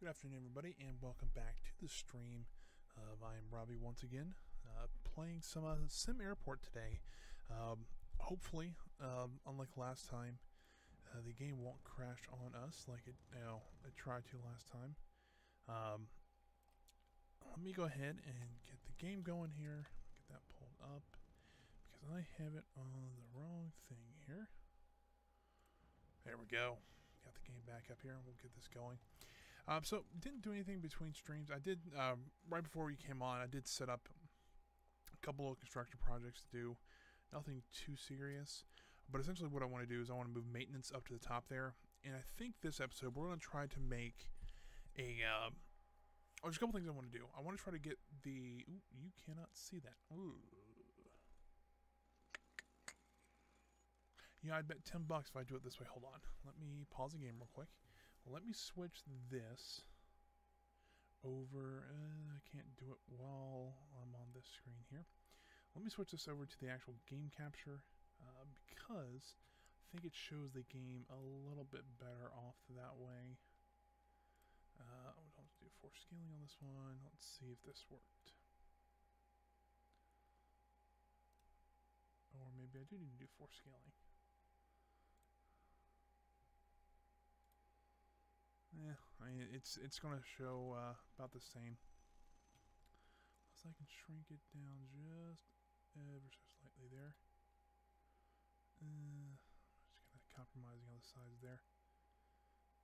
Good afternoon, everybody, and welcome back to the stream. I am Robbie once again, playing some SimAirport today. Hopefully, unlike last time, the game won't crash on us like it tried to last time. Let me go ahead and get the game going here. Get that pulled up because I have it on the wrong thing here. There we go. Got the game back up here, and we'll get this going. So didn't do anything between streams. I did right before you came on. I did set up a couple of construction projects to do. Nothing too serious, but essentially what I want to do is I want to move maintenance up to the top there. And I think this episode we're going to try to make a. There's a couple things I want to do. I want to try to get the. Ooh, you cannot see that. Ooh. Yeah, I'd bet $10 if I do it this way. Hold on. Let me pause the game real quick. Let me switch this over. I can't do it while I'm on this screen here. Let me switch this over to the actual game capture because I think it shows the game a little bit better off that way. I'll do force scaling on this one. Let's see if this worked. Or maybe I do need to do force scaling. Yeah, I mean, it's going to show about the same. Unless I can shrink it down just ever so slightly there. Just kind of compromising on the sides there.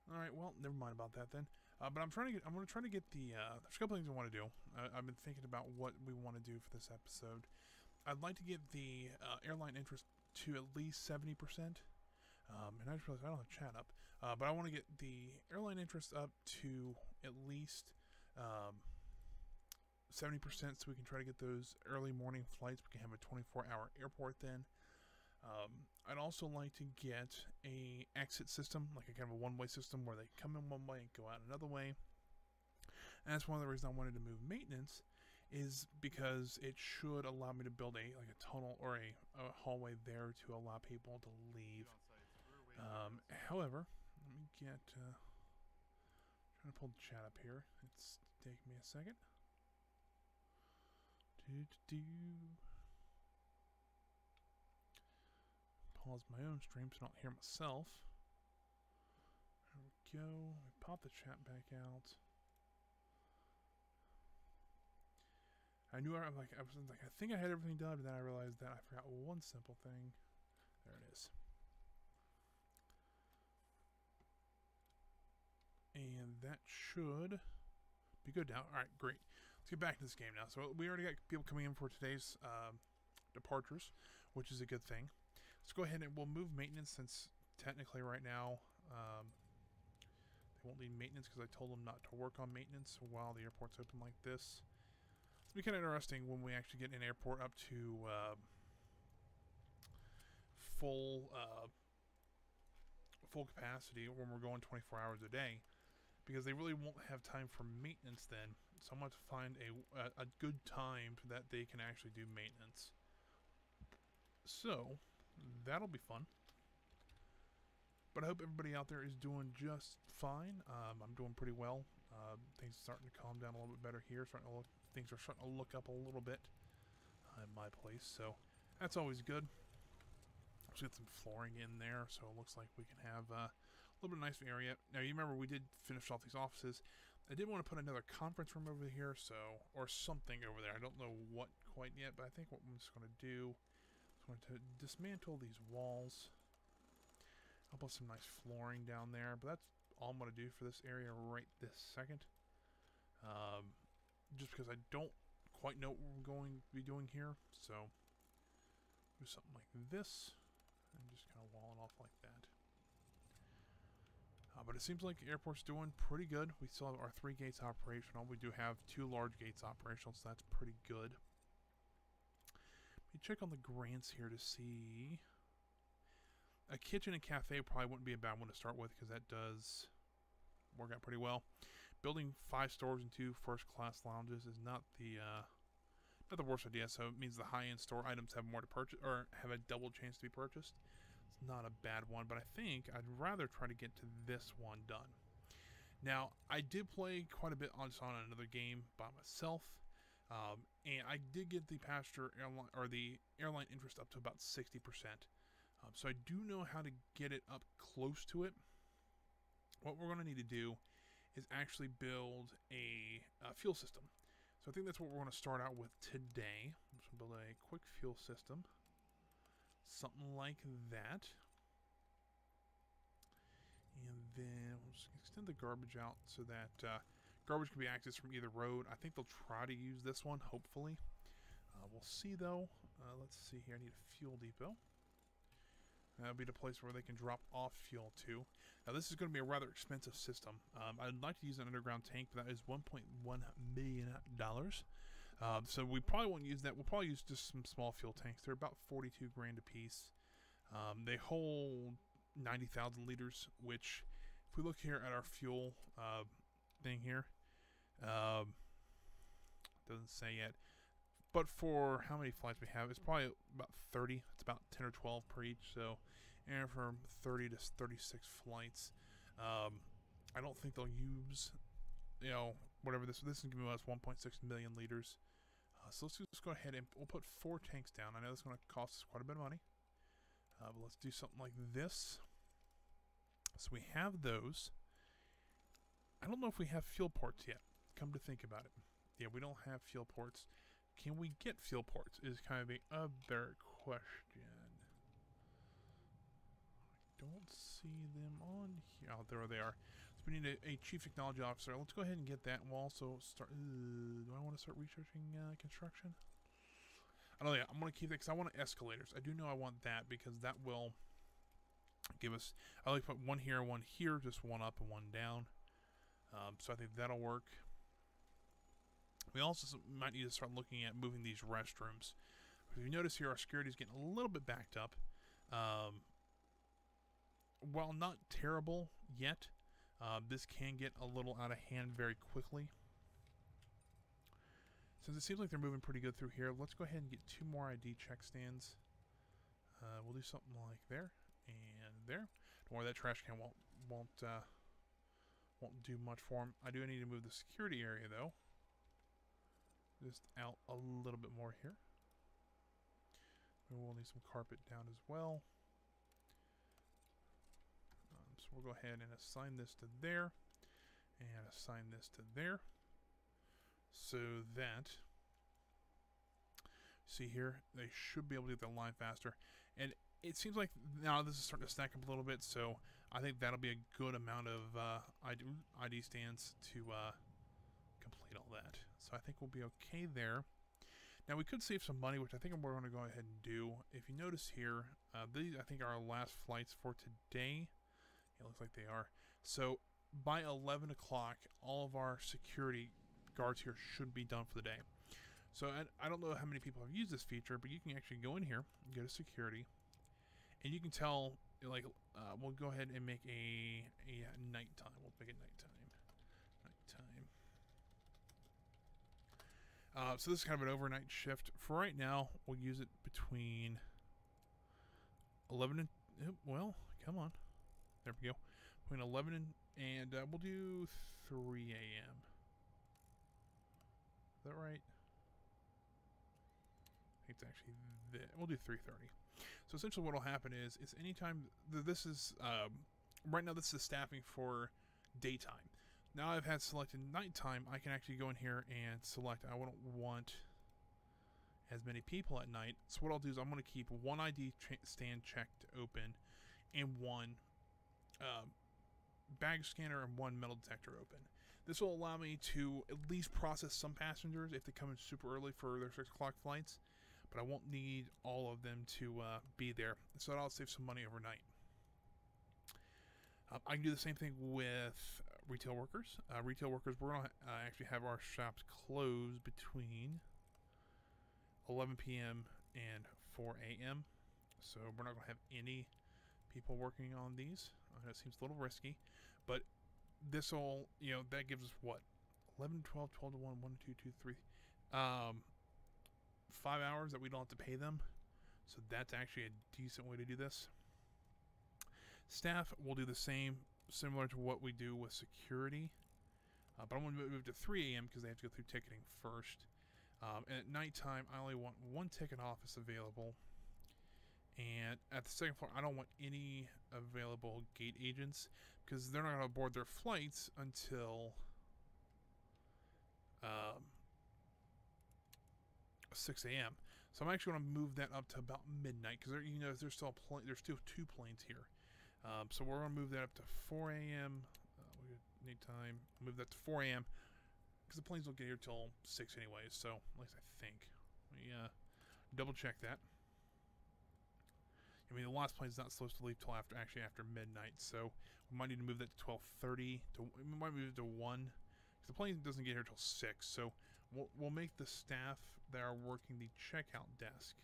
All right, well, never mind about that then. But I'm going to try to get the. There's a couple things I want to do. I've been thinking about what we want to do for this episode. I'd like to get the airline interest to at least 70%. And I just realized I don't have chat up, but I want to get the airline interest up to at least 70% so we can try to get those early morning flights. We can have a 24-hour airport then. I'd also like to get a exit system, like a kind of a one-way system where they come in one way and go out another way. And that's one of the reasons I wanted to move maintenance, is because it should allow me to build a tunnel or a hallway there to allow people to leave. However, let me get trying to pull the chat up here. It's taking me a second. Pause my own stream so I don't hear myself. There we go. I pop the chat back out. I knew I was like I think I had everything done, but then I realized that I forgot one simple thing. There it is. And that should be good now. Alright, great. Let's get back to this game now. So we already got people coming in for today's departures, which is a good thing. Let's go ahead and we'll move maintenance, since technically right now they won't need maintenance because I told them not to work on maintenance while the airport's open like this. It'll be kind of interesting when we actually get an airport up to full capacity when we're going 24 hours a day, because they really won't have time for maintenance then. So I'm going to find a good time that they can actually do maintenance. So that'll be fun. But I hope everybody out there is doing just fine. I'm doing pretty well. Things are starting to calm down a little bit better here. Things are starting to look up a little bit in my place, so that's always good. Let's get some flooring in there, so it looks like we can have a little bit nicer area. Now, you remember we did finish off these offices. I did want to put another conference room over here, or something over there. I don't know what quite yet, but I think what I'm just going to do is going to dismantle these walls. I'll put some nice flooring down there, but that's all I'm going to do for this area right this second. Just because I don't quite know what we're going to be doing here, so do something like this. And just kind of walling off like that. But it seems like the airport's doing pretty good. We still have our 3 gates operational. We do have 2 large gates operational, so that's pretty good. Let me check on the grants here to see. A kitchen and cafe probably wouldn't be a bad one to start with, because that does work out pretty well. Building 5 stores and 2 first-class lounges is not the worst idea, so it means the high-end store items have more to purchase, or have a double chance to be purchased. It's not a bad one, but I think I'd rather try to get to this one done. Now, I did play quite a bit on another game by myself, and I did get the passenger airline or the airline interest up to about 60%. So I do know how to get it up close to it. What we're going to need to do is actually build a fuel system. So I think that's what we're going to start out with today. I'm just going to build a quick fuel system. Something like that. And then we'll just extend the garbage out so that garbage can be accessed from either road. I think they'll try to use this one, hopefully. We'll see, though. Let's see here. I need a fuel depot. That'll be the place where they can drop off fuel, too. Now, this is going to be a rather expensive system. I'd like to use an underground tank, but that is $1.1 million. So we probably won't use that. We'll probably use just some small fuel tanks. They're about 42 grand a piece. They hold 90,000 liters, which, if we look here at our fuel thing here, doesn't say yet. But for how many flights we have, it's probably about 30. It's about 10 or 12 per each. So, and from 30 to 36 flights. I don't think they'll use, whatever this is giving us 1.6 million liters. So let's just go ahead and we'll put 4 tanks down. I know it's going to cost us quite a bit of money. But let's do something like this. So we have those. I don't know if we have fuel ports yet. Come to think about it. Yeah, we don't have fuel ports. Can we get fuel ports is kind of the other question. I don't see them on here. Oh, there they are. So we need a chief technology officer. Let's go ahead and get that. And we'll also start. Do I want to start researching construction? I don't know. I'm going to keep that because I want escalators. I do know I want that because that will give us. I like to put one here, just one up and one down. So I think that'll work. We also might need to start looking at moving these restrooms. If you notice here, our security is getting a little bit backed up. While not terrible yet, this can get a little out of hand very quickly. Since it seems like they're moving pretty good through here, let's go ahead and get 2 more ID check stands. We'll do something like there and there. Don't worry, that trash can won't do much for them. I do need to move the security area though. Just out a little bit more here. And we'll need some carpet down as well. So we'll go ahead and assign this to there. And assign this to there. So that, see here, they should be able to get the line faster. And it seems like now this is starting to stack up a little bit. So I think that'll be a good amount of ID stands to complete all that. So I think we'll be okay there. Now we could save some money, which I think we're going to go ahead and do. If you notice here, these I think are our last flights for today. It looks like they are. So by 11 o'clock, all of our security guards here should be done for the day. So I don't know how many people have used this feature, but you can actually go in here, go to security, and you can tell, like, we'll go ahead and make a nighttime. We'll make it nighttime. So this is kind of an overnight shift. For right now, we'll use it between 11 and, well, come on. There we go. Between 11 and we'll do 3 a.m. Is that right? I think it's actually, we'll do 3:30. So essentially what will happen is anytime, this is, right now this is staffing for daytime. Now I've had selected nighttime, I can actually go in here and select, I don't want as many people at night. So what I'll do is I'm going to keep one ID stand checked open and one bag scanner and one metal detector open. This will allow me to at least process some passengers if they come in super early for their 6 o'clock flights, but I won't need all of them to be there. So that'll save some money overnight. I can do the same thing with retail workers. Retail workers, we're going to actually have our shops closed between 11 p.m. and 4 a.m. So we're not going to have any people working on these. I know it seems a little risky, but this will, that gives us what? 11, 12, 12 to 1, 1, 2, 2, 3. 5 hours that we don't have to pay them. So that's actually a decent way to do this. Staff will do the same. similar to what we do with security. But I'm going to move to 3 a.m. because they have to go through ticketing first. And at nighttime, I only want one ticket office available. And at the second floor, I don't want any available gate agents because they're not going to board their flights until 6 a.m. So I'm actually going to move that up to about midnight because there's still there's still 2 planes here. So we're going to move that up to 4 a.m. We need time. Move that to 4 a.m. because the planes don't get here till 6 anyways. So at least I think. We double check that. I mean, the last plane's not supposed to leave till after midnight, so we might need to move that to 12:30. We might move it to 1 because the plane doesn't get here till 6. So we'll make the staff that are working the checkout desk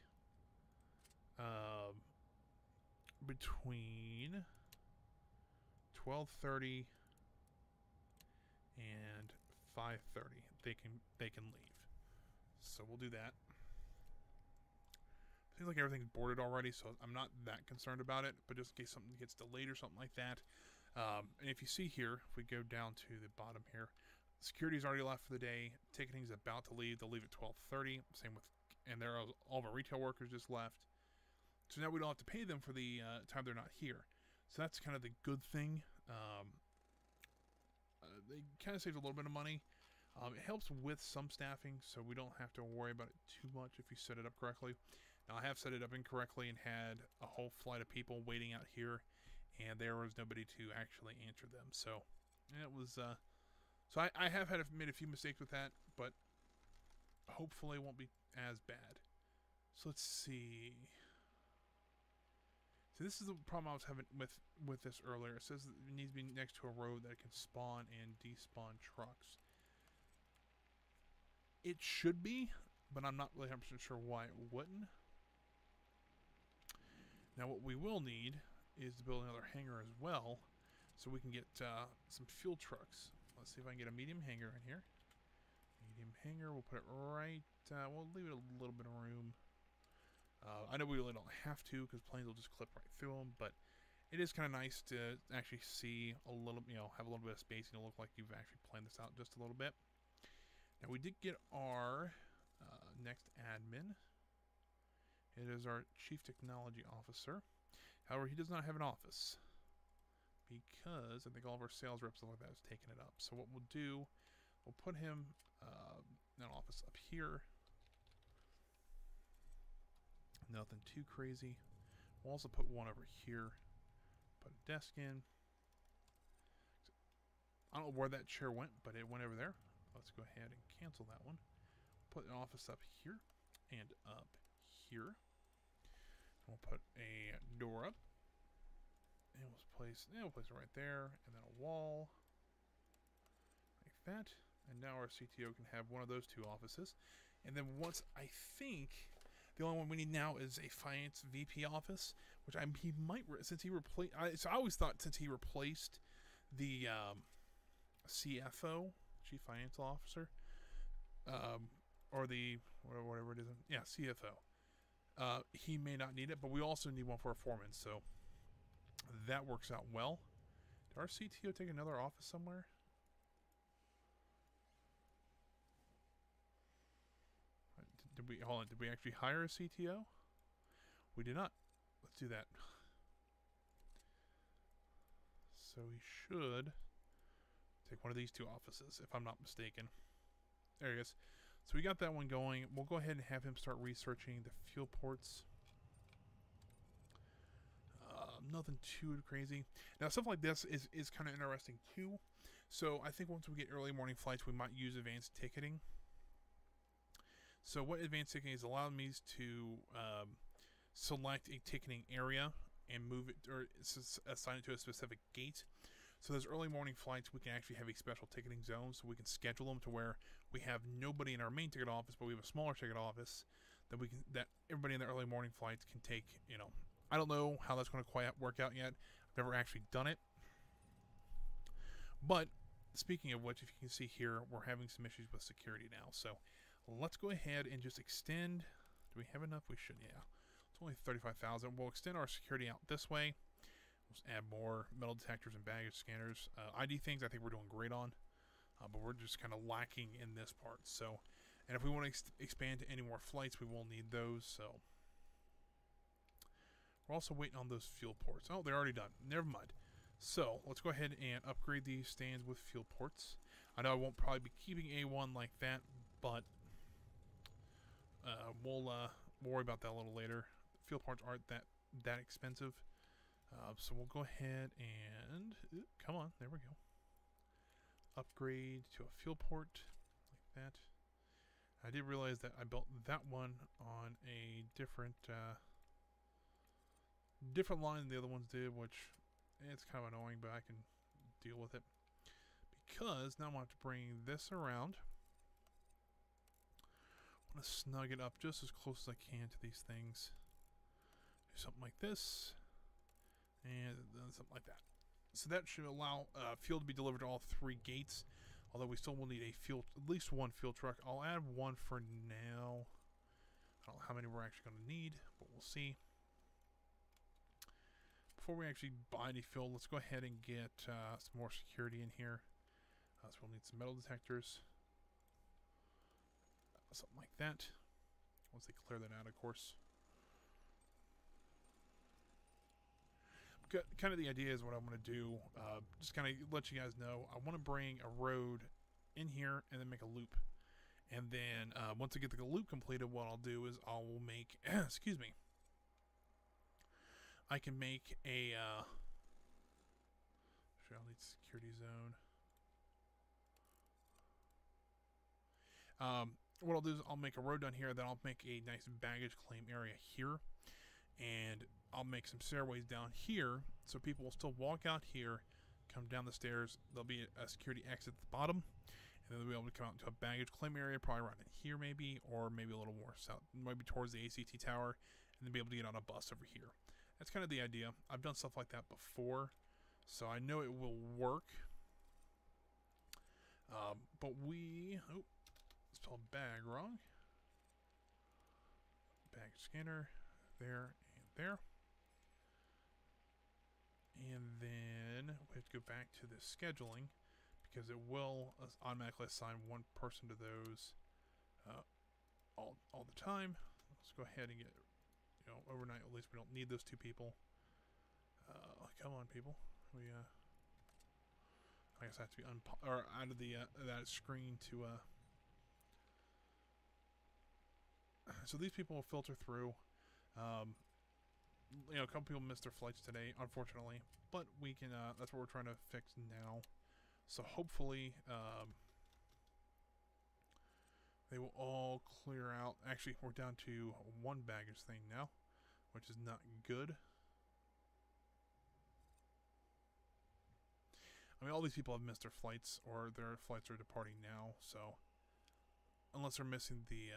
between 12:30 and 5:30. They can leave. So we'll do that. Seems like everything's boarded already, so I'm not that concerned about it, but just in case something gets delayed or something like that. And if you see here, if we go down to the bottom here, security's already left for the day. Ticketing's about to leave. They'll leave at 12:30. Same with, and there are all of our retail workers just left. So now we don't have to pay them for the time they're not here. So that's kind of the good thing. They kind of saved a little bit of money. It helps with some staffing, so we don't have to worry about it too much if you set it up correctly. Now, I have set it up incorrectly and had a whole flight of people waiting out here, and there was nobody to actually answer them. So it was, so I have made a few mistakes with that, but hopefully it won't be as bad. So let's see. So this is the problem I was having with this earlier. It says that it needs to be next to a road that can spawn and despawn trucks. It should be, but I'm not really 100% sure why it wouldn't. Now what we will need is to build another hangar as well, so we can get some fuel trucks. Let's see if I can get a medium hangar in here. Medium hangar, we'll put it right, we'll leave it a little bit of room. I know we really don't have to because planes will just clip right through them, but it is kind of nice to actually see a little, have a little bit of spacing to look like you've actually planned this out just a little bit. Now we did get our next admin. It is our Chief Technology Officer. However, he does not have an office because I think all of our sales reps and like that has taken it up. So what we'll do, we'll put him in an office up here. Nothing too crazy. We'll also put one over here. Put a desk in. I don't know where that chair went, but it went over there. Let's go ahead and cancel that one. Put an office up here and up here. We'll put a door up. And we'll place it right there. And then a wall. Like that. And now our CTO can have one of those 2 offices. And then once, I think, the only one we need now is a finance VP office, which he might, since he replaced, so I always thought since he replaced the CFO, Chief Financial Officer, or the, whatever it is, yeah, CFO, he may not need it, but we also need one for a foreman, so that works out well. Did our CTO take another office somewhere? Did we actually hire a CTO? We did not. Let's do that. So we should take one of these 2 offices, if I'm not mistaken. There he is. So we got that one going. We'll go ahead and have him start researching the fuel ports. Nothing too crazy. Now, stuff like this is kind of interesting too. So I think once we get early morning flights, we might use advanced ticketing. So what advanced ticketing is, allowing me to select a ticketing area and move it, or assign it to a specific gate. So those early morning flights, we can actually have a special ticketing zone, so we can schedule them to where we have nobody in our main ticket office, but we have a smaller ticket office that that everybody in the early morning flights can take. I don't know how that's going to quite work out yet. I've never actually done it. But speaking of which, if you can see here, we're having some issues with security now. So let's go ahead and just extend. Do we have enough? We should, yeah. It's only 35,000. We'll extend our security out this way. Let's add more metal detectors and baggage scanners. ID things I think we're doing great on, but we're just kind of lacking in this part. So, and if we want to expand to any more flights, we will need those. So we're also waiting on those fuel ports. Oh, they're already done. Never mind. So let's go ahead and upgrade these stands with fuel ports. I know I won't probably be keeping A1 like that, but we'll worry about that a little later. Fuel ports aren't that expensive. So we'll go ahead and come on, there we go. Upgrade to a fuel port like that. I did realize that I built that one on a different line than the other ones did, which it's kind of annoying, but I can deal with it. Because now I'm going to have to bring this around. I want to snug it up just as close as I can to these things. Do something like this. And then something like that. So that should allow fuel to be delivered to all 3 gates. Although we still will need at least one fuel truck. I'll add one for now. I don't know how many we're actually going to need, but we'll see. Before we actually buy any fuel, let's go ahead and get some more security in here. So we'll need some metal detectors. Something like that. Once they clear that out, of course. Kind of the idea is what I want to do. Just kind of let you guys know. I want to bring a road in here and then make a loop. And then once I get the loop completed, what I'll do is I will make, excuse me, I can make a, sure, I'll need security zone. What I'll do is I'll make a road down here, then I'll make a nice baggage claim area here. And I'll make some stairways down here, so people will still walk out here, come down the stairs. There'll be a security exit at the bottom, and then they'll be able to come out into a baggage claim area, probably around in here maybe, or maybe a little more south, maybe towards the ACT tower, and then be able to get on a bus over here. That's kind of the idea. I've done stuff like that before, so I know it will work. But we, oh, spelled bag wrong. Bag scanner, there and there. And then we have to go back to the scheduling because it will automatically assign one person to those all the time. Let's go ahead and get, overnight. At least we don't need those 2 people. Come on, people. We I guess I have to be or out of the that screen to so these people will filter through. A couple people missed their flights today, unfortunately, but we can, that's what we're trying to fix now. So hopefully, they will all clear out. Actually, we're down to 1 baggage thing now, which is not good. I mean, all these people have missed their flights, or their flights are departing now, so unless they're missing the,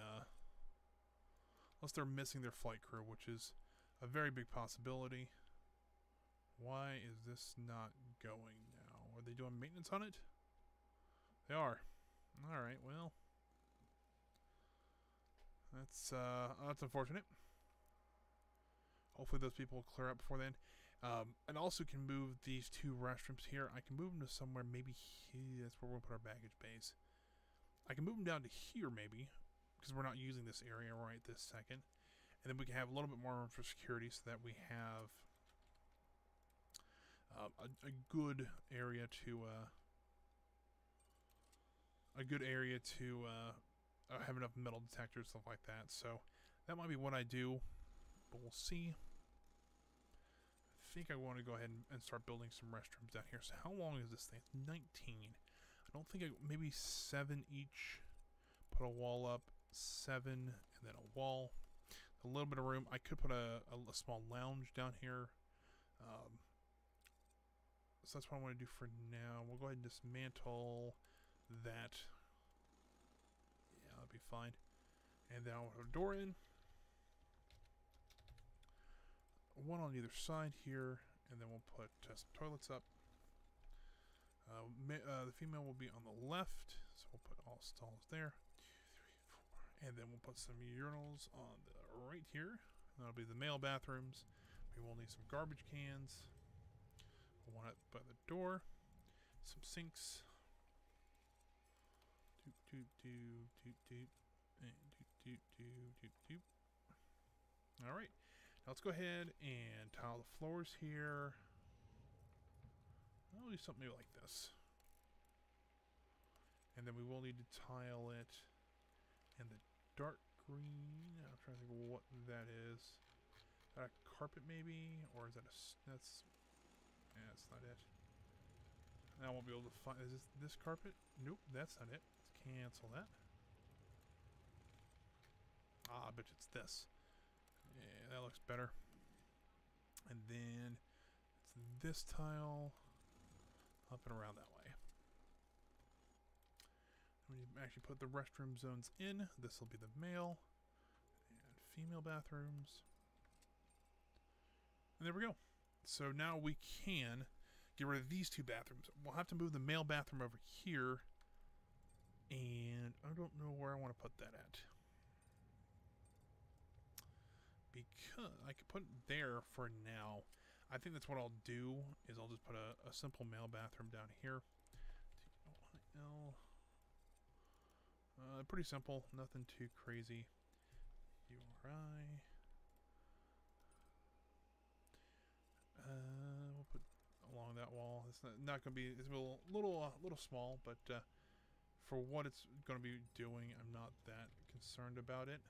unless they're missing their flight crew, which is a very big possibility. Why is this not going now? Are they doing maintenance on it? They are. Alright, well. That's unfortunate. Hopefully those people will clear up before then. And also can move these 2 restrooms here. I can move them to somewhere, maybe here. That's where we'll put our baggage bays. I can move them down to here, maybe, because we're not using this area right this second. And then we can have a little bit more room for security so that we have a good area to have enough metal detectors, stuff like that. So that might be what I do, but we'll see. I think I want to go ahead and start building some restrooms down here. So how long is this thing? It's 19. I don't think maybe 7 each. Put a wall up, 7, and then a wall. A little bit of room. I could put a small lounge down here. So that's what I want to do for now. We'll go ahead and dismantle that. Yeah, that'll be fine. And then I'll put a door in. 1 on either side here. And then we'll put some toilets up. The female will be on the left. So we'll put all stalls there. 2, 3, 4. And then we'll put some urinals on the right here. That'll be the male bathrooms. We will need some garbage cans. one up by the door. Some sinks. Doop, doop, doop, doop, doop. And doop, doop, doop, doop, doop. Alright. Now let's go ahead and tile the floors here. I'll do something maybe like this. And then we will need to tile it in the dark green. I'm trying to think of what that is. Is that a carpet maybe? Or is that a... That's... Yeah, that's not it. And I won't be able to find... Is this carpet? Nope, that's not it. Let's cancel that. Ah, I bet it's this. Yeah, that looks better. And then it's this tile up and around that way. When you actually put the restroom zones in, this will be the male and female bathrooms. And there we go. So now we can get rid of these two bathrooms. We'll have to move the male bathroom over here. And I don't know where I want to put that at. Because I could put it there for now. I think that's what I'll do, is I'll just put a simple male bathroom down here. T-O-I-L. Pretty simple, nothing too crazy. U-R-I. We'll put along that wall. It's not going to be, it's a little small, but for what it's going to be doing, I'm not that concerned about it.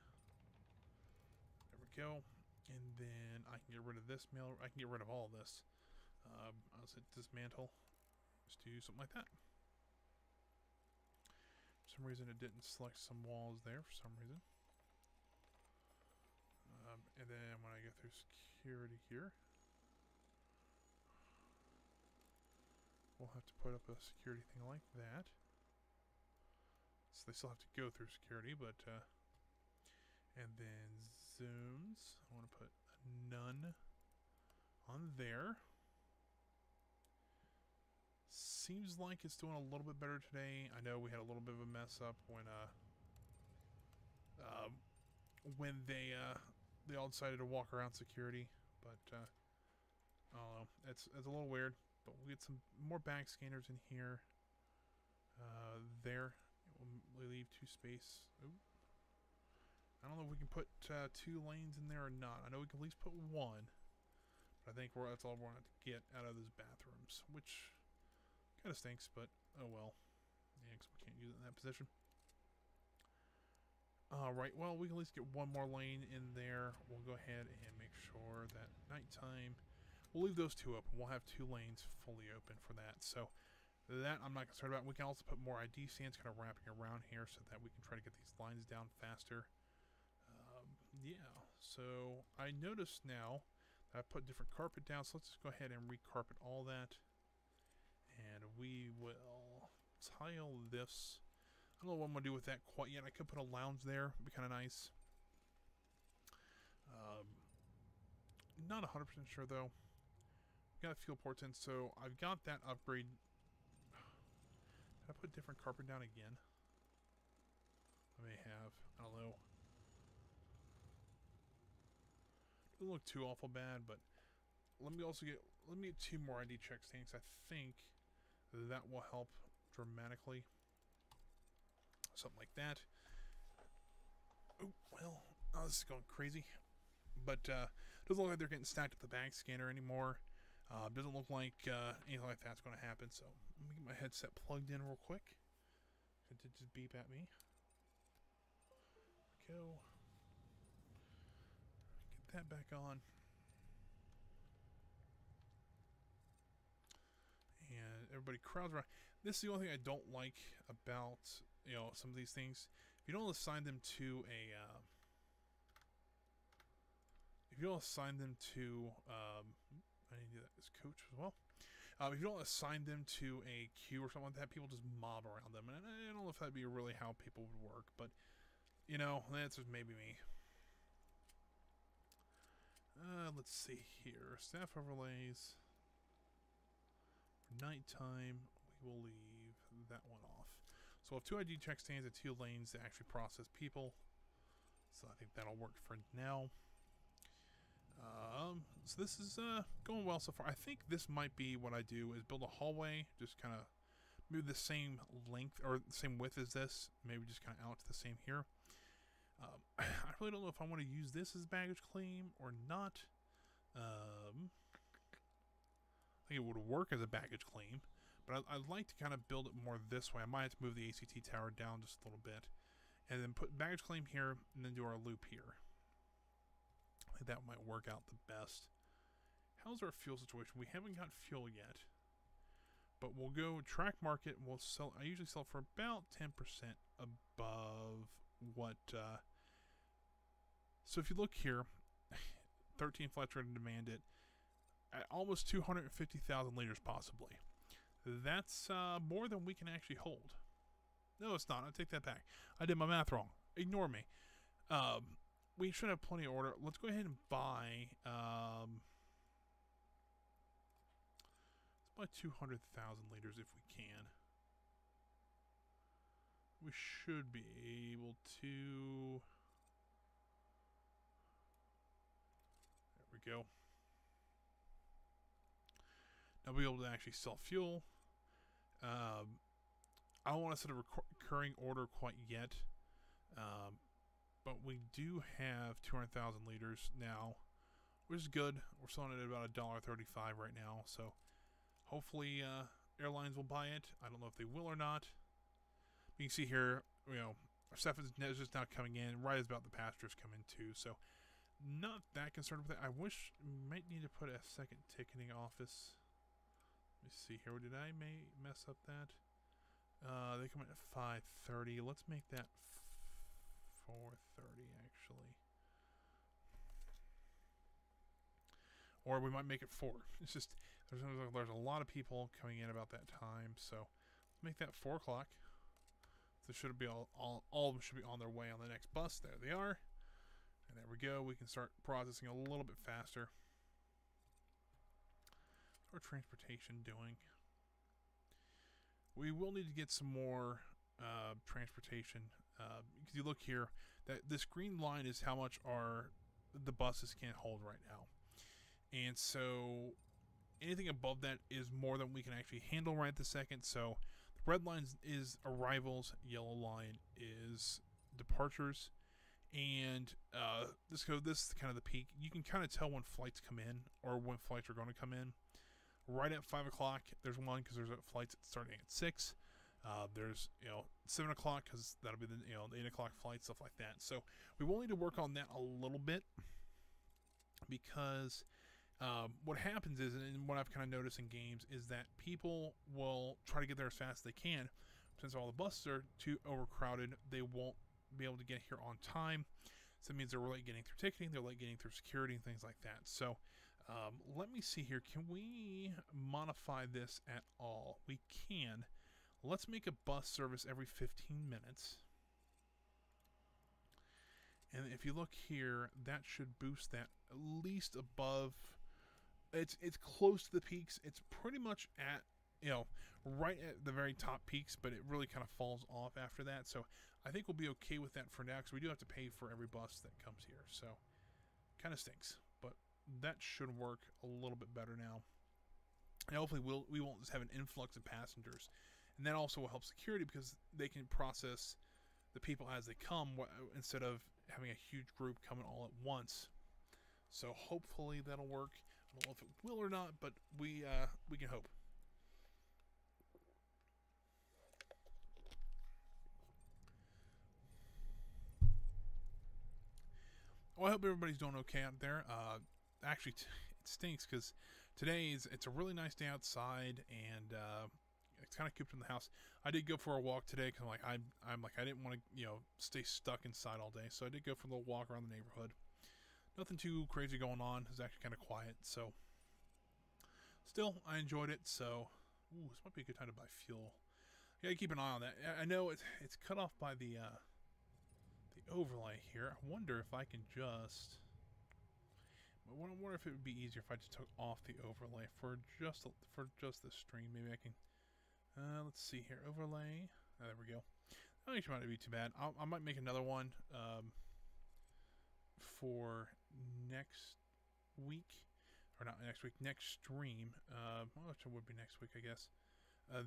There we go. And then I can get rid of this male. I can get rid of all of this. I'll say dismantle. Just do something like that. For some reason it didn't select some walls there for some reason. And then when I go through security here, we'll have to put up a security thing like that. So they still have to go through security, but and then zones, I want to put none on there. Seems like it's doing a little bit better today. I know we had a little bit of a mess up when they all decided to walk around security, but I don't know. It's a little weird, but we'll get some more back scanners in here. There, we'll leave 2 space. Ooh. I don't know if we can put 2 lanes in there or not. I know we can at least put 1, but I think that's all we're going to have to get out of those bathrooms, which kind of stinks, but oh well. Yeah, because we can't use it in that position. Alright, well, we can at least get 1 more lane in there. We'll go ahead and make sure that nighttime, we'll leave those 2 open. We'll have 2 lanes fully open for that. So that I'm not concerned about. We can also put more ID stands kind of wrapping around here so that we can try to get these lines down faster. Yeah, so I noticed now that I put different carpet down, so let's just go ahead and recarpet all that. And we will tile this. I don't know what I'm going to do with that quite yet. I could put a lounge there. It'd be kind of nice. Not 100% sure, though. Got fuel ports in, so I've got that upgrade. Did I put different carpet down again? I may have. I don't know. Doesn't look too awful bad, but let me get 2 more ID check tanks. I think that will help dramatically. Something like that. Oh, well, this is going crazy. But doesn't look like they're getting stacked at the bag scanner anymore. Doesn't look like anything like that's going to happen. So let me get my headset plugged in real quick. It did just beep at me. Go. Get that back on. And everybody crowds around. This is the only thing I don't like about, you know, some of these things. If you don't assign them to a I need to do that as coach as well. If you don't assign them to a queue or something like that, people just mob around them. And I don't know if that'd be really how people would work, but, you know, that's just maybe me. Let's see here. Staff overlays. For nighttime, we will leave that one off. So we'll have 2 ID check stands and 2 lanes to actually process people. So I think that'll work for now. So this is going well so far. I think this might be what I do is build a hallway, just kind of move the same length or the same width as this, maybe just kind of out to the same here. I really don't know if I want to use this as baggage claim or not. I think it would work as a baggage claim, but I'd like to kind of build it more this way. I might have to move the ACT tower down just a little bit, and then put baggage claim here, and then do our loop here. I think that might work out the best. How's our fuel situation? We haven't got fuel yet, but we'll go track market. And we'll sell. I usually sell for about 10% above what. So if you look here, 13 flights ready to demand it at almost 250,000 liters, possibly. That's more than we can actually hold. No, it's not. I take that back. I did my math wrong. Ignore me. We should have plenty of order. Let's go ahead and buy. Let's buy 200,000 liters if we can. We should be able to. There we go. Now we'll be able to actually sell fuel. I don't want to set a recurring order quite yet, but we do have 200,000 liters now, which is good. We're selling it at about $1.35 right now, so hopefully airlines will buy it. I don't know if they will or not. You can see here, you know, our stuff is just now coming in right as about the passengers come in too, so not that concerned with it. I wish we might need to put a second ticketing office. Let me see here. Did I mess up that? They come in at 5:30. Let's make that 4:30 actually. Or we might make it 4. It's just there's a lot of people coming in about that time, so make that 4 o'clock. So should be all of them should be on their way on the next bus. There they are. And there we go. We can start processing a little bit faster. Our transportation doing. We will need to get some more transportation. Because you look here, that this green line is how much the buses can hold right now. And so anything above that is more than we can actually handle right this second. So the red line is arrivals, yellow line is departures. And this is kind of the peak. You can kind of tell when flights come in or when flights are going to come in. Right at 5 o'clock, there's one because there's flights starting at 6. There's 7 o'clock because that'll be the the 8 o'clock flight, stuff like that. So we will need to work on that a little bit because what happens is, and what I've kind of noticed in games, is that people will try to get there as fast as they can. Since all the buses are too overcrowded, they won't be able to get here on time. So that means they're late getting through ticketing, they're late getting through security and things like that. So let me see here. Can we modify this at all? We can. Let's make a bus service every 15 minutes. And if you look here, that should boost that at least above. It's close to the peaks. It's pretty much at, right at the very top peaks, but it really kind of falls off after that. So I think we'll be okay with that for now, because we do have to pay for every bus that comes here. So kind of stinks, but that should work a little bit better now. And hopefully we won't just have an influx of passengers. And that also will help security, because they can process the people as they come instead of having a huge group coming all at once. So hopefully that'll work. I don't know if it will or not, but we can hope. Well, I hope everybody's doing okay out there. Actually, it stinks because today it's a really nice day outside, and it's kind of cooped in the house. I did go for a walk today because I didn't want to stay stuck inside all day, so I did go for a little walk around the neighborhood. Nothing too crazy going on. It's actually kind of quiet, so still I enjoyed it. So this might be a good time to buy fuel. You gotta keep an eye on that. I know it's cut off by the overlay here. I wonder if I can just. I wonder if it would be easier if I just took off the overlay for just the stream. Maybe I can. Let's see here. Overlay. Oh, there we go. That actually might not be too bad. I might make another one for next week, or not next week, next stream, well, it would be next week, I guess,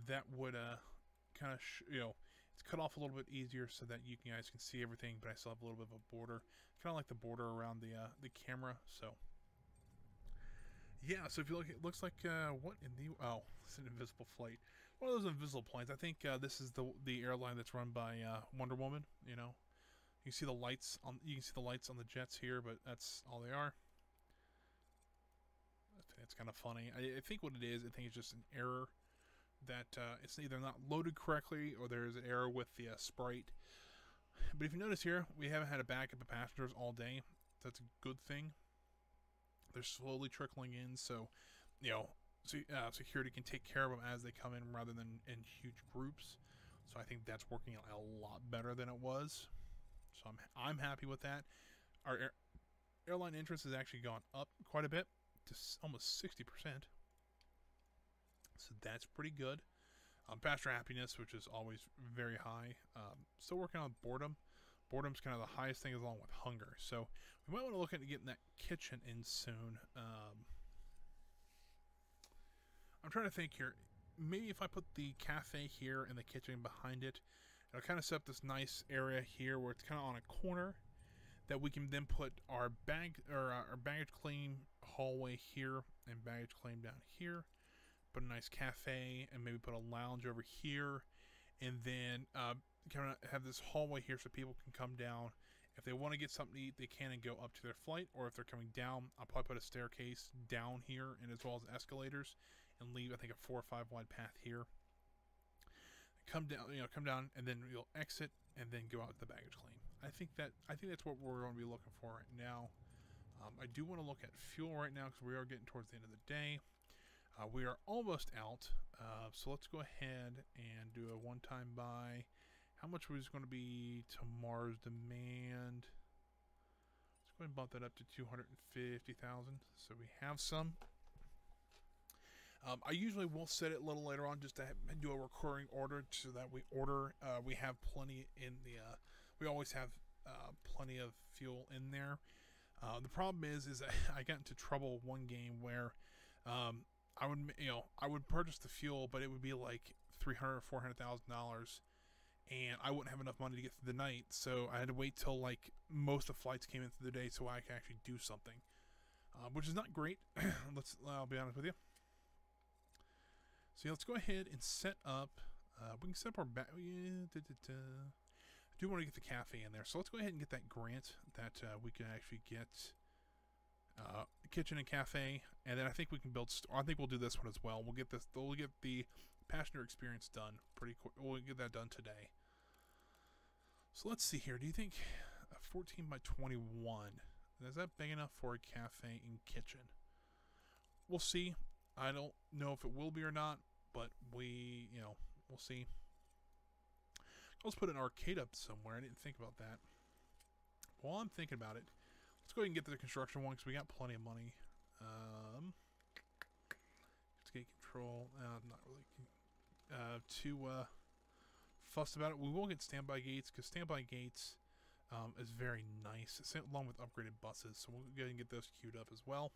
that would kind of, it's cut off a little bit easier so that you guys can see everything, but I still have a little bit of a border, kind of like the border around the camera. So yeah, so if you look, it looks like what in the it's an invisible flight, one of those invisible planes. I think this is the airline that's run by Wonder Woman. You know, you can see the lights on the jets here, but that's all they are. I think it's kind of funny. I think what it is, I think it's just an error that it's either not loaded correctly or there's an error with the sprite. But if you notice here, we haven't had a backup of passengers all day. That's a good thing. They're slowly trickling in, so security can take care of them as they come in rather than in huge groups. So I think that's working out a lot better than it was. So I'm happy with that. Our airline interest has actually gone up quite a bit to almost 60%. So that's pretty good. Passenger happiness, which is always very high. Still working on boredom. Boredom's kind of the highest thing along with hunger. So we might want to look into getting that kitchen in soon. I'm trying to think here. Maybe if I put the cafe here and the kitchen behind it, it'll kind of set up this nice area here where it's kind of on a corner that we can then put our baggage claim hallway here and baggage claim down here. Put a nice cafe and maybe put a lounge over here, and then kind of have this hallway here so people can come down. If they want to get something to eat, they can and go up to their flight, or if they're coming down, I'll probably put a staircase down here and as well as escalators, and leave I think a 4 or 5 wide path here. Come down, and then you'll exit and then go out to the baggage claim. I think that's what we're going to be looking for right now. I do want to look at fuel right now because we are getting towards the end of the day. We are almost out, so let's go ahead and do a one-time buy. How much was going to be tomorrow's demand? Let's go ahead and bump that up to 250,000, so we have some. I usually will set it a little later on just to do a recurring order so that we have plenty in the, we always have plenty of fuel in there. The problem is I got into trouble one game where I would purchase the fuel, but it would be like $300,000 or $400,000, and I wouldn't have enough money to get through the night. So I had to wait till like most of the flights came in through the day so I could actually do something, which is not great. I'll be honest with you. So yeah, let's go ahead and set up. We can set up our back. I do want to get the cafe in there, so let's go ahead and get that grant that we can actually get. Kitchen and cafe, and then I think we can build. I think we'll do this one as well. We'll get this. We'll get the passenger experience done pretty quick. We'll get that done today. So let's see here. Do you think a 14 by 21 is that big enough for a cafe and kitchen? We'll see. I don't know if it will be or not, but we'll see. Let's put an arcade up somewhere. I didn't think about that. While I'm thinking about it, let's go ahead and get to the construction one because we got plenty of money. Let's get control. Not really too fussed about it. We will get standby gates because standby gates is very nice, along with upgraded buses. So we'll go ahead and get those queued up as well.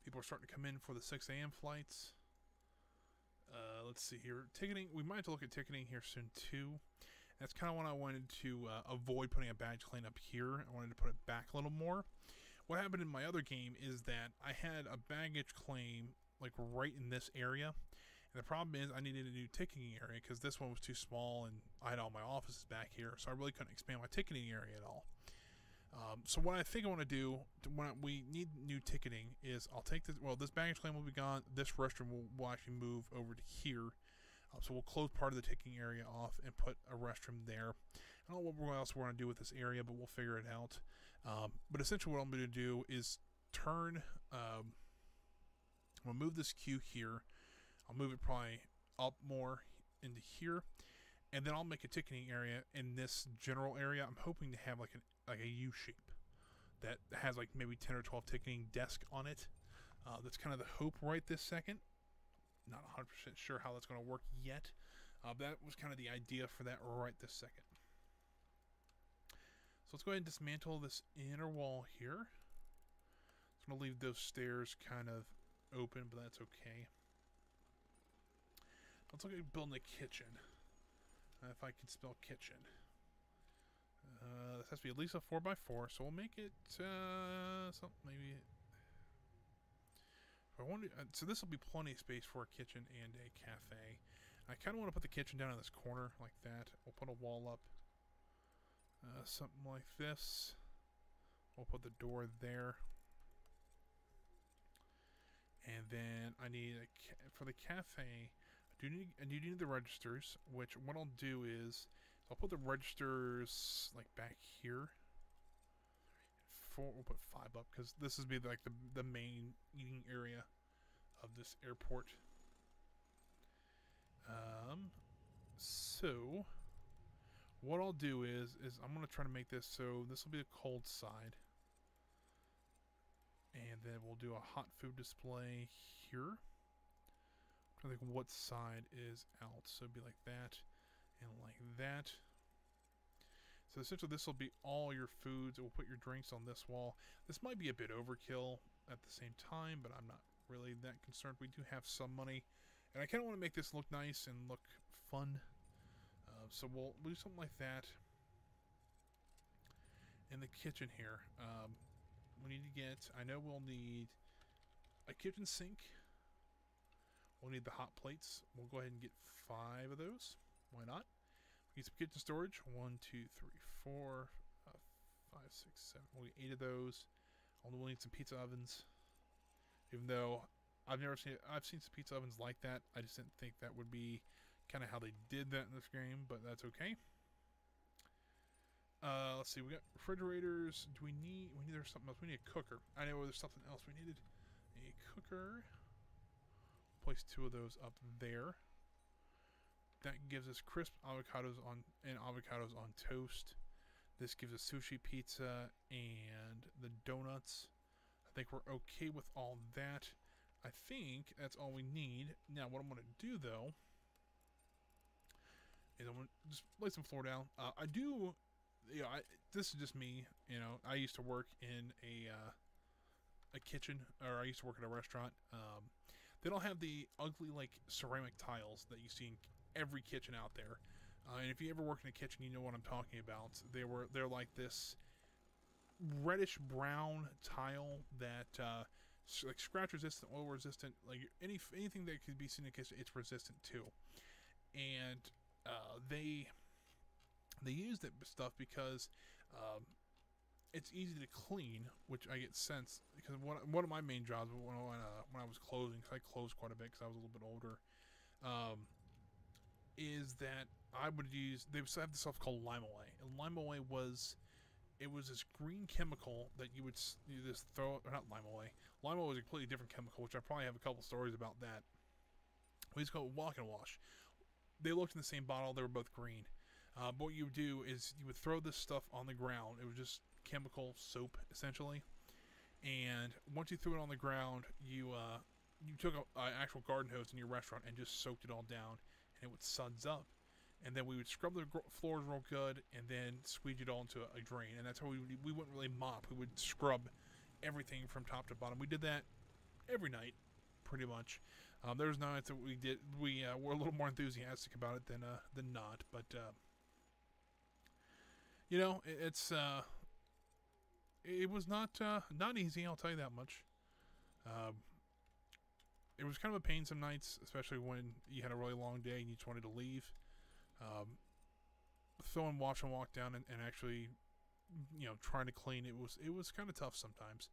People are starting to come in for the 6 a.m. flights. Let's see here. Ticketing. We might have to look at ticketing here soon too. That's kind of what I wanted to avoid putting a badge claim up here. I wanted to put it back a little more. What happened in my other game is that I had a baggage claim like right in this area. And the problem is I needed a new ticketing area because this one was too small and I had all my offices back here. So I really couldn't expand my ticketing area at all. So what I think I want to do when we need new ticketing is I'll take this. Well, this baggage claim will be gone. This restroom will actually move over to here. So we'll close part of the ticketing area off and put a restroom there. I don't know what else we're going to do with this area, but we'll figure it out. But essentially what I'm going to do is turn, I'm going to move this queue here. I'll move it probably up more into here. And then I'll make a ticketing area in this general area. I'm hoping to have like a U shape that has like maybe 10 or 12 ticketing desks on it. That's kind of the hope right this second. Not 100% sure how that's going to work yet. That was kind of the idea for that right this second. So let's go ahead and dismantle this inner wall here. Gonna leave those stairs kind of open, but that's okay. Let's look at building a kitchen. If I can spell kitchen. This has to be at least a 4x4, so we'll make it something maybe. I wonder, so this will be plenty of space for a kitchen and a cafe. I kind of want to put the kitchen down in this corner like that. We'll put a wall up, something like this. We'll put the door there, and then I need for the cafe. I do need the registers. Which what I'll do is I'll put the registers like back here. We'll put 5 up because this is be like the main eating area of this airport. So what I'll do is I'm gonna try to make this so this will be a cold side, and then we'll do a hot food display here. I think what side is out, so it'd be like that and like that. So essentially this will be all your foods. We'll put your drinks on this wall. This might be a bit overkill at the same time, but I'm not really that concerned. We do have some money, and I kind of want to make this look nice and look fun. So we'll do something like that. In the kitchen here, we need to get, I know we'll need a kitchen sink. We'll need the hot plates. We'll go ahead and get 5 of those. Why not? We need some kitchen storage. 1, 2, 3, 4, 5, 6, 7. We'll get 8 of those. We'll need some pizza ovens. Even though I've seen some pizza ovens like that. I just didn't think that would be kind of how they did that in this game, but that's okay. Let's see. We got refrigerators. Do we need? There's something else. We need a cooker. I know there's something else. We needed a cooker. Place 2 of those up there. That gives us crisp avocados on toast. This gives us sushi pizza and the donuts. I think we're okay with all that. I think that's all we need. Now, what I'm going to do though is I'm going to just lay some floor down. I do, you know, this is just me. You know, I used to work in a kitchen, or I used to work at a restaurant. They don't have the ugly like ceramic tiles that you see in every kitchen out there. And if you ever work in a kitchen, you know what I'm talking about. They're like this reddish brown tile that like scratch resistant, oil resistant, like anything that could be seen in a kitchen, it's resistant to. And they use that stuff because it's easy to clean, which I get sense because one of my main jobs when I was closing, because I closed quite a bit because I was a little bit older, is that I would use, they would have this stuff called Lime-A-Way, and Lime-A-Way was this green chemical that you just throw, or not Lime-A-Way. Lime-A-Way was a completely different chemical, which I probably have a couple stories about that. We just call it Walk and Wash. They looked in the same bottle, they were both green. But what you would do is you would throw this stuff on the ground. It was just chemical soap, essentially. And once you threw it on the ground, you took an actual garden hose in your restaurant and just soaked it all down, and it would suds up. And then we would scrub the floors real good, and then squeeze it all into a drain. And that's how we wouldn't really mop. We would scrub everything from top to bottom. We did that every night, pretty much. There's nights that we were a little more enthusiastic about it than not. But you know, it was not easy. I'll tell you that much. It was kind of a pain some nights, especially when you had a really long day and you just wanted to leave. Throwing wash and walk down and actually, you know, trying to clean, it was kind of tough sometimes.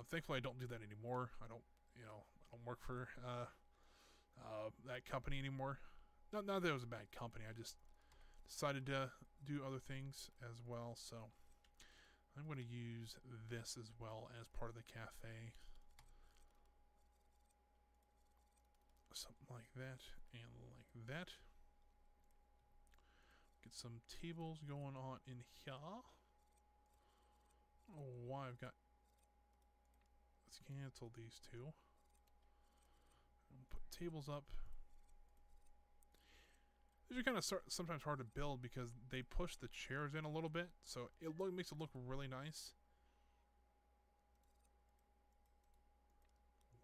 Thankfully, I don't do that anymore. I don't work for that company anymore. Not that it was a bad company. I just decided to do other things as well. So I'm going to use this as well as part of the cafe. Something like that and like that. Get some tables going on in here. Oh, why I've got... Let's cancel these two. And put tables up. These are kind of sometimes hard to build because they push the chairs in a little bit, so it makes it look really nice.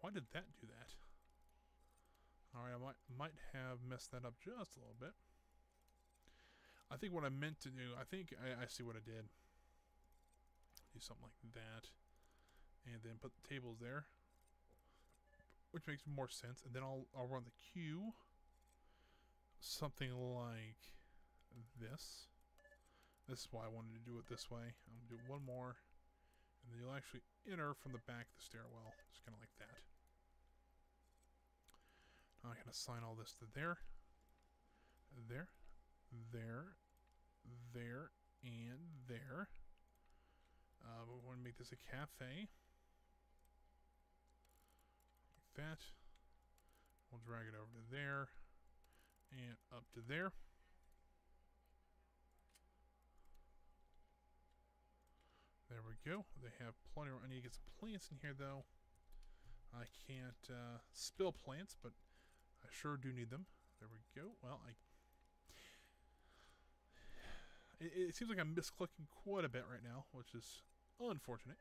Why did that do that? Alright, I might have messed that up just a little bit. I think what I meant to do, I think I see what I did. Do something like that. And then put the tables there. Which makes more sense. And then I'll run the queue. Something like this. This is why I wanted to do it this way. I'm going to do one more. And then you'll actually enter from the back of the stairwell. Just kind of like that. Now I can assign all this to there. There. There. There. And there. We want to make this a cafe. Like that. We'll drag it over to there. And up to there. There we go. They have plenty of... I need to get some plants in here, though. I can't spill plants, but I sure do need them. There we go. Well, it seems like I'm misclicking quite a bit right now, which is unfortunate.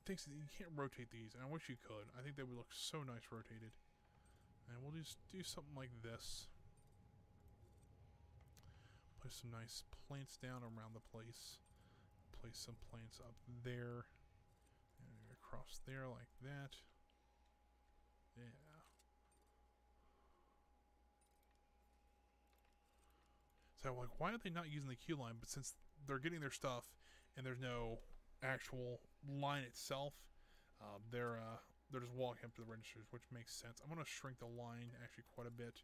Things that you can't rotate these, and I wish you could. I think they would look so nice rotated. And we'll just do something like this. Place some nice plants down around the place. Place some plants up there. And across there like that. Yeah. So like, why are they not using the queue line? But since they're getting their stuff and there's no actual line itself, they're just walking up to the registers, which makes sense. I'm gonna shrink the line actually quite a bit,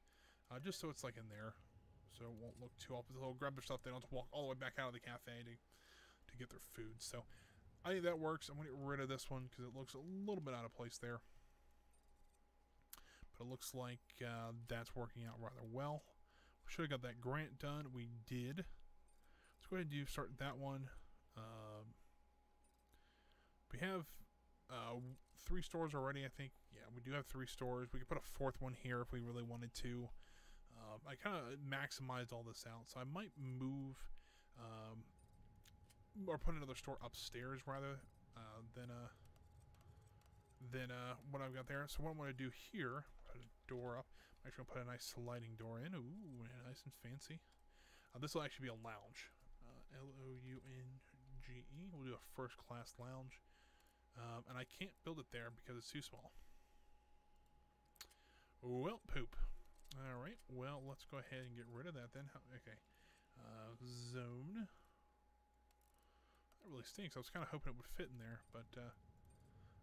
just so it's like in there, so it won't look too off. They'll grab their stuff. They don't have to walk all the way back out of the cafe to get their food. So I think that works. I'm gonna get rid of this one because it looks a little bit out of place there. But it looks like that's working out rather well. We should have got that grant done. We did. Let's go ahead and start that one. We have 3 stores already, I think. Yeah, we do have 3 stores. We could put a 4th one here if we really wanted to. I kind of maximized all this out, so I might move or put another store upstairs rather than what I've got there. So what I'm going to do here, put a door up. I'm actually going to put a nice sliding door in. Ooh, nice and fancy. This will actually be a lounge. Lounge. We'll do a first class lounge. And I can't build it there because it's too small. Well, poop. Alright, well, let's go ahead and get rid of that then. Okay. Zone. That really stinks. I was kind of hoping it would fit in there, but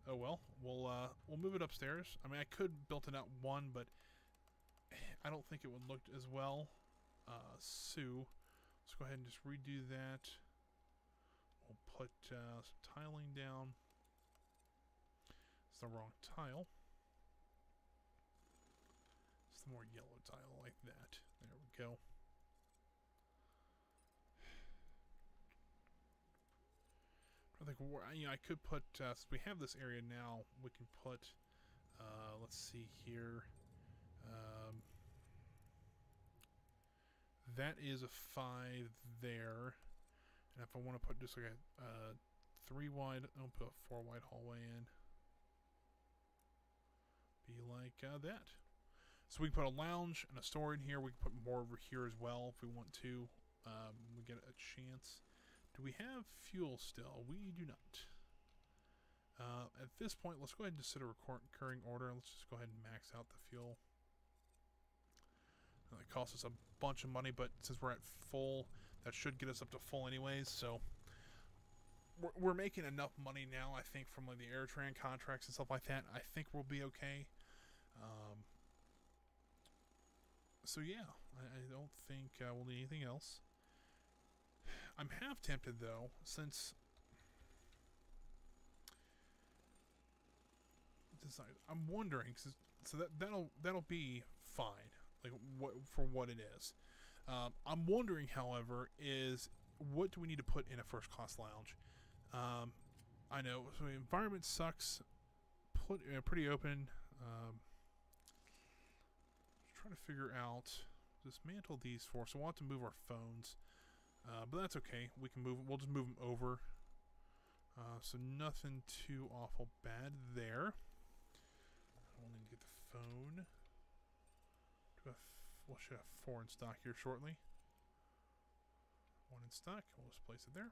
oh well. We'll move it upstairs. I mean, I could build it out one, but I don't think it would look as well. So let's go ahead and just redo that. We'll put some tiling down. It's the wrong tile. It's the more yellow tile like that. There we go. I think I could put, since we have this area now, we can put, let's see here. That is a 5 there. And if I want to put just like a 3 wide, I'll put a 4 wide hallway in. Be like that. So we can put a lounge and a store in here. We can put more over here as well if we want to. We get a chance. Do we have fuel still? We do not. At this point, let's go ahead and just set a recurring order. Let's just go ahead and max out the fuel. It costs us a bunch of money, but since we're at full, that should get us up to full anyways. So we're making enough money now, I think, from like the AirTran contracts and stuff like that. I think we'll be okay. So yeah, I don't think we'll need anything else. I'm half tempted though, since I'm wondering, so that'll be fine, like for what it is. I'm wondering, however, is what do we need to put in a first class lounge? I know, so the environment sucks. Pretty open. Trying to figure out, dismantle these 4, so we'll have to move our phones. But that's okay. We can move. We'll just move them over. So nothing too awful bad there. we'll need to get the phone. We should have 4 in stock here shortly. 1 in stock. We'll just place it there.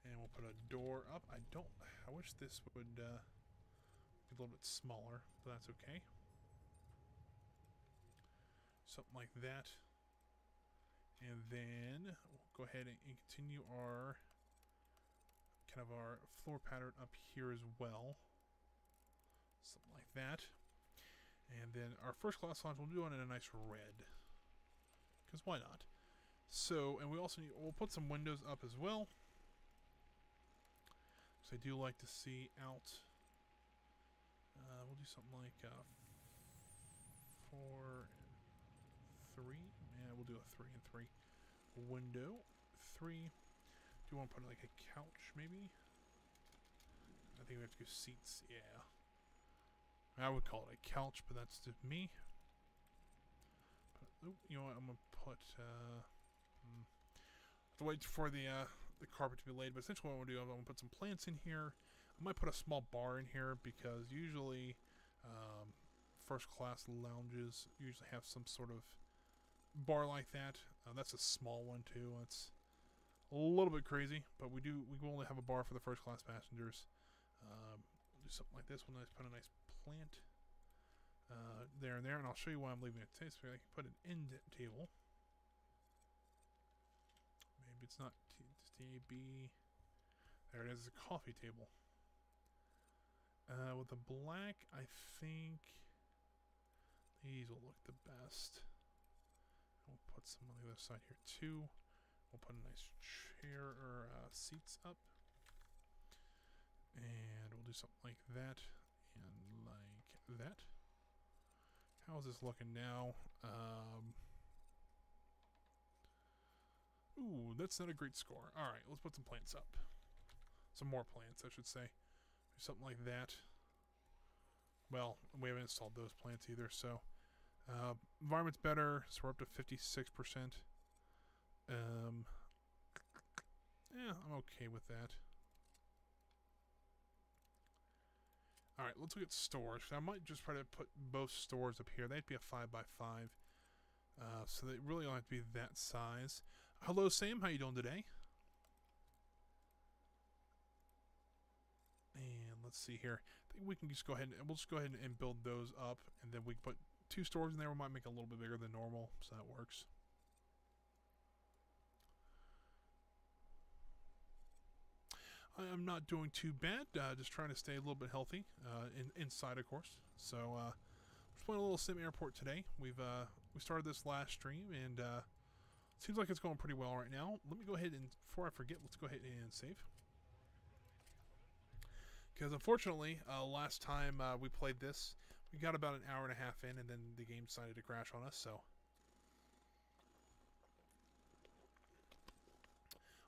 And we'll put a door up. I wish this would be a little bit smaller, but that's okay. Something like that. And then we'll go ahead and continue our our floor pattern up here as well. Something like that. And then our first class lounge, we'll do it in a nice red. Because why not? So, and we also we'll put some windows up as well. So I do like to see out. We'll do something like 4 and 3. Yeah, we'll do a 3 and 3. Window 3. Do you want to put like a couch maybe? I think we have to go seats. Yeah. I would call it a couch, but that's just me. But, oh, you know what? I'm gonna put. Have to wait for the carpet to be laid. But essentially, what I'm gonna do, I'm gonna put some plants in here. I might put a small bar in here because usually, first class lounges usually have some sort of bar like that. That's a small one too. It's a little bit crazy, but we only have a bar for the first class passengers. We'll do something like this. We'll put a nice plant there and there, and I'll show you why I'm leaving it today. So I can put an end table. Maybe it's not just A-B. There it is, a coffee table. With the black, I think these will look the best. We'll put some on the other side here too. We'll put a nice chair or seats up. And we'll do something like that and like that. How is this looking now? Ooh, that's not a great score. Alright, let's put some plants up. Some more plants, I should say. Do something like that. Well, we haven't installed those plants either, so... environment's better, so we're up to 56%. Yeah, I'm okay with that. Alright, let's look at stores. I might just try to put both stores up here. They'd be a 5x5. So they really don't have to be that size. Hello, Sam. How you doing today? And let's see here. I think we can just go ahead and we'll just go ahead and build those up, and then we can put 2 stores in there. We might make it a little bit bigger than normal, so that works. I'm not doing too bad. Just trying to stay a little bit healthy inside, of course. So just playing a little SimAirport today. We started this last stream, and seems like it's going pretty well right now. Let me go ahead and, before I forget, let's go ahead and save. Because unfortunately, last time we played this, we got about an hour and a half in, and then the game decided to crash on us. So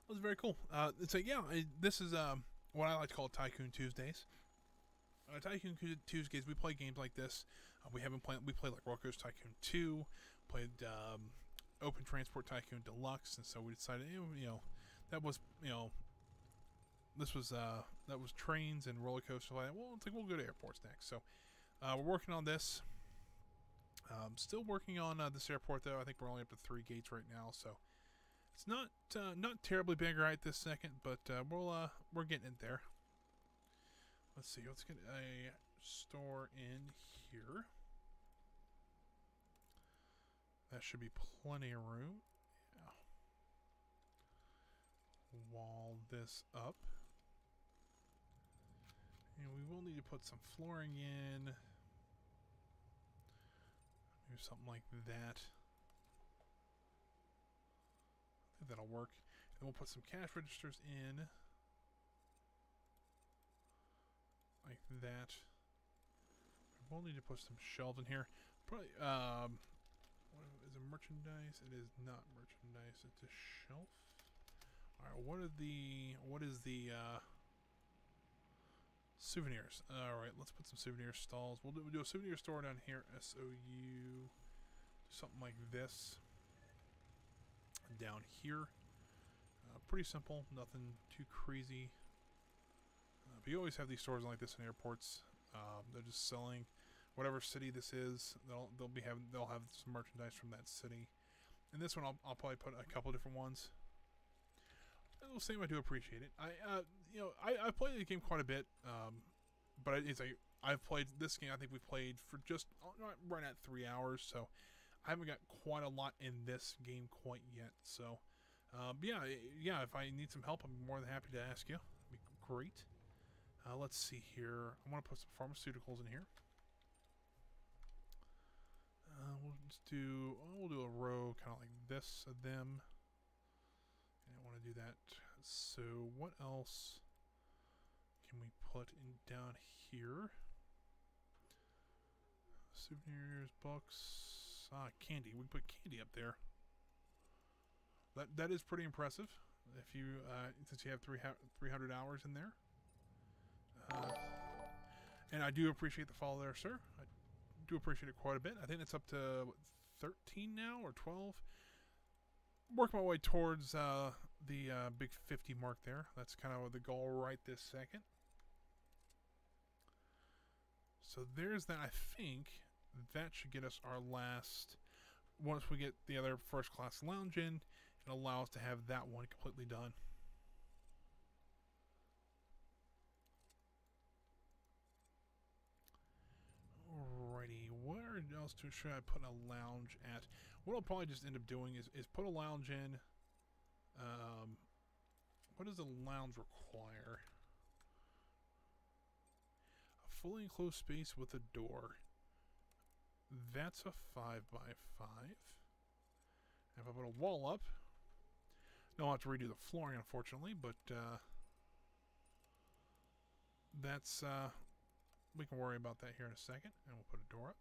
it was very cool. So yeah, this is what I like to call Tycoon Tuesdays. Tycoon Tuesdays, we play games like this. We played like Roller Coaster Tycoon 2, played Open Transport Tycoon Deluxe, and so we decided, that was trains and roller coasters. Like, well, it's like we'll go to airports next. So we're working on this. Still working on this airport though. I think we're only up to 3 gates right now, so it's not terribly big right this second, but we're getting it there. Let's see. Let's get a store in here. That should be plenty of room. Yeah. Wall this up. And we will need to put some flooring in. Maybe something like that. I think that'll work. And we'll put some cash registers in. Like that. We'll need to put some shelves in here. Probably, what is it, merchandise? It is not merchandise, it's a shelf. Alright, what is the souvenirs? Alright, let's put some souvenir stalls. We'll do a souvenir store down here, SOU. Something like this. Down here. Pretty simple, nothing too crazy. But you always have these stores like this in airports. They're just selling whatever city this is. They'll have some merchandise from that city. And this one I'll probably put a couple different ones. The same, I do appreciate it. I played the game quite a bit, but I've played this game. I think we've played for just right at 3 hours, so I haven't got quite a lot in this game quite yet. So, yeah. If I need some help, I'm more than happy to ask you. It'd be great. Let's see here. I want to put some pharmaceuticals in here. We'll do a row kind of like this of them. And I want to do that. So what else can we put in down here? Souvenirs, books, candy. We put candy up there. That is pretty impressive. If you since you have 300 hours in there. And I do appreciate the follow there, sir. I do appreciate it quite a bit. I think it's up to what, 13 now or 12. Working my way towards the big 50 mark there. That's kind of the goal right this second. So there's that. I think that should get us our last. Once we get the other first class lounge in, it'll allow us to have that one completely done. Alrighty, where else should I put a lounge at? What I'll probably just end up doing is put a lounge in. What does a lounge require? A fully enclosed space with a door. That's a 5x5. If I put a wall up, I'll have to redo the flooring, unfortunately, but that's we can worry about that here in a second, and we'll put a door up.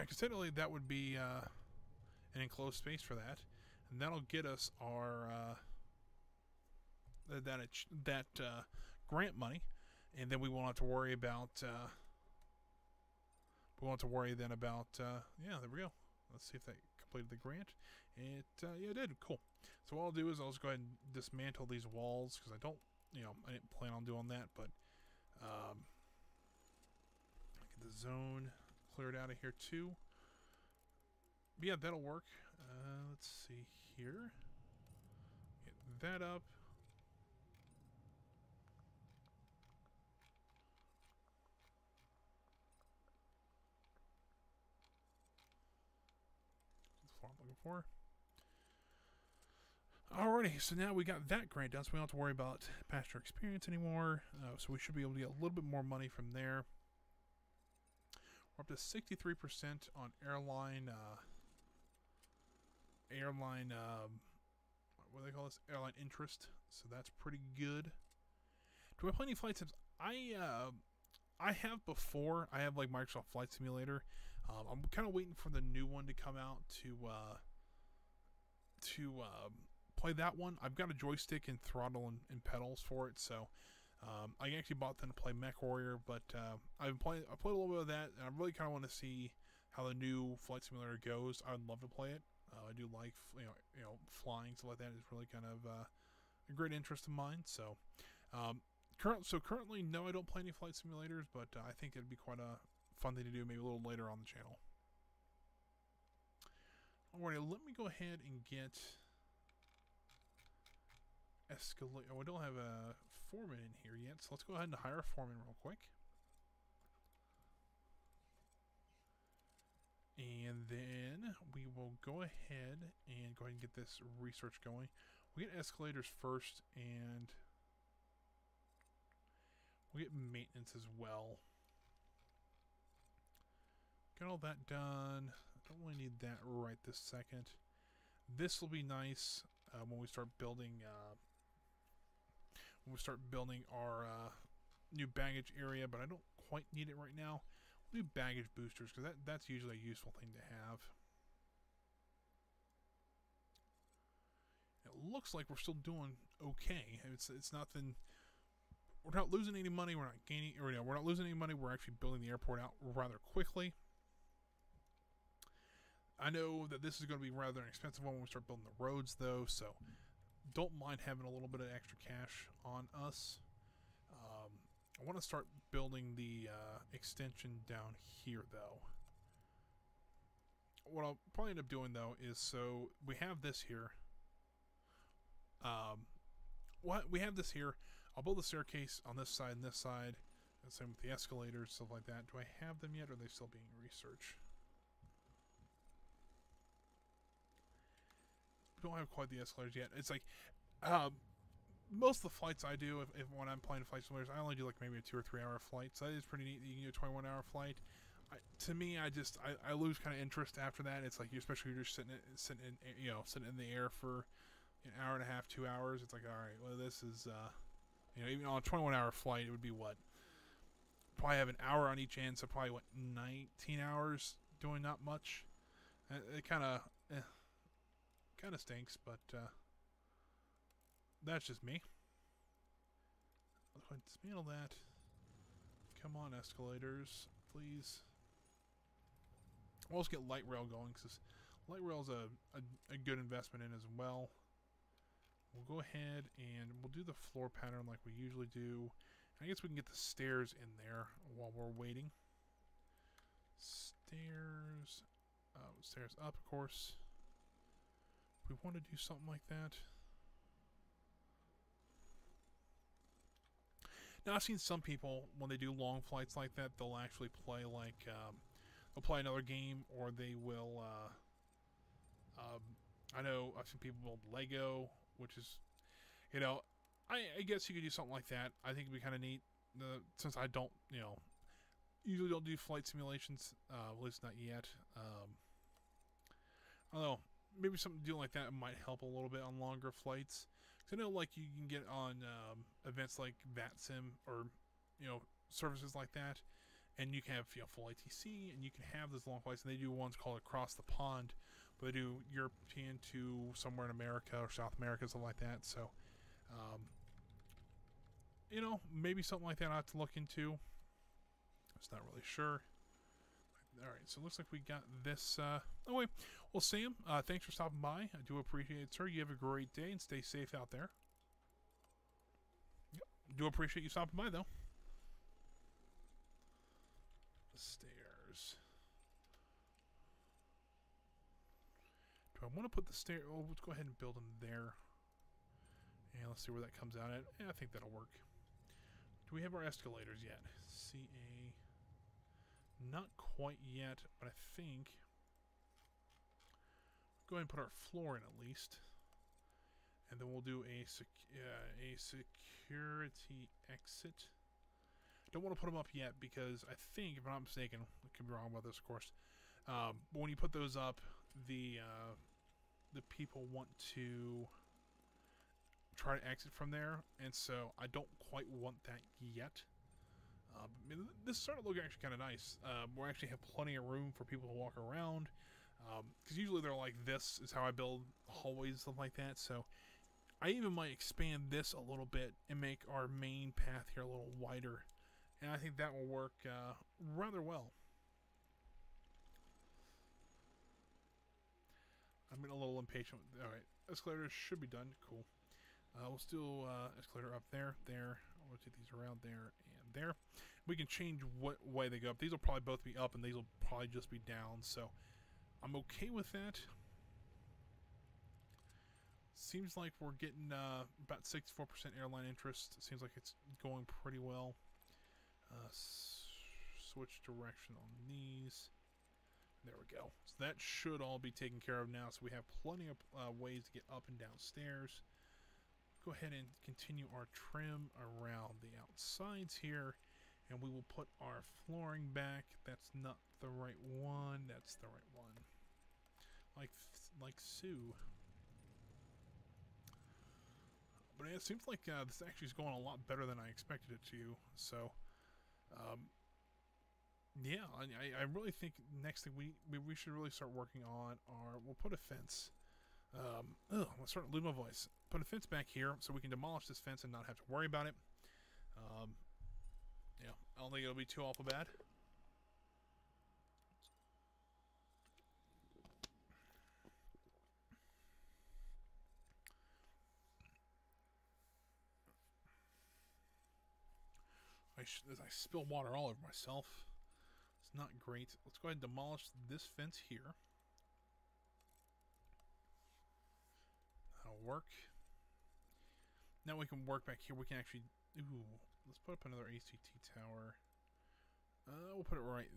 Because technically that would be an enclosed space for that, and that'll get us our that grant money, and then we won't have to worry about yeah, there we go. Let's see if that completed the grant. Yeah, it did. Cool. So what I'll do is I'll just go ahead and dismantle these walls, because I didn't plan on doing that, but get the zone cleared out of here too. But yeah, that'll work. Let's see here. Get that up. That's what I'm looking for. Alrighty, so now we got that grant done, so we don't have to worry about passenger experience anymore. So we should be able to get a little bit more money from there. We're up to 63% on airline, what do they call this? Airline interest. So that's pretty good. Do I play any flight sims? I have before. I have like Microsoft Flight Simulator. I'm kind of waiting for the new one to come out to play that one. I've got a joystick and throttle and pedals for it, so I actually bought them to play Mech Warrior, but I played a little bit of that, and I really kind of want to see how the new Flight Simulator goes. I would love to play it. I do like flying, stuff like that is really kind of a great interest of mine. So currently, no, I don't play any Flight Simulators, but I think it'd be quite a fun thing to do maybe a little later on the channel. Alright, let me go ahead and get escalate. Oh, I don't have a foreman in here yet, so let's go ahead and hire a foreman real quick. And then we will go ahead and get this research going. We'll get escalators first, and we'll get maintenance as well. Got all that done. I don't really need that right this second. This will be nice when we start building our new baggage area, but I don't quite need it right now. We'll do baggage boosters, because that's usually a useful thing to have. It looks like we're still doing okay. It's nothing. We're not losing any money. We're not gaining, or we're not losing any money. We're actually building the airport out rather quickly. I know that this is going to be rather an expensive one when we start building the roads, though, so don't mind having a little bit of extra cash on us. I want to start building the extension down here, though. What I'll probably end up doing, though, is so we have this here. We have this here. I'll build the staircase on this side and this side. And same with the escalators, stuff like that. Do I have them yet, or are they still being researched? We don't have quite the escalators yet. It's like, most of the flights I do, if when I'm playing flight simulators, I only do like maybe a 2 or 3 hour flight. So that is pretty neat that you can do a 21-hour flight. To me, I lose kind of interest after that. It's like, especially if you're just sitting in the air for an hour and a half, 2 hours. It's like, all right, well, this is, even on a 21-hour flight, it would be what? Probably have an hour on each end, so probably, 19 hours doing not much. It kind of stinks, but that's just me. I'll go ahead and dismantle that. Come on, escalators, please. We'll also get light rail going, because light rail is a good investment in as well. We'll go ahead and we'll do the floor pattern like we usually do. I guess we can get the stairs in there while we're waiting. Stairs. Stairs up, of course. We want to do something like that. Now, I've seen some people, when they do long flights like that, they'll actually play like, they'll play another game, or they will, I know I've seen people build Lego, which is, I guess you could do something like that. I think it'd be kind of neat, since I don't, usually don't do flight simulations, at least not yet. I don't know, maybe something to do like that might help a little bit on longer flights. Because I know, like, you can get on events like VATSIM or, services like that, and you can have, full ATC, and you can have those long flights, and they do ones called Across the Pond, but they do European to somewhere in America or South America, something like that. So, maybe something like that I have to look into. Just not really sure. Alright, so it looks like we got this. Oh, wait. Well, Sam, thanks for stopping by. I do appreciate it, sir. You have a great day and stay safe out there. Yep. Do appreciate you stopping by, though. The stairs. Do I want to put the stair? Oh, let's go ahead and build them there. And let's see where that comes out at. Yeah, I think that'll work. Do we have our escalators yet? CA. Not quite yet, but I think. Go ahead and put our floor in at least. And then we'll do a security exit. Don't want to put them up yet because I think, if I'm not mistaken, I could be wrong about this, of course. But when you put those up, the people want to try to exit from there, and so I don't quite want that yet. This is starting to look actually kind of nice. We actually have plenty of room for people to walk around. Because usually they're like, this is how I build hallways, stuff like that. So I even might expand this a little bit and make our main path here a little wider. And I think that will work rather well. I'm getting a little impatient. Alright, escalators should be done. Cool. We'll still escalator up there, there. I'll rotate these around there and there. We can change what way they go up. These will probably both be up, and these will probably just be down. So I'm okay with that. Seems like we're getting about 64% airline interest. It seems like it's going pretty well. Switch direction on these. There we go. So that should all be taken care of now. So we have plenty of ways to get up and down stairs. Go ahead and continue our trim around the outsides here, and we will put our flooring back. That's not the right one. That's the right one. Like Sue. But it seems like this actually is going a lot better than I expected it to. So, yeah, I really think next thing we should really start working on our. We'll put a fence. I'm starting to lose my voice. Put a fence back here so we can demolish this fence and not have to worry about it. Yeah, I don't think it'll be too awful bad. I I spill water all over myself. It's not great. Let's go ahead and demolish this fence here. That'll work. Now we can work back here. We can actually... Ooh, let's put up another ACT tower. We'll put it right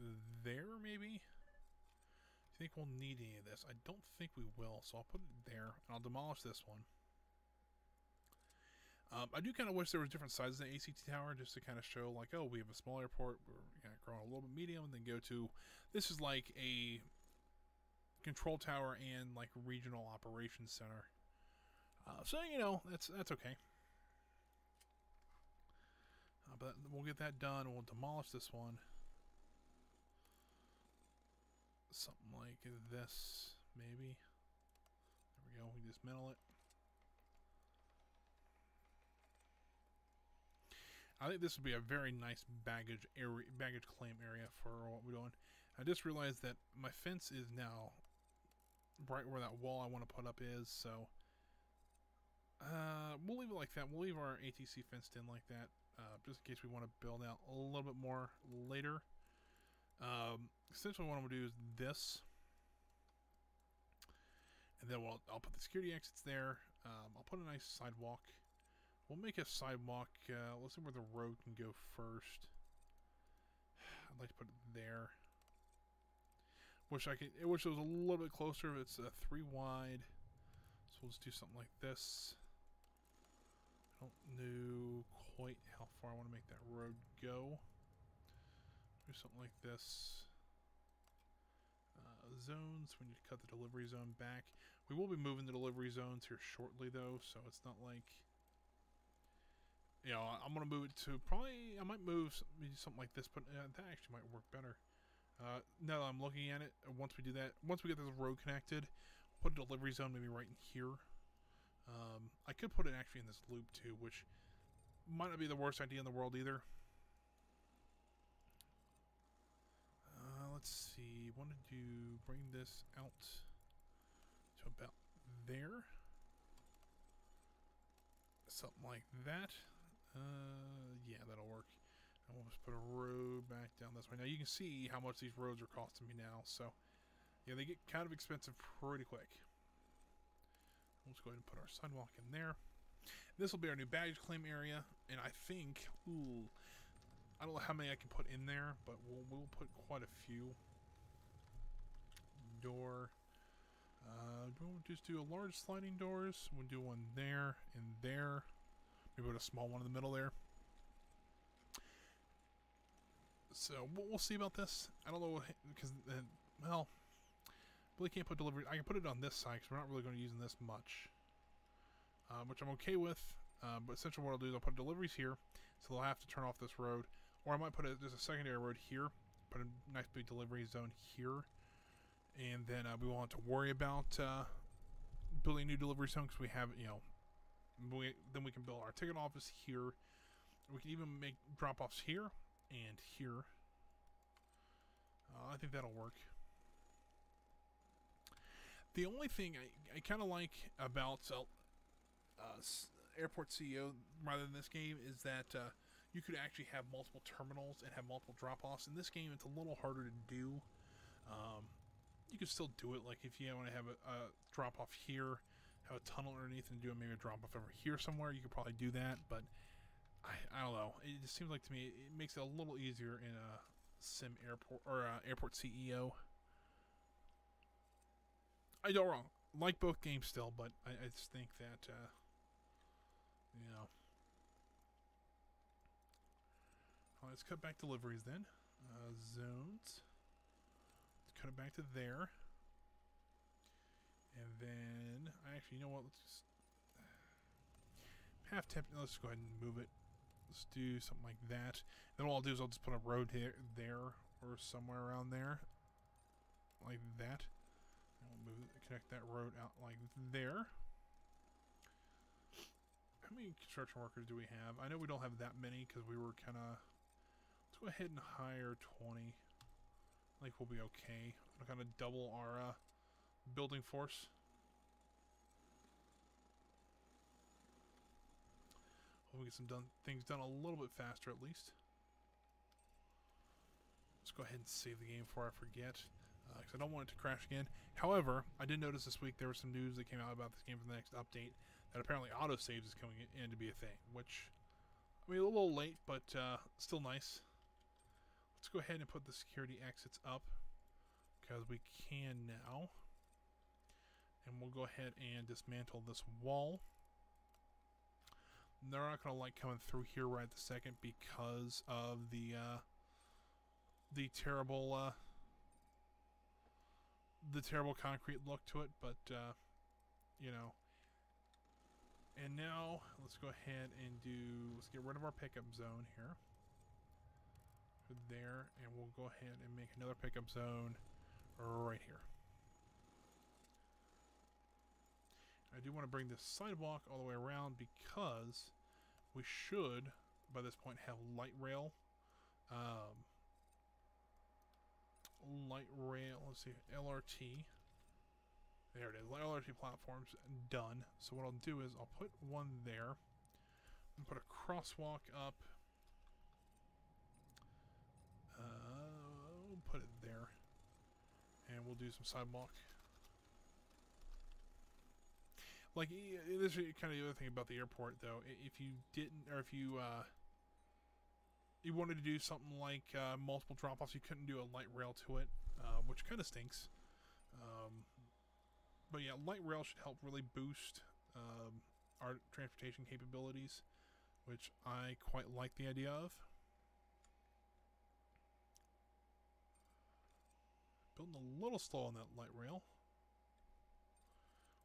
there, maybe? I think we'll need any of this. I don't think we will, so I'll put it there, and I'll demolish this one. I do kind of wish there was different sizes of the ACT tower, just to kind of show, like, oh, we have a small airport, we're kind of growing a little bit medium, and then go to, this is like a control tower and like regional operations center. So, you know, that's okay. But we'll get that done, and we'll demolish this one. Something like this, maybe. There we go, we dismantle it. I think this would be a very nice baggage claim area for what we're doing. I just realized that my fence is now right where that wall I want to put up is, so we'll leave it like that. We'll leave our ATC fenced in like that, just in case we want to build out a little bit more later. Essentially what I'm going to do is this, and then I'll put the security exits there. I'll put a nice sidewalk. We'll make a sidewalk. Let's see where the road can go first. I'd like to put it there. Wish it was a little bit closer. It's 3 wide, so we'll just do something like this. I don't know quite how far I want to make that road go. Do something like this. Zones. We need to cut the delivery zone back. We will be moving the delivery zones here shortly, though, so it's not like, you know, I'm going to move it to probably, I might move something like this, but that actually might work better. Now that I'm looking at it, once we do that, once we get this road connected, we'll put a delivery zone maybe right in here. I could put it actually in this loop too, which might not be the worst idea in the world either. Let's see, wanted to bring this out to about there. Something like that. Yeah, that'll work. And we'll just put a road back down this way. Now you can see how much these roads are costing me now, so yeah, they get kind of expensive pretty quick. Let's go ahead and put our sidewalk in there. This will be our new baggage claim area, and I think, ooh, I don't know how many I can put in there, but we'll put quite a few. Door. We'll just do a large sliding doors. We'll do one there and there. Maybe put a small one in the middle there. So we'll see about this. I don't know, because well, really can't put delivery. I can put it on this side because we're not really going to use this much, which I'm okay with. But essentially, what I'll do is I'll put deliveries here, so they'll have to turn off this road, or I might put just a secondary road here, put a nice big delivery zone here, and then we won't have to worry about building a new delivery zone because we have, you know, then we can build our ticket office here. We can even make drop-offs here and here. I think that'll work. The only thing I kind of like about Airport CEO rather than this game is that you could actually have multiple terminals and have multiple drop-offs. In this game, it's a little harder to do. You can still do it, like if you want to have a drop-off here, have a tunnel underneath, and do maybe a drop-off over here somewhere, you could probably do that, but I don't know. It just seems like to me it makes it a little easier in a SimAirport or Airport CEO. I don't wrong. Like both games still, but I just think that you know. Well, let's cut back deliveries then. Zones. Let's cut it back to there. And then actually, you know what? Let's just half tap. Let's go ahead and move it. Let's do something like that. Then what I'll do is I'll just put a road here, there, or somewhere around there, like that. And we'll move it, connect that road out like there. How many construction workers do we have? I know we don't have that many because we were kind of. Let's go ahead and hire 20. I think we'll be okay. We'll kind of double our building force. We'll get some things done a little bit faster at least. go ahead and save the game before I forget, because I don't want it to crash again. However, I did notice this week there was some news that came out about this game for the next update, that apparently autosaves is coming in to be a thing, which, I mean, a little late, but still nice. Let's go ahead and put the security exits up, because we can now. And we'll go ahead and dismantle this wall. They're not going to like coming through here right at the second because of the terrible concrete look to it, but you know. And now let's go ahead and let's get rid of our pickup zone here. There, and we'll go ahead and make another pickup zone right here. I do want to bring this sidewalk all the way around because we should, by this point, have light rail. Let's see, LRT. There it is, LRT platforms done. So what I'll do is I'll put one there and put a crosswalk up. We'll put it there. And we'll do some sidewalk. Like, this is kind of the other thing about the airport, though. If you didn't, or if you wanted to do something like multiple drop-offs, you couldn't do a light rail to it, which kind of stinks. But yeah, light rail should help really boost our transportation capabilities, which I quite like the idea of. Building a little slow on that light rail.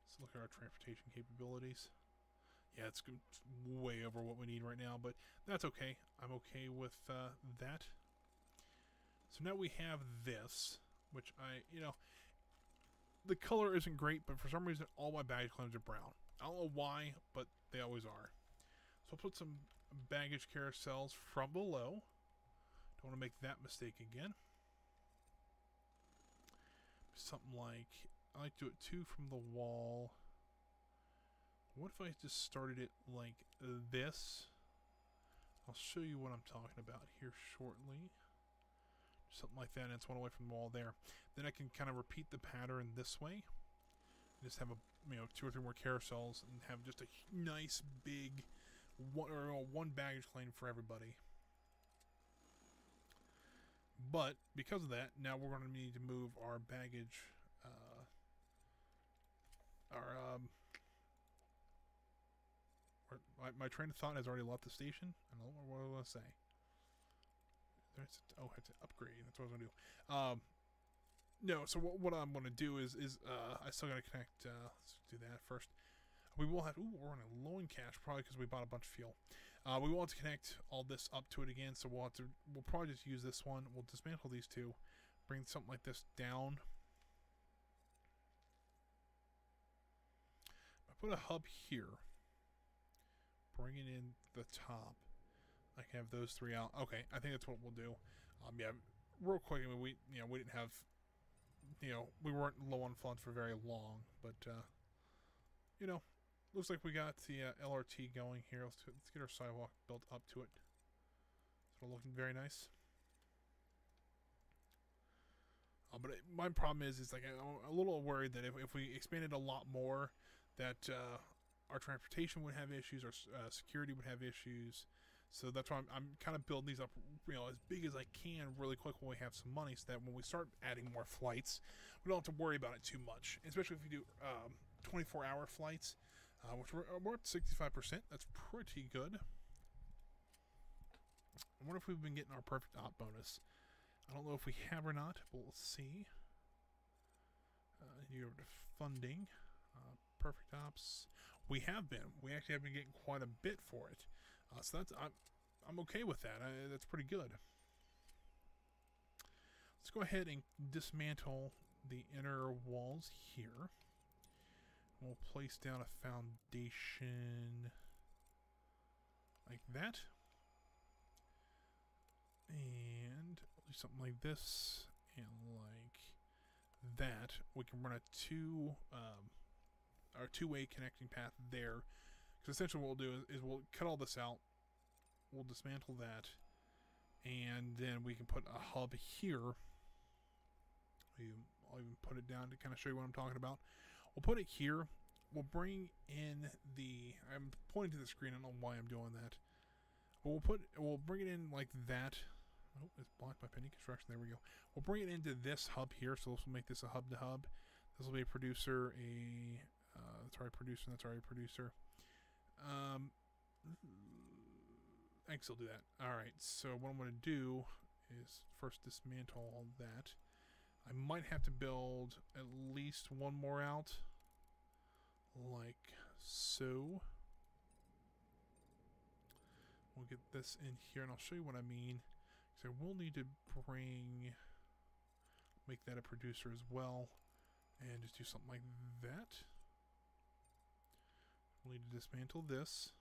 Let's look at our transportation capabilities. Yeah, it's way over what we need right now, but that's okay. I'm okay with that. So now we have this, which the color isn't great, but for some reason all my baggage claims are brown. I don't know why, but they always are. So I'll put some baggage carousels from below. Don't want to make that mistake again. Something like, I like to do it 2 from the wall. What if I just started it like this? I'll show you what I'm talking about here shortly. Something like that, and it's one away from the wall there. Then I can kind of repeat the pattern this way. Just have 2 or 3 more carousels and have just a nice big one baggage claim for everybody. But because of that, now we're going to need to move our baggage, my train of thought has already left the station. I don't know what I want to say. Oh, I have to upgrade. That's what I was going to do. No, so what I'm going to do is I still got to connect. Let's do that first. We will have. Ooh, we're running low in cash, probably because we bought a bunch of fuel. We want to connect all this up to it again, so we'll probably just use this one. We'll dismantle these two, bring something like this down. I put a hub here. Bring it in the top. I can have those 3 out. Okay, I think that's what we'll do. Yeah, real quick. I mean, we didn't have, we weren't low on funds for very long, but looks like we got the LRT going here. Let's get our sidewalk built up to it. It's looking very nice. But my problem is like I'm a little worried that if we expanded a lot more, that our transportation would have issues, our security would have issues. So that's why I'm kind of building these up, as big as I can really quick when we have some money, so that when we start adding more flights, we don't have to worry about it too much. Especially if we do 24-hour flights, which we're at 65%. That's pretty good. I wonder if we've been getting our perfect op bonus. I don't know if we have or not, but we'll see. You over to funding, perfect ops. We have been. We actually have been getting quite a bit for it. So I'm okay with that. That's pretty good. Let's go ahead and dismantle the inner walls here. We'll place down a foundation like that. And we'll do something like this and like that. We can run a two-way connecting path there. Because essentially what we'll do is we'll cut all this out. We'll dismantle that. And then we can put a hub here. I'll even put it down to kind of show you what I'm talking about. We'll put it here. We'll bring in the... I'm pointing to the screen. I don't know why I'm doing that. But we'll bring it in like that. Oh, it's blocked by pending construction. There we go. We'll bring it into this hub here. So this will make this a hub to hub. This will be a producer, that's already producer, and that's already producer. I can still do that. Alright, so what I'm going to do is first dismantle all that. I might have to build at least one more out. Like so. We'll get this in here, and I'll show you what I mean. So we'll need to make that a producer as well. And just do something like that. We'll need to dismantle this.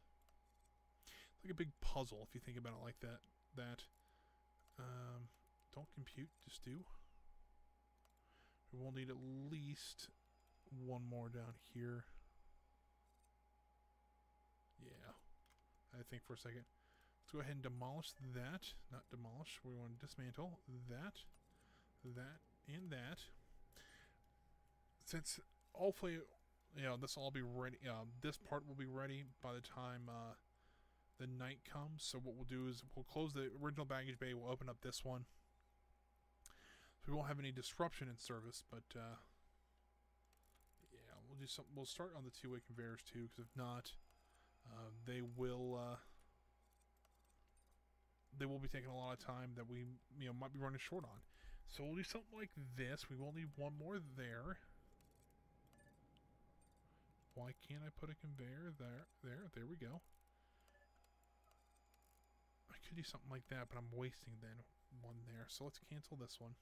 It's like a big puzzle if you think about it like that. Don't compute, just do. We'll need at least one more down here. Yeah. I think for a second. Let's go ahead and demolish that. Not demolish. We want to dismantle that, and that. Since hopefully, this will all be ready. This part will be ready by the time the night comes. So what we'll do is we'll close the original baggage bay. We'll open up this one. So we won't have any disruption in service. But yeah, we'll do something. We'll start on the two-way conveyors too, because if not, they will be taking a lot of time that we might be running short on. So we'll do something like this. We will need one more there. Why can't I put a conveyor there? There we go. I could do something like that, but I'm wasting then one there. So let's cancel this one.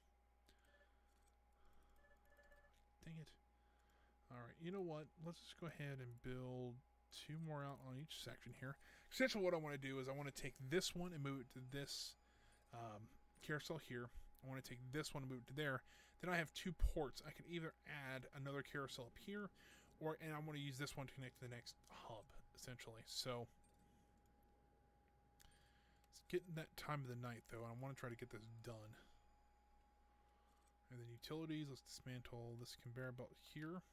Dang it. Alright, you know what? Let's just go ahead and build two more out on each section here. Essentially what I want to do is I want to take this one and move it to this carousel here. I want to take this one and move it to there. Then I have two ports. I can either add another carousel up here, and I want to use this one to connect to the next hub, essentially. So it's getting that time of the night, though, and I want to try to get this done. And then utilities, let's dismantle this conveyor belt here.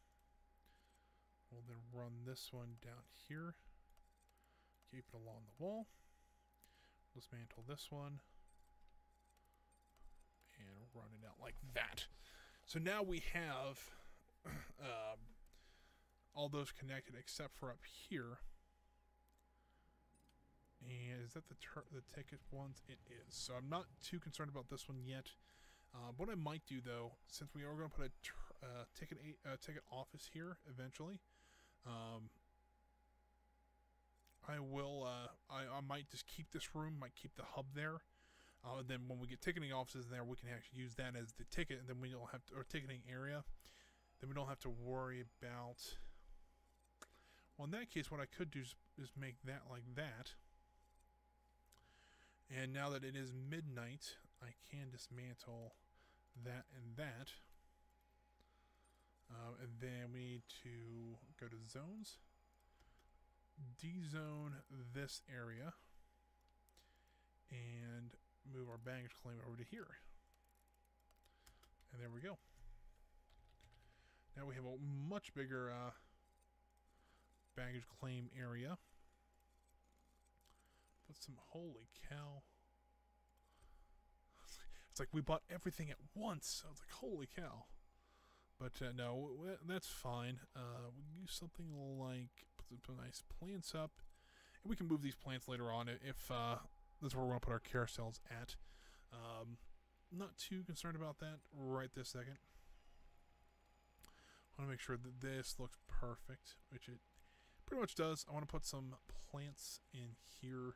We'll then run this one down here. Keep it along the wall. Dismantle this one. And run it out like that. So now we have all those connected except for up here. And is that the ticket ones? It is. So I'm not too concerned about this one yet. What I might do though, since we are going to put a ticket office here eventually, I might just keep this room, might keep the hub there. Then when we get ticketing offices in there, we can actually use that as the ticket, and then we don't have to, or ticketing area. Then we don't have to worry about. Well, in that case, what I could do is make that like that. And now that it is midnight, I can dismantle that and that. And then we need to go to zones, dezone this area, and move our baggage claim over to here. And there we go. Now we have a much bigger baggage claim area. Put some, holy cow. It's like we bought everything at once. I was like, holy cow. But no, that's fine. We can use something like, put some nice plants up. And we can move these plants later on if that's where we're going to put our carousels at. Not too concerned about that right this second. I want to make sure that this looks perfect, which it pretty much does. I want to put some plants in here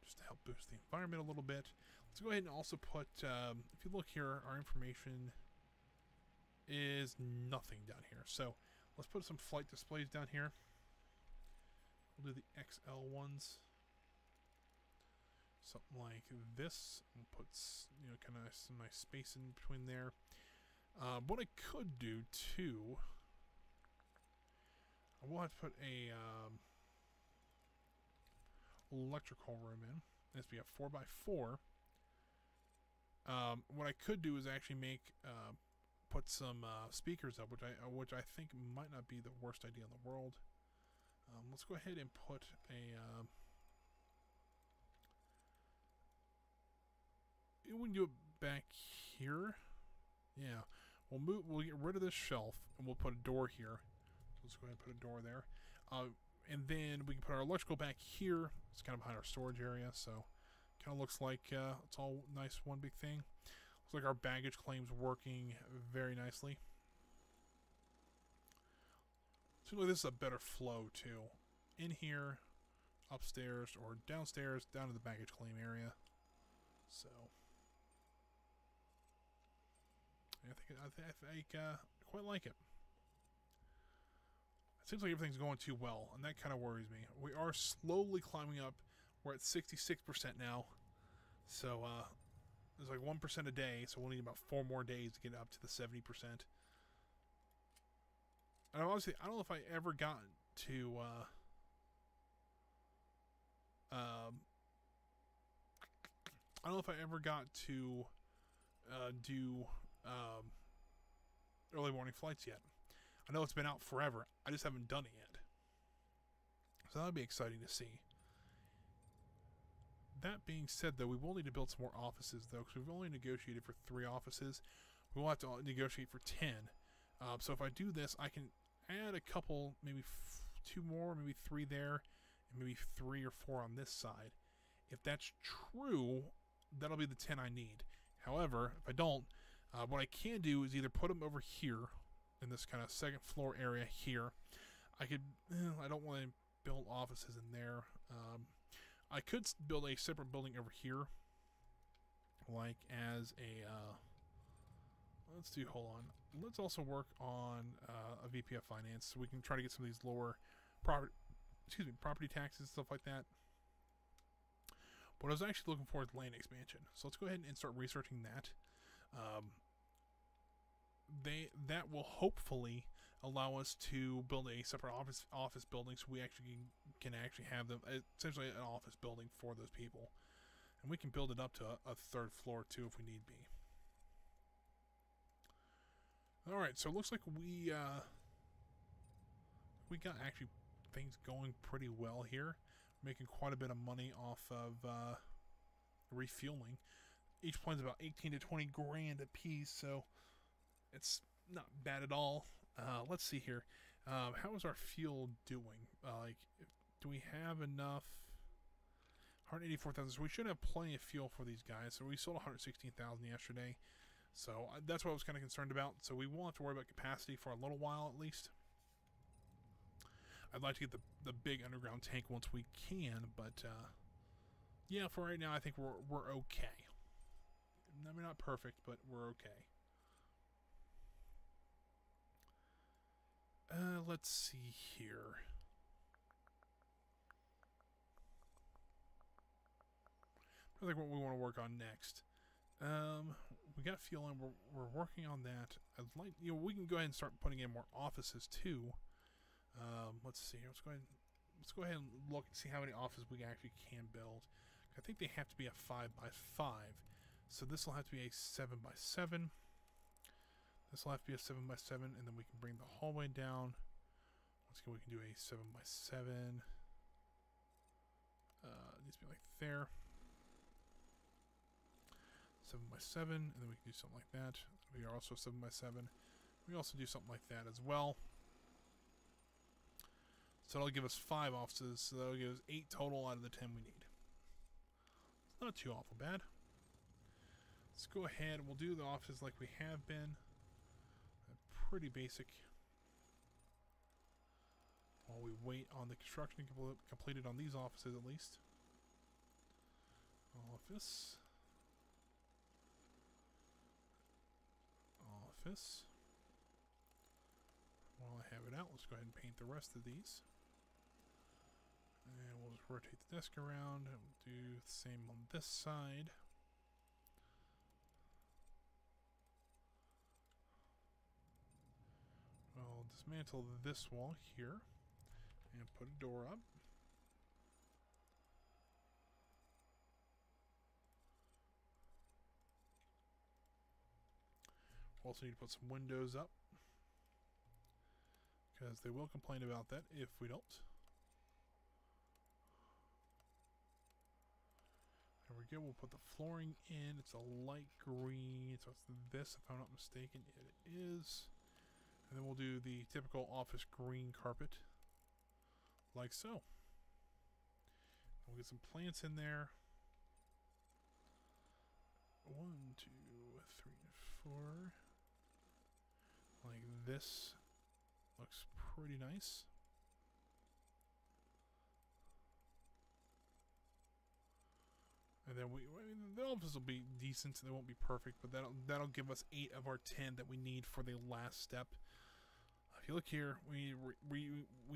just to help boost the environment a little bit. Let's go ahead and also put, if you look here, our information is nothing down here. So let's put some flight displays down here. We'll do the XL ones. Something like this. We'll put, kind of some nice space in between there. What I could do too, I will have to put a electrical room in. This will be a 4x4. What I could do is actually put some speakers up, which I think might not be the worst idea in the world. Let's go ahead and put a. We can do it back here. Yeah, we'll get rid of this shelf and we'll put a door here. Let's go ahead and put a door there. And then we can put our electrical back here. It's kind of behind our storage area, so kind of looks like it's all nice, one big thing. Looks like our baggage claim's working very nicely. Seems like this is a better flow too. In here, upstairs, or downstairs, down to the baggage claim area. So I quite like it. It seems like everything's going too well, and that kind of worries me. We are slowly climbing up. We're at 66% now. So there's like 1% a day, so we'll need about 4 more days to get up to the 70%. And obviously, I don't know if I ever got to I don't know if I ever got to do early morning flights yet. I know it's been out forever. I just haven't done it yet. So that'll be exciting to see. That being said, though, we will need to build some more offices, though, because we've only negotiated for 3 offices. We will have to negotiate for 10. So if I do this, I can add a couple, maybe 2 more, maybe 3 there, and maybe 3 or 4 on this side. If that's true, that'll be the 10 I need. However, if I don't, what I can do is either put them over here in this kind of 2nd floor area here. I could, I don't want to build offices in there. I could build a separate building over here, like as a, hold on. Let's also work on a VP of Finance so we can try to get some of these lower property taxes, stuff like that. What I was actually looking for is land expansion. So let's go ahead and start researching that. That will hopefully allow us to build a separate office building, so we actually can have them essentially an office building for those people, and we can build it up to a 3rd floor too if we need be. All right, so it looks like we got actually things going pretty well here. Making quite a bit of money off of refueling. Each plane's about 18 to 20 grand a piece, so it's not bad at all. Let's see here. How is our fuel doing? Do we have enough? 184,000. So we should have plenty of fuel for these guys. So we sold 116,000 yesterday. So that's what I was kind of concerned about. So we won't have to worry about capacity for a little while at least. I'd like to get the big underground tank once we can, but yeah, for right now I think we're okay. I mean, not perfect, but we're okay. Let's see here. I think what we want to work on next. We got fuel and we're working on that. I'd like, we can go ahead and start putting in more offices too. Let's see. Let's go ahead and look and see how many offices we actually can build. I think they have to be a 5x5. So this will have to be a 7x7. This will have to be a 7x7, and then we can bring the hallway down. Once again, we can do a 7x7. It needs to be like there. 7x7, and then we can do something like that. We are also 7x7. We also do something like that as well. So that'll give us 5 offices, so that'll give us 8 total out of the 10 we need. It's not too awful bad. Let's go ahead and we'll do the offices like we have been. Pretty basic. While we wait on the construction to be completed on these offices at least. Office. Office. While I have it out, let's go ahead and paint the rest of these. And we'll just rotate the desk around and we'll do the same on this side. I'll dismantle this wall here and put a door up. also need to put some windows up, because they will complain about that if we don't. There we go. We'll put the flooring in. It's a light green, so it's this, if I'm not mistaken. It is. And then we'll do the typical office green carpet, like so. We'll get some plants in there. 1, 2, 3, 4. Like this. Looks pretty nice. And then the office will be decent. They won't be perfect, but that'll give us 8 of our 10 that we need for the last step. If you look here, we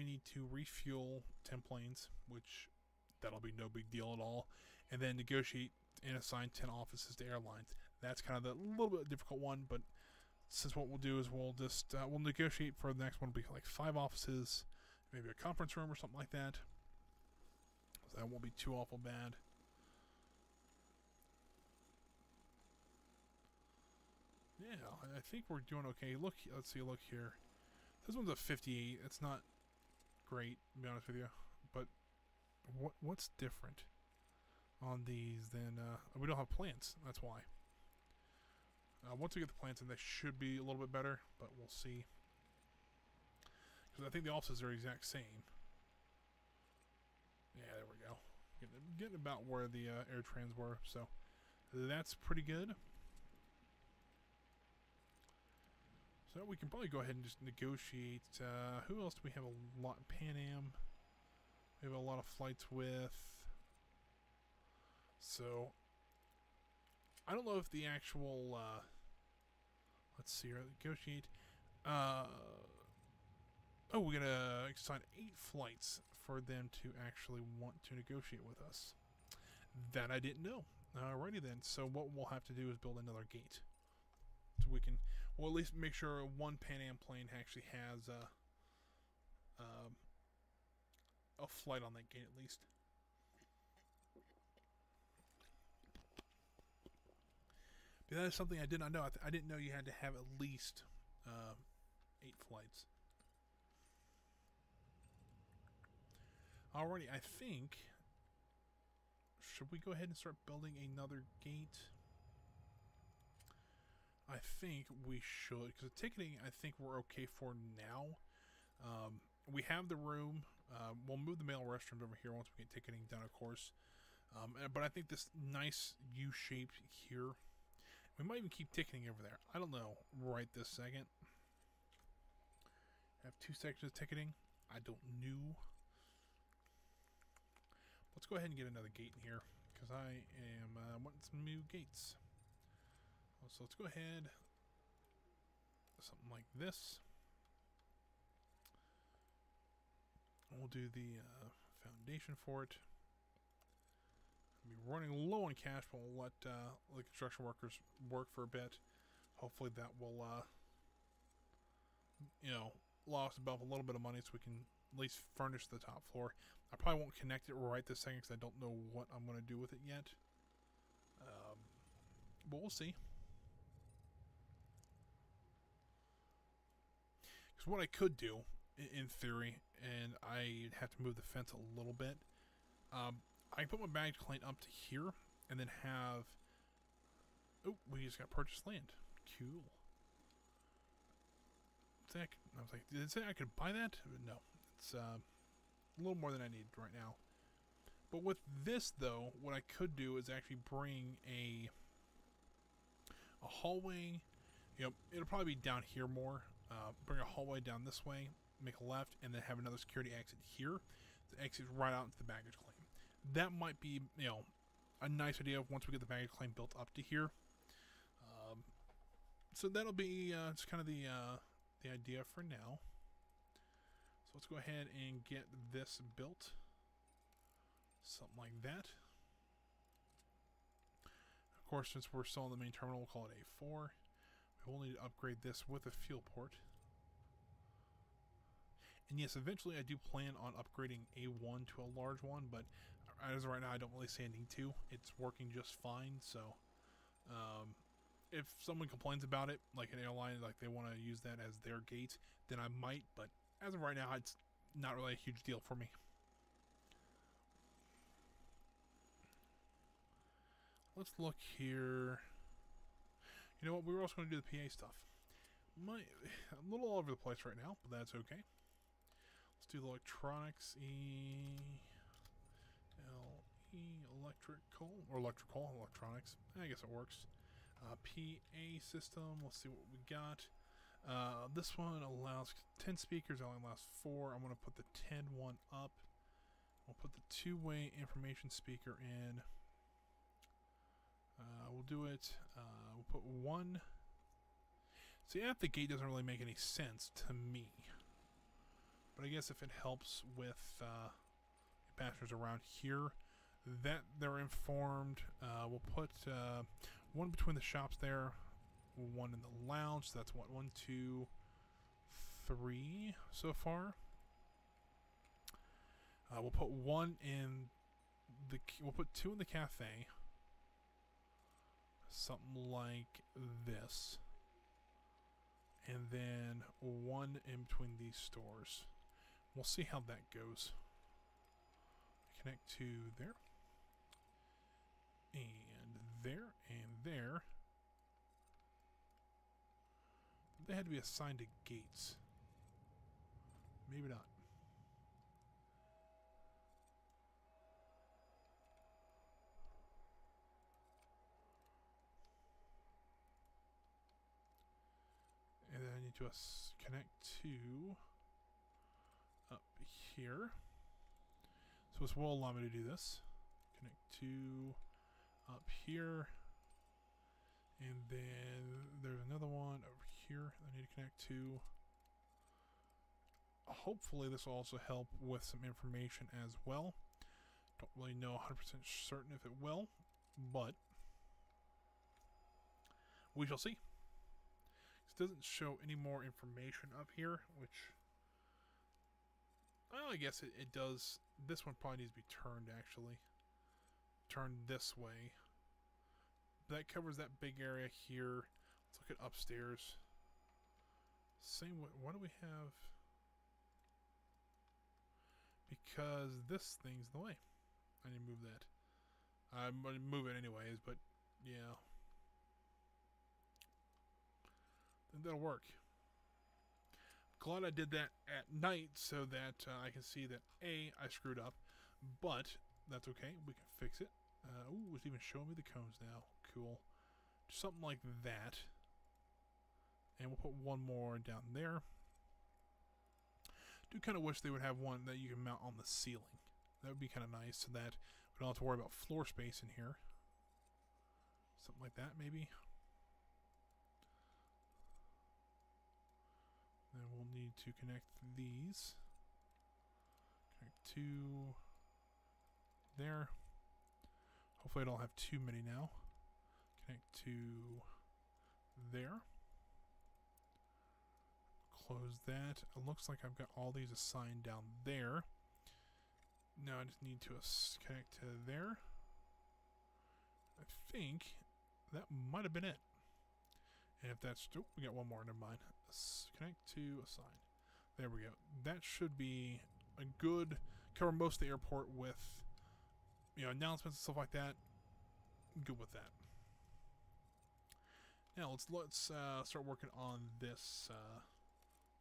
need to refuel 10 planes, which that'll be no big deal at all, and then negotiate and assign 10 offices to airlines. That's kind of the little bit difficult one, but since what we'll do is we'll just we'll negotiate for the next one. Will be like 5 offices, maybe a conference room or something like that. So that won't be too awful bad. Yeah, I think we're doing okay. Look, let's see. Look here. This one's a 58. It's not great, to be honest with you. But what's different on these than we don't have plants? That's why. Once we get the plants in, they should be a little bit better, but we'll see. Because I think the offices are exact same. Yeah, there we go. Getting about where the air trans were, so that's pretty good. So we can probably go ahead and just negotiate. Who else do we have a lot? Pan Am. We have a lot of flights with. So I don't know if the actual. Let's see here. Negotiate. Oh, we're gonna assign 8 flights for them to actually want to negotiate with us. That I didn't know. Alrighty then. So what we'll have to do is build another gate, so we can. Well, at least make sure one Pan Am plane actually has a flight on that gate at least. But that is something I did not know. I didn't know you had to have at least 8 flights. Alrighty, I think. Should we go ahead and start building another gate? I think we should, because the ticketing, I think we're okay for now. We have the room. We'll move the male restrooms over here once we get ticketing done, of course. But I think this nice U-shape here, we might even keep ticketing over there. I don't know right this second. I have 2 sections of ticketing. I don't know. Let's go ahead and get another gate in here, because I am wanting some new gates. So let's go ahead, something like this. We'll do the foundation for it. We'll be running low on cash, but we'll let the construction workers work for a bit. Hopefully that will, you know, allow us to build up a little bit of money so we can at least furnish the top floor. I probably won't connect it right this second because I don't know what I'm going to do with it yet. But we'll see. What I could do, in theory, and I'd have to move the fence a little bit, I can put my baggage claim up to here, and then have... Oh, we just got purchased land. Cool. I was like, did it say I could buy that? No. It's a little more than I need right now. But with this, though, what I could do is actually bring a hallway. You know, it'll probably be down here more. Bring a hallway down this way, make a left, and then have another security exit here to exit right out into the baggage claim. That might be, you know, a nice idea once we get the baggage claim built up to here. So that'll be just kind of the idea for now. So let's go ahead and get this built. Something like that. Of course, since we're still in the main terminal, we'll call it A4. We'll need to upgrade this with a fuel port. And yes, eventually I do plan on upgrading A1 to a large one, but as of right now, I don't really see a need to. It's working just fine, so if someone complains about it, like an airline, like they want to use that as their gate, then I might. But as of right now, it's not really a huge deal for me. Let's look here. You know what? We were also going to do the PA stuff. I'm a little all over the place right now, but that's okay. Let's do the electronics. Electrical electronics. I guess it works. PA system. Let's see what we got. This one allows 10 speakers. It only allows 4. I'm going to put the 10 one up. We'll put the two-way information speaker in. We'll do it. We'll put 1. See, at the gate doesn't really make any sense to me. But I guess if it helps with passengers around here, that they're informed. We'll put 1 between the shops there, 1 in the lounge. So that's what, 1, 2, 3 so far. We'll put 1 in the. We'll put 2 in the cafe. Something like this. And then 1 in between these stores. We'll see how that goes. Connect to there. And there. And there. They had to be assigned to gates. Maybe not. And then I need to connect to up here. So this will allow me to do this. Connect to up here. And then there's another one over here I need to connect to. Hopefully this will also help with some information as well. Don't really know 100% certain if it will, but we shall see. It doesn't show any more information up here, which, well, I guess it does. This one probably needs to be turned, actually. Turned this way. That covers that big area here. Let's look at upstairs. Same way. Why do we have? Because this thing's in the way. I need to move that. I'm going to move it anyways, but yeah. That'll work. Glad I did that at night so that I can see that A, I screwed up, but that's okay. We can fix it. Ooh, it's even showing me the cones now. Cool. Something like that. And we'll put 1 more down there. Do kind of wish they would have one that you can mount on the ceiling. That would be kind of nice so that we don't have to worry about floor space in here. Something like that, maybe. Then we'll need to connect these. Connect to there. Hopefully I don't have too many now. Connect to there. Close that. It looks like I've got all these assigned down there. Now I just need to connect to there. I think that might have been it. And if that's... Oh, we got 1 more. Never mind. Connect to assign. There we go. That should be a good... Cover most of the airport with, you know, announcements and stuff like that. Good with that. Now let's start working on this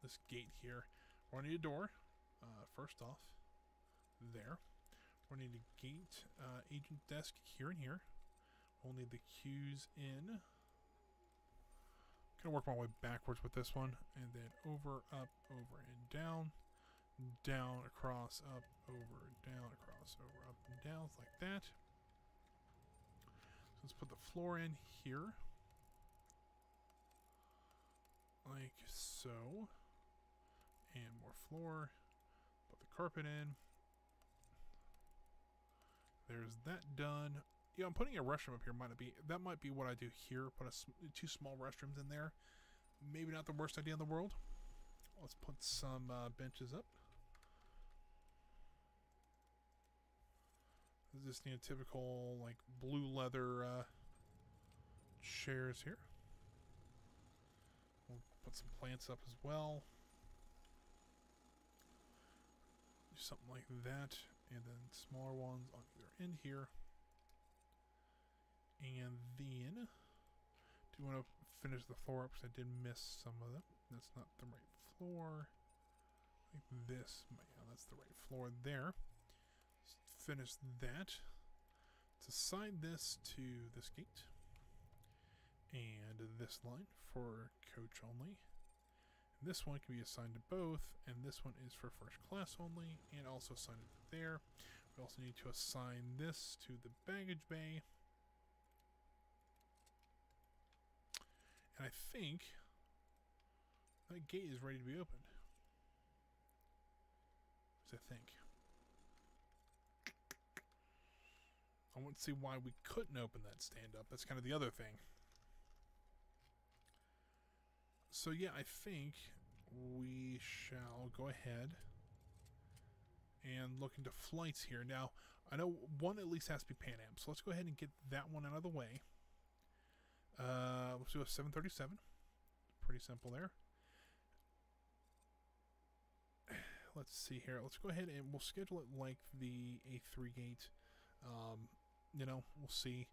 this gate here. We're gonna need a door. First off, there. We're gonna need a gate agent desk here and here. We'll need the queues in. Gonna work my way backwards with this one, and then over, up, over, and down. Down, across, up, over, down, across, over, up, and down, like that. So let's put the floor in here. Like so. And more floor. Put the carpet in. There's that done. Yeah, I'm putting a restroom up here. That might be what I do here. Put 2 small restrooms in there. Maybe not the worst idea in the world. Let's put some benches up. Just need a typical like blue leather chairs here. put some plants up as well. Do something like that, and then smaller ones on either end here. And then, do you want to finish the floor up? Because I did miss some of them. That's not the right floor. Like this, yeah, that's the right floor there. Finish that. To assign this to this gate. And this line for coach only. And this one can be assigned to both, and this one is for first class only, and also assign it there. We also need to assign this to the baggage bay. And I think that gate is ready to be opened. I think. I wouldn't see why we couldn't open that stand up. That's kind of the other thing. So yeah, I think we shall go ahead and look into flights here. Now, I know one at least has to be Pan Am, so let's go ahead and get that one out of the way. Let's do a 737. Pretty simple there. Let's see here. Let's go ahead and we'll schedule it like the A3 gate. You know, we'll see.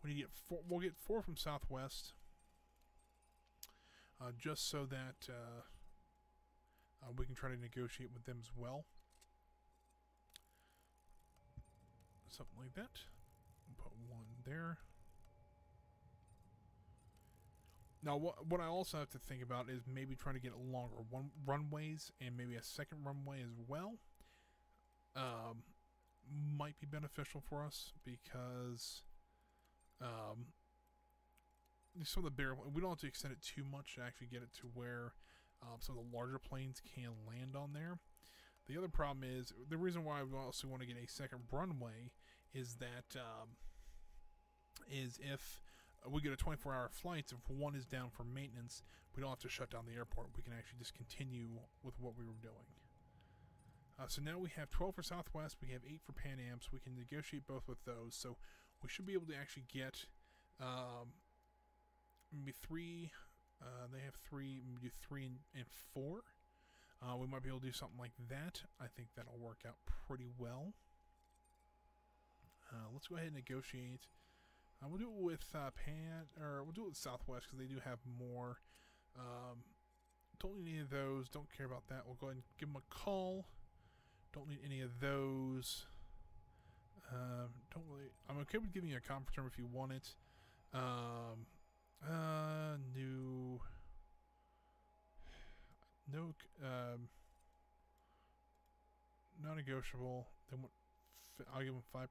We need to get four, we'll get 4 from Southwest. Just so that we can try to negotiate with them as well. Something like that. We'll put 1 there. Now, what I also have to think about is maybe trying to get longer runways and maybe a second runway as well. Might be beneficial for us because some of the bigger, we don't have to extend it too much to actually get it to where some of the larger planes can land on there. The other problem is, the reason why we also want to get a second runway is that is if we get a 24-hour flight, if one is down for maintenance, we don't have to shut down the airport. We can actually just continue with what we were doing. So now we have 12 for Southwest, we have 8 for Pan Am, so we can negotiate both with those. So we should be able to actually get maybe 3, they have 3, maybe 3 and 4. We might be able to do something like that. I think that'll work out pretty well. Let's go ahead and negotiate. We'll do it with we'll do it with Southwest because they do have more. Don't need any of those. Don't care about that. We'll go ahead and give them a call. Don't need any of those. Don't really. I'm okay with giving you a conference room if you want it. New. No. Non-negotiable. They want. I'll give them 5%.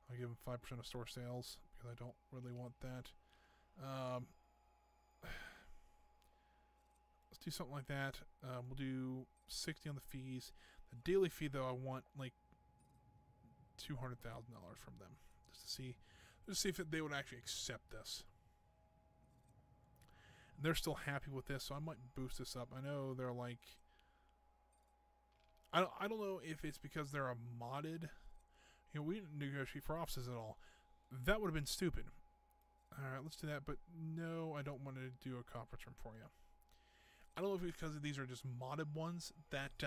I'll give them 5% of store sales because I don't really want that. Let's do something like that. We'll do 60 on the fees. The daily fee, though, I want like $200,000 from them just to see if they would actually accept this. And they're still happy with this, so I might boost this up. I know they're like, I don't know if it's because they're a modded. You know, we didn't negotiate for offices at all. That would have been stupid. All right, let's do that. But no, I don't want to do a conference room for you. I don't know if it's because these are just modded ones that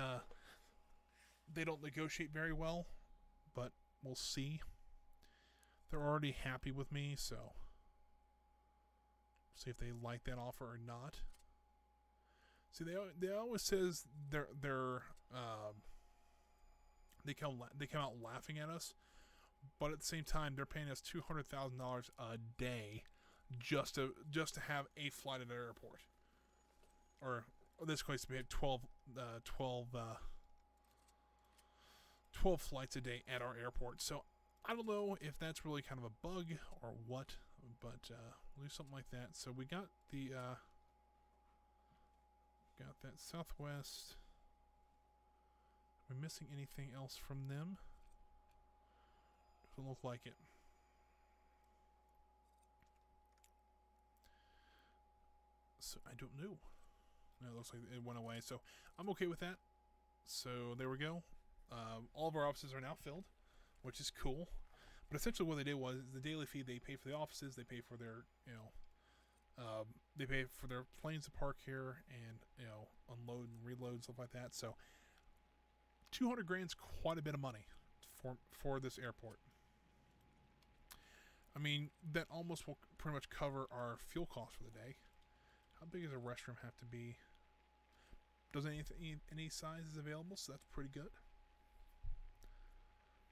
they don't negotiate very well, but we'll see. They're already happy with me, so see if they like that offer or not. See, they always says they come out laughing at us, but at the same time they're paying us $200,000 a day just to have a flight at an airport. Or this case, we had 12 flights a day at our airport. So I don't know if that's really kind of a bug or what, but we'll do something like that. So we got the got that Southwest. Are we missing anything else from them? Doesn't look like it. So I don't know. No, it looks like it went away. So I'm okay with that. So there we go. All of our offices are now filled, which is cool. But essentially what they did was the daily fee, they pay for the offices, they pay for their, you know, They pay for their planes to park here and, you know, unload and reload and stuff like that. So 200 grand's quite a bit of money for this airport. I mean, that almost will pretty much cover our fuel costs for the day. How big does a restroom have to be? Doesn't any size is available, so that's pretty good.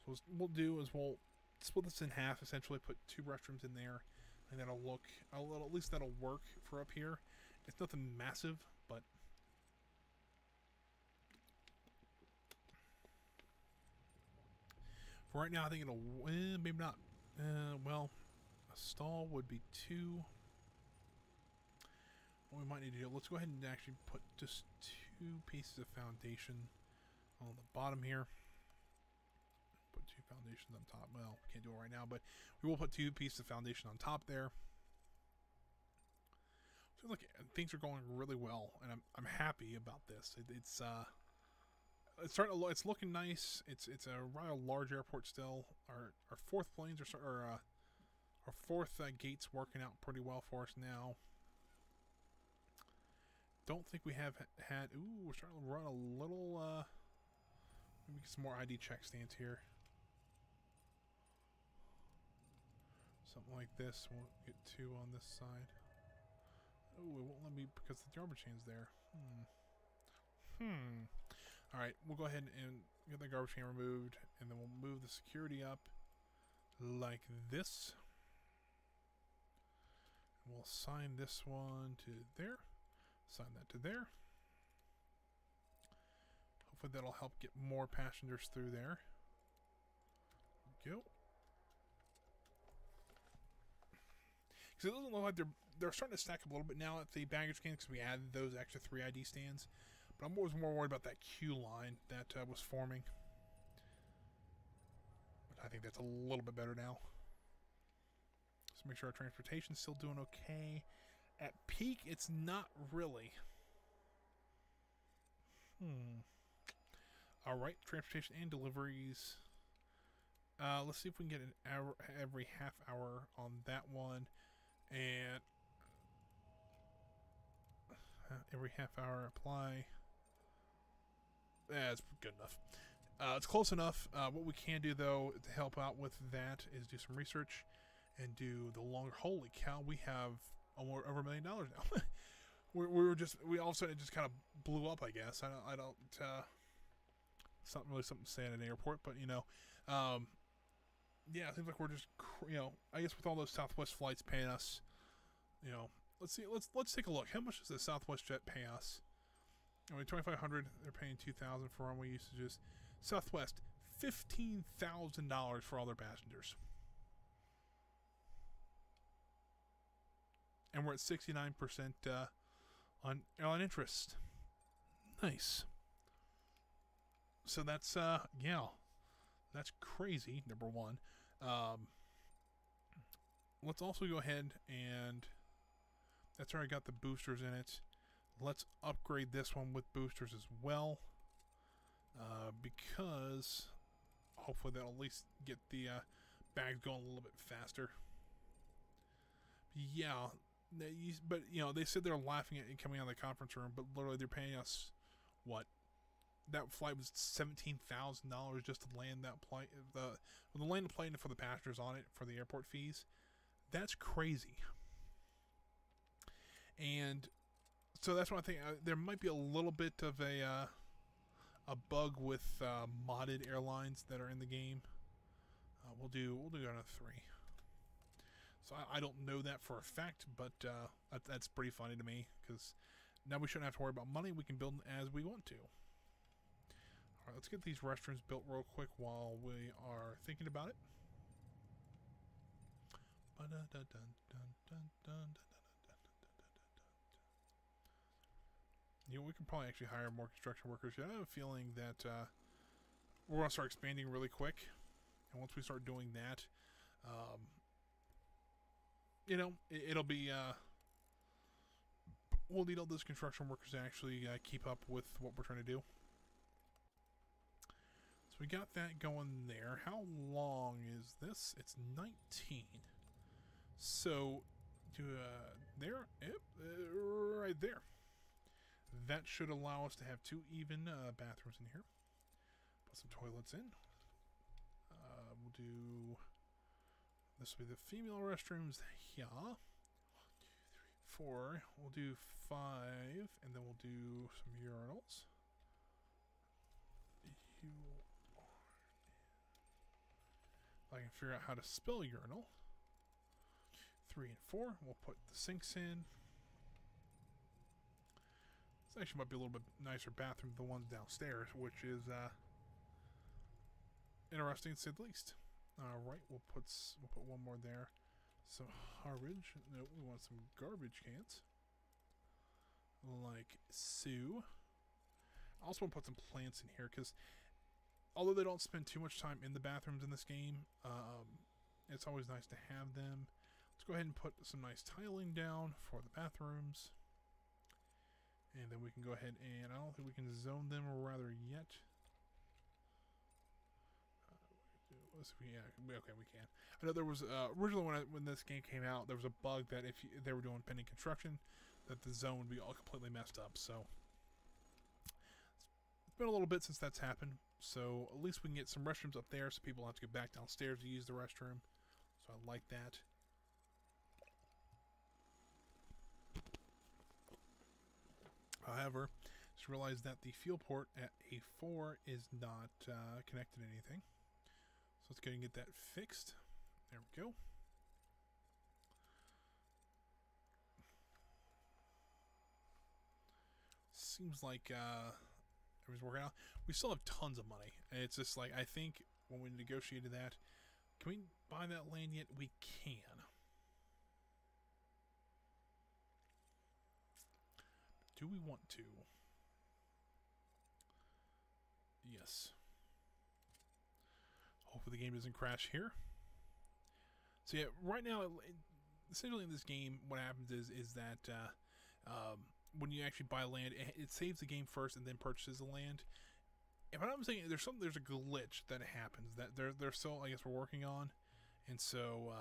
So what we'll do is we'll split this in half, essentially put 2 restrooms in there, and that'll look a little, at least that'll work for up here. It's nothing massive, but for right now, I think it'll maybe not. Well, a stall would be 2. What we might need to do, let's go ahead and actually put just 2 pieces of foundation on the bottom here. Put 2 foundations on top. Well, can't do it right now, but we will put 2 pieces of foundation on top there. So look, things are going really well, and I'm happy about this. It's starting to look, it's looking nice. It's a rather large airport still. Our 4th planes our 4th gate's working out pretty well for us now. Don't think we have had. Ooh, we're starting to run a little. Maybe get some more ID check stands here. Something like this. We'll get 2 on this side. Oh, it won't let me because the garbage can's there. Alright, we'll go ahead and get the garbage can removed, and then we'll move the security up like this. And we'll assign this one to there. Assign that to there. Hopefully that'll help get more passengers through there. There we go. Because it doesn't look like they're starting to stack up a little bit now at the baggage cans because we added those extra 3 ID stands. But I'm always more worried about that queue line that was forming. But I think that's a little bit better now. Just make sure our transportation's still doing okay. At peak, it's not really. Alright, transportation and deliveries. Let's see if we can get an hour every half hour on that one. And every half hour apply. That's good enough. It's close enough. What we can do, though, to help out with that is do some research and do the longer. Holy cow, we have over $1 million now. we all of a sudden it just kind of blew up, I guess. I don't it's not really something to say at an airport, but you know, yeah, it seems like we're just, you know, I guess with all those Southwest flights paying us, you know, let's see, let's take a look. How much does the Southwest jet pay us? I mean, $2,500. They're paying $2,000 for runway usages. Southwest, $15,000 for all their passengers. And we're at 69% on airline interest. Nice. So that's yeah, that's crazy. Number one. Let's also go ahead and that's already got the boosters in it. Let's upgrade this one with boosters as well, because hopefully that'll at least get the bags going a little bit faster. Yeah, but you know, they said they're laughing at it coming out of the conference room, but literally they're paying us what? That flight was $17,000 just to land that plane. The land the plane for the passengers on it for the airport fees. That's crazy. And so that's why I think there might be a little bit of a bug with modded airlines that are in the game. We'll do it on a 3. So I don't know that for a fact, but that's pretty funny to me because now we shouldn't have to worry about money. We can build them as we want to. All right, let's get these restrooms built real quick while we are thinking about it. You know, we could probably actually hire more construction workers. I have a feeling that we're going to start expanding really quick. And once we start doing that, you know, it'll be... we'll need all those construction workers to actually keep up with what we're trying to do. So we got that going there. How long is this? It's 19. So, do there. Yep, right there. That should allow us to have 2 even bathrooms in here. Put some toilets in. We'll do... This will be the female restrooms here. 1, 2, 3, 4. We'll do 5, and then we'll do some urinals. I can figure out how to spell urinal. 3 and 4. We'll put the sinks in. This actually might be a little bit nicer bathroom than the ones downstairs, which is interesting to say the least. All right, we'll put one more there. Some garbage. No, we want some garbage cans, like so. I also want to put some plants in here because, although they don't spend too much time in the bathrooms in this game, it's always nice to have them. Let's go ahead and put some nice tiling down for the bathrooms. And then we can go ahead and, I don't think we can zone them rather yet. Yeah, okay, we can. I know there was, originally when this game came out, there was a bug that if they were doing pending construction, that the zone would be all completely messed up, so. It's been a little bit since that's happened, so at least we can get some restrooms up there so people don't have to go back downstairs to use the restroom. So I like that. However, just realized that the fuel port at A4 is not connected to anything. So let's go and get that fixed. There we go. Seems like everything's working out. We still have tons of money. And it's just like, I think when we negotiated that, can we buy that land yet? We can. Do we want to? Yes. Hopefully the game doesn't crash here. So yeah, right now, essentially in this game, what happens is that when you actually buy land, it saves the game first and then purchases the land. If I'm not mistaken, there's a glitch that happens that they're still, I guess, we're working on, and so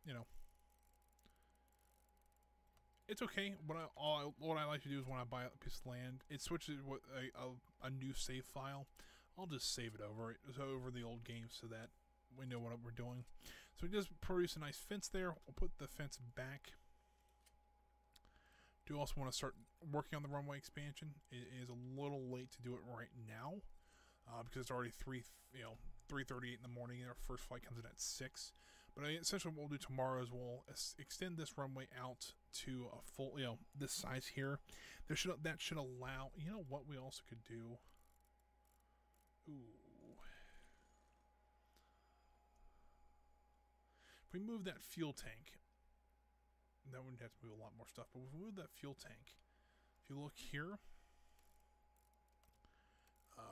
you know. It's okay. What I like to do is when I buy a piece of land, it switches with a new save file. I'll just save it over the old game so that we know what we're doing. So we just produce a nice fence there. We'll put the fence back. Do also want to start working on the runway expansion. It is a little late to do it right now because it's already 3:38 in the morning, and our first flight comes in at 6. But essentially what we'll do tomorrow is we'll extend this runway out to a full, this size here. That should allow, what we also could do. Ooh. If we move that fuel tank, that wouldn't have to move a lot more stuff, but if we move that fuel tank, if you look here,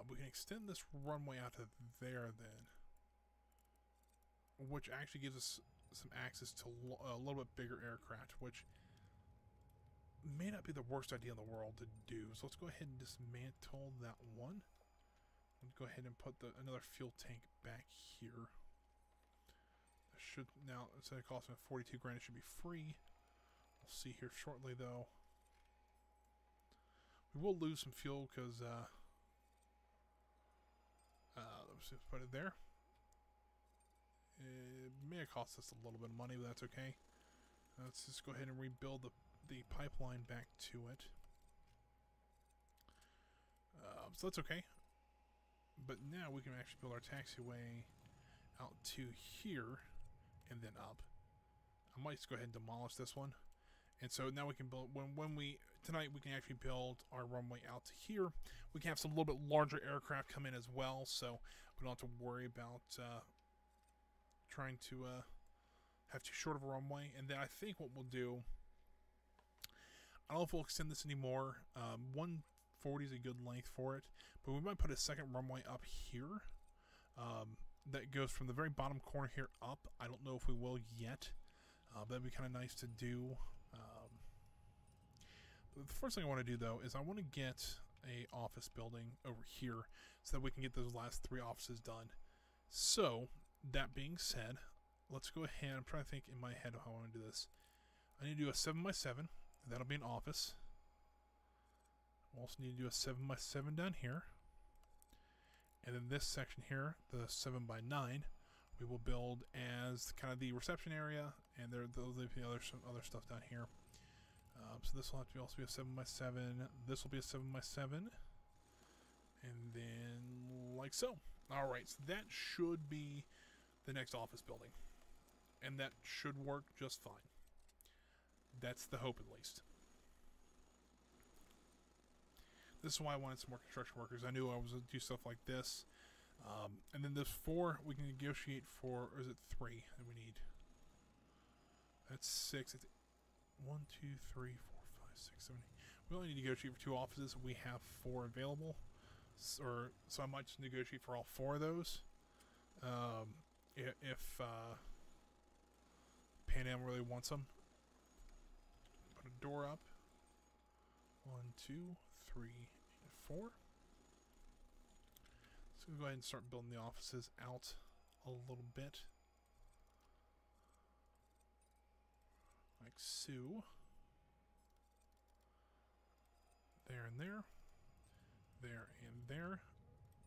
we can extend this runway out to there then. Which actually gives us some access to a little bit bigger aircraft, which may not be the worst idea in the world to do. So let's go ahead and dismantle that one. Let's go ahead and put another fuel tank back here. Should now, instead of costing 42 grand, it should be free. We'll see here shortly, though. We will lose some fuel because let's just put it there. It may have cost us a little bit of money, but that's okay. Let's just go ahead and rebuild the pipeline back to it. So that's okay. But now we can actually build our taxiway out to here and then up. I might just go ahead and demolish this one. And so now we can build, tonight we can actually build our runway out to here. We can have some little bit larger aircraft come in as well, so we don't have to worry about trying to have too short of a runway. And then I think what we'll do, I don't know if we'll extend this anymore. 140 is a good length for it, but we might put a second runway up here that goes from the very bottom corner here up. I don't know if we will yet. That'd be kind of nice to do. The first thing I want to do, though, is I want to get a office building over here so that we can get those last 3 offices done. So, that being said, let's go ahead. I'm trying to think in my head how I want to do this. I need to do a 7x7. That'll be an office. We'll also need to do a 7x7 down here. And then this section here, the 7x9, we will build as kind of the reception area, and there'll be some other stuff down here. So this will have to also be a 7x7. This will be a 7x7. And then like so. Alright, so that should be the next office building. And that should work just fine. That's the hope, at least. This is why I wanted some more construction workers. I knew I was going to do stuff like this. And then there's 4 we can negotiate for, or is it 3 that we need? That's 6. It's 1, 2, 3, 4, 5, 6, 7, 8. We only need to negotiate for 2 offices. We have 4 available. So I might just negotiate for all 4 of those. If Pan Am really wants them. Put a door up. 1, 2, 3, and 4. So we'll go ahead and start building the offices out a little bit. Like so. There and there. There and there.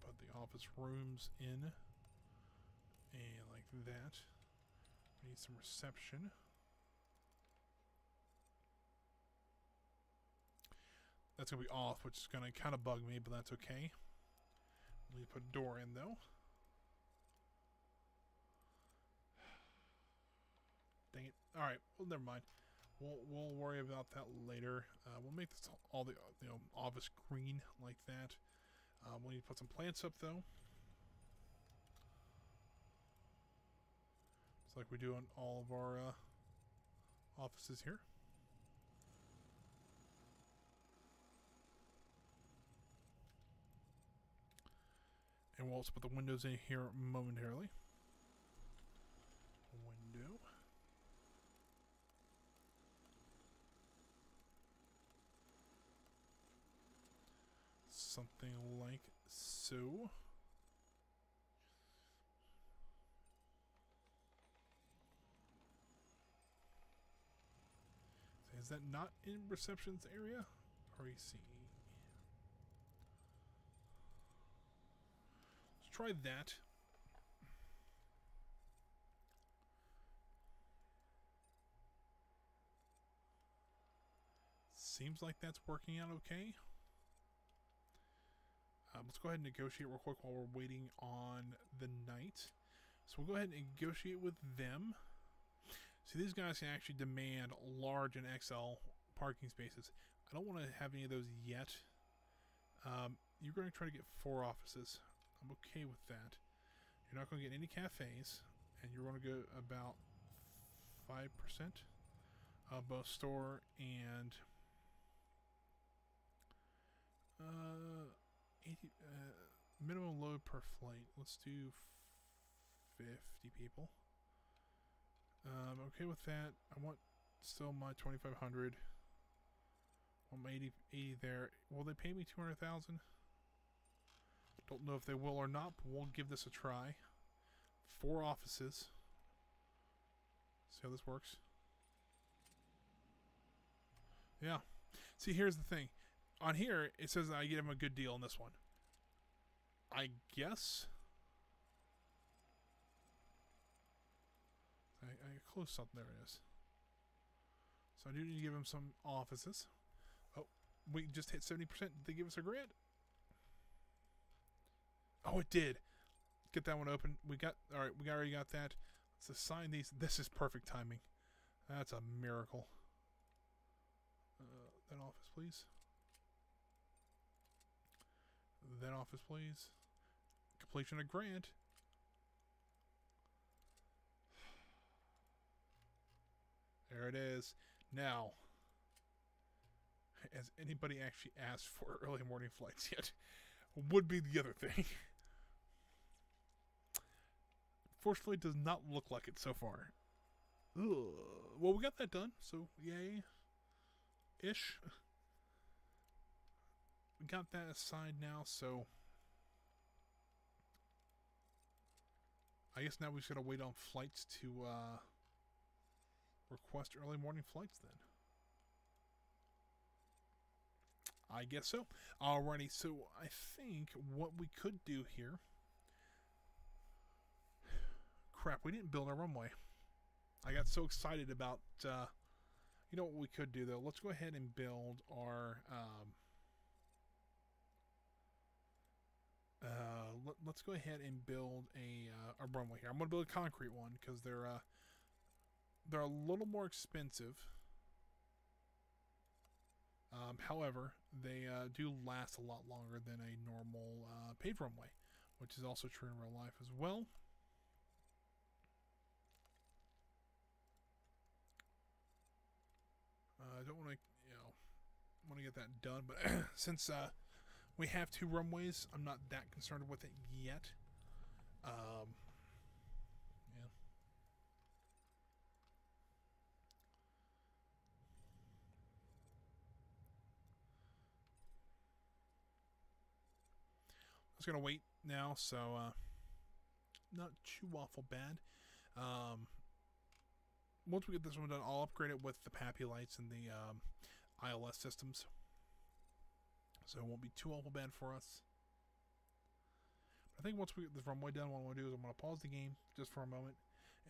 Put the office rooms in. And like that. We need some reception. That's going to be off, which is going to kind of bug me, but that's okay. We need to put a door in, though. Dang it. Alright, well, never mind. We'll worry about that later. We'll make this all the office green like that. We'll need to put some plants up, though. It's like we do on all of our offices here. And we'll also put the windows in here momentarily. Window. Something like so. Is that not in reception's area? REC. Let's try that. Seems like that's working out okay. Let's go ahead and negotiate real quick while we're waiting on the night. So we'll go ahead and negotiate with them. See, these guys can actually demand large and XL parking spaces. I don't want to have any of those yet. You're going to try to get 4 offices. I'm okay with that. You're not going to get any cafes, and you're going to go about 5% of both store and 80 minimum load per flight. Let's do 50 people. Okay with that. I want still my 2,500. I want my 80 there. Will they pay me 200,000? Don't know if they will or not, but we'll give this a try. 4 offices. See how this works. Yeah. See, here's the thing. On here, it says I get him a good deal on this one. I guess. I closed something. There it is. So I do need to give him some offices. Oh, we just hit 70%. Did they give us a grant? Oh, it did. Get that one open. We got, all right, we already got that. Let's assign these. This is perfect timing. That's a miracle. That office, please. That office, please. Completion of grant. There it is. Now, has anybody actually asked for early morning flights yet? Would be the other thing. Fortunately, it does not look like it so far. Ugh. Well, we got that done, so yay. Ish. We got that aside now, so I guess now we just gotta wait on flights to request early morning flights then. I guess so. Alrighty, so I think what we could do here... Crap, we didn't build our runway. I got so excited about... you know what we could do, though? Let's go ahead and build our... let's go ahead and build a runway here. I'm going to build a concrete one because they're a little more expensive. However, they do last a lot longer than a normal paved runway, which is also true in real life as well. I don't want to, want to get that done, but since we have 2 runways, I'm not that concerned with it yet. Yeah. I was gonna wait now, so not too awful bad. Once we get this one done, I'll upgrade it with the PAPI lights and the ILS systems. So it won't be too awful bad for us. I think once we get this runway done, what I'm going to do is I'm going to pause the game just for a moment.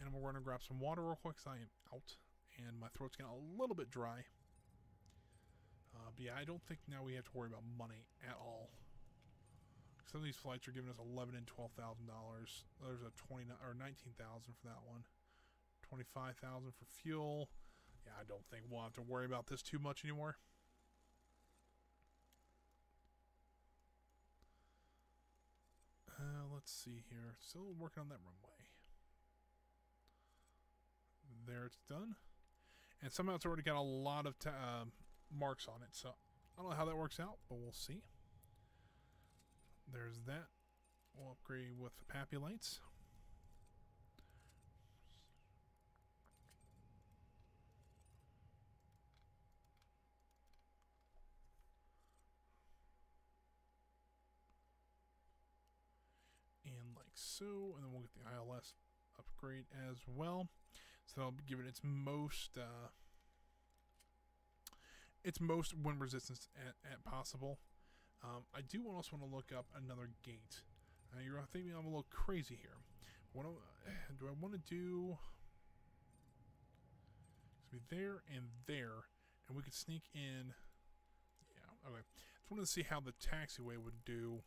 And I'm going to grab some water real quick because I am out. And my throat's getting a little bit dry. But yeah, I don't think now we have to worry about money at all. Some of these flights are giving us $11,000 and $12,000. There's a $19,000 for that one. $25,000 for fuel. Yeah, I don't think we'll have to worry about this too much anymore. Let's see here. Still working on that runway. There, it's done. And somehow it's already got a lot of marks on it. So I don't know how that works out, but we'll see. There's that. We'll upgrade with the PAPI lights. And like so, and then we'll get the ILS upgrade as well. So that'll give it its most wind resistance at possible. I do also want to look up another gate. You're thinking I'm a little crazy here. What do I want to do? It's be there and there, and we could sneak in. Yeah, okay. Just wanted to see how the taxiway would do.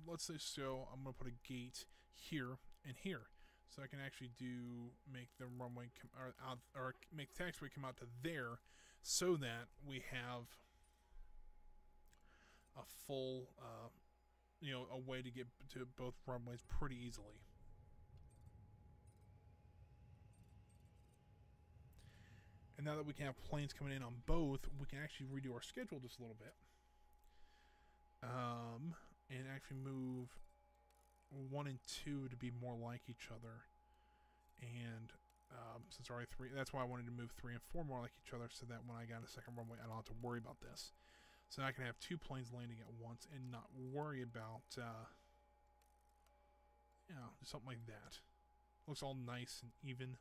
Let's say so. I'm going to put a gate here and here, so I can actually make the runway or make the taxiway come out to there, so that we have a full, a way to get to both runways pretty easily. And now that we can have planes coming in on both, we can actually redo our schedule just a little bit. And actually move 1 and 2 to be more like each other. And since already 3, that's why I wanted to move 3 and 4 more like each other, so that when I got a second runway, I don't have to worry about this. So I can have 2 planes landing at once and not worry about, something like that. Looks all nice and even.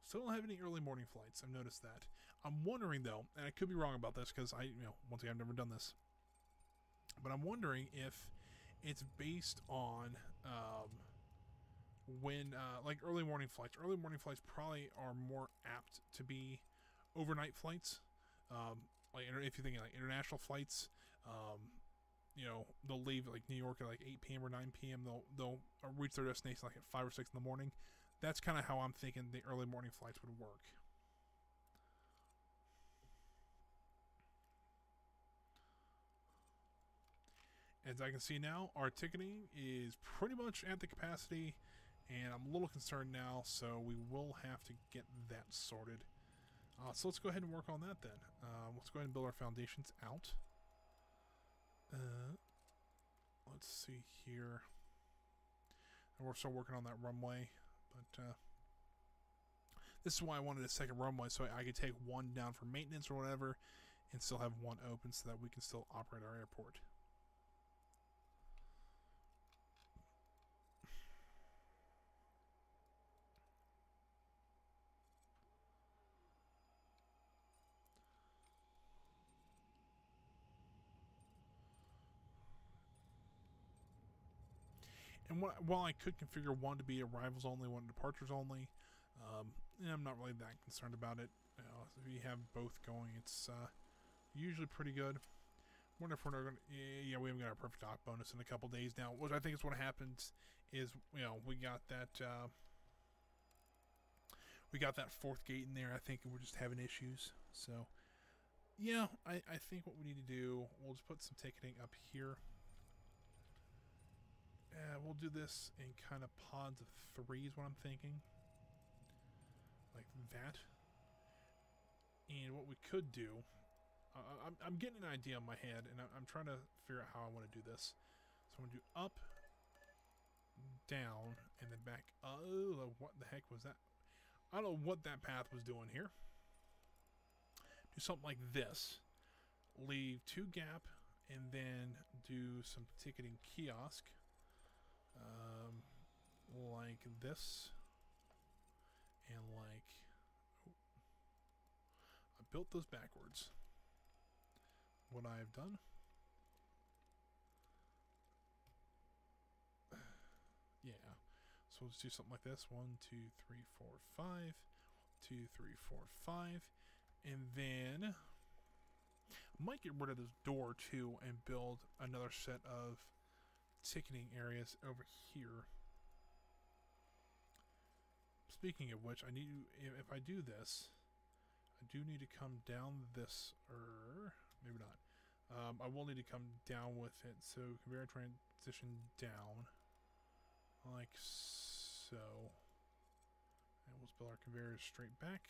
Still don't have any early morning flights. I've noticed that. I'm wondering though, and I could be wrong about this because once again, I've never done this. But I'm wondering if it's based on when, like early morning flights. Early morning flights probably are more apt to be overnight flights. Like if you're thinking like international flights, they'll leave like New York at like 8 p.m. or 9 p.m. They'll reach their destination like at 5 or 6 in the morning. That's kind of how I'm thinking the early morning flights would work. As I can see now, our ticketing is pretty much at the capacity, and I'm a little concerned now, so we will have to get that sorted. So let's go ahead and work on that then. Let's go ahead and build our foundations out. Let's see here. And we're still working on that runway, but this is why I wanted a second runway, so I could take one down for maintenance or whatever, and still have one open so that we can still operate our airport. And while I could configure one to be arrivals only, one departures only, I'm not really that concerned about it. If you have both going, it's usually pretty good. Wonder if we're not going to... Yeah, we haven't got our perfect dock bonus in a couple days now, which I think is what happens is, we got that... we got that fourth gate in there. I think we're just having issues. So, yeah, I think what we need to do, we'll just put some ticketing up here. We'll do this in kind of pods of 3 is what I'm thinking. Like that. And what we could do... I'm getting an idea in my head, and I'm trying to figure out how I want to do this. So I'm going to do up, down, and then back. Oh, what the heck was that? I don't know what that path was doing here. Do something like this. Leave 2 gap, and then do some ticketing kiosk. Like this. And like... Oh, I built those backwards. What I have done. Yeah. So let's do something like this. 1, 2, 3, 4, 5. 2, 3, 4, 5. And then I might get rid of this door too and build another set of ticketing areas over here. Speaking of which, I need to, if I do this, I do need to come down this, or maybe not. I will need to come down with it, so conveyor transition down, like so. And we'll spell our conveyors straight back,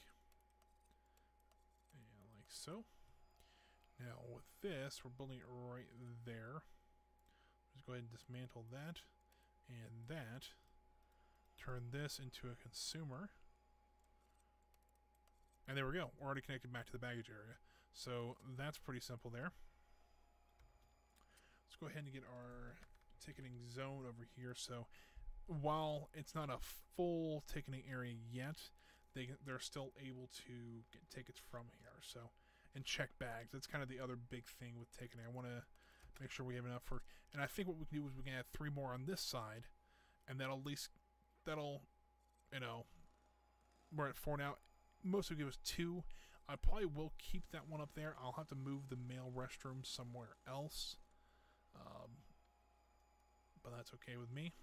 and like so. Now with this, we're building it right there. Just go ahead and dismantle that, and that. Turn this into a consumer. And there we go. We're already connected back to the baggage area. So that's pretty simple there. Let's go ahead and get our ticketing zone over here. So while it's not a full ticketing area yet, they're still able to get tickets from here. So, and check bags. That's kind of the other big thing with ticketing. I want to make sure we have enough for... And I think what we can do is we can add 3 more on this side. And that'll at least... That'll, we're at 4 now. Most will give us 2. I probably will keep that one up there. I'll have to move the male restroom somewhere else. But that's okay with me.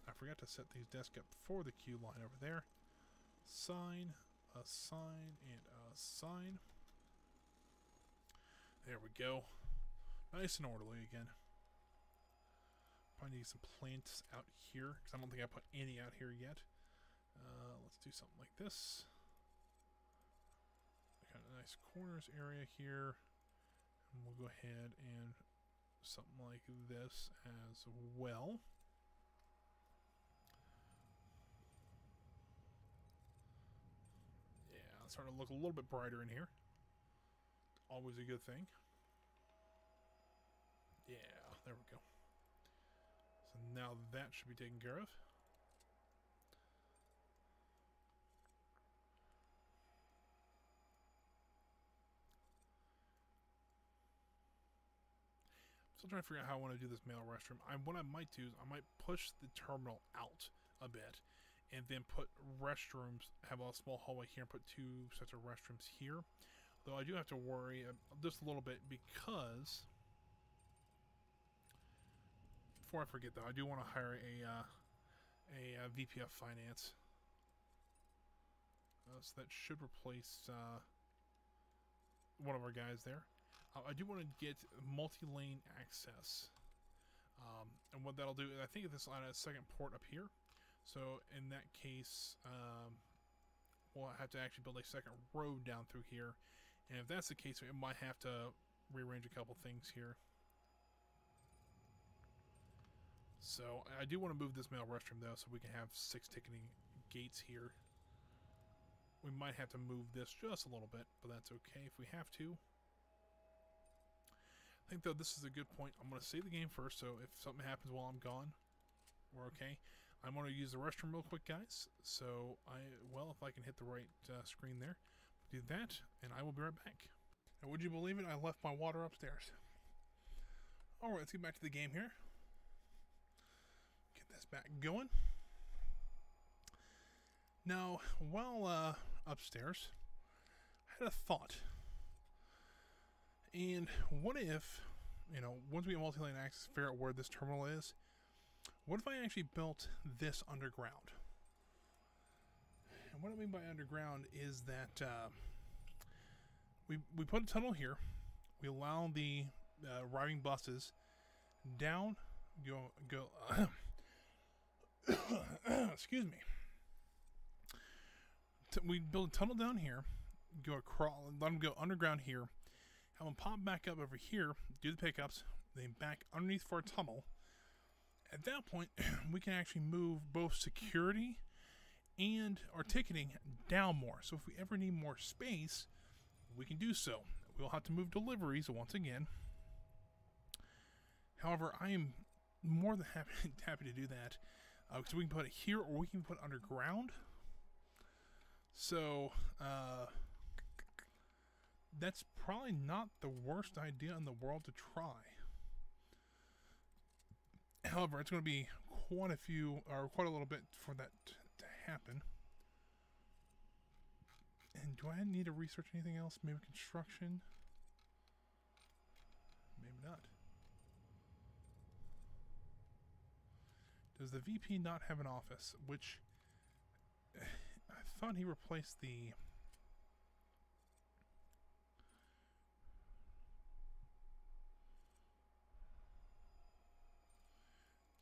I forgot to set these desks up for the queue line over there. Sign, a sign, and a sign. There we go. Nice and orderly again. Probably need some plants out here, because I don't think I put any out here yet. Let's do something like this. Got a nice corners area here. And we'll go ahead and something like this as well. Yeah, it's starting to look a little bit brighter in here. Always a good thing. Yeah, there we go. So now that should be taken care of. Still trying to figure out how I want to do this male restroom. What I might do is I might push the terminal out a bit and then put restrooms, have a small hallway here and put 2 sets of restrooms here. Though I do have to worry just a little bit because... Before I forget though, I do want to hire a VP of Finance. So that should replace one of our guys there. I do want to get multi-lane access. And what that'll do is I think this will add a second port up here. So in that case, we'll have to actually build a second road down through here. And if that's the case, we might have to rearrange a couple things here. So I do want to move this male restroom though, so we can have 6 ticketing gates here. We might have to move this just a little bit, but that's okay if we have to. I think though this is a good point. I'm going to save the game first, so if something happens while I'm gone, we're okay. I'm going to use the restroom real quick, guys. So if I can hit the right screen there, do that, and I will be right back. And would you believe it? I left my water upstairs. All right, let's get back to the game here. Get this back going. Now, while upstairs, I had a thought. And what if, you know, once we get multi-lane access, figure out where this terminal is, what if I actually built this underground? And what I mean by underground is that we put a tunnel here. We allow the arriving buses down, go excuse me. We build a tunnel down here, go across, let them go underground here, have them pop back up over here, do the pickups, then back underneath for a tunnel. At that point, we can actually move both security and our ticketing down more. So if we ever need more space, we can do so. We'll have to move deliveries once again. However, I am more than happy to do that. So we can put it here or we can put it underground. So, that's probably not the worst idea in the world to try. However, it's going to be quite a little bit for that to happen. And do I need to research anything else? Maybe construction? Maybe not. Does the VP not have an office? Which, I thought he replaced the...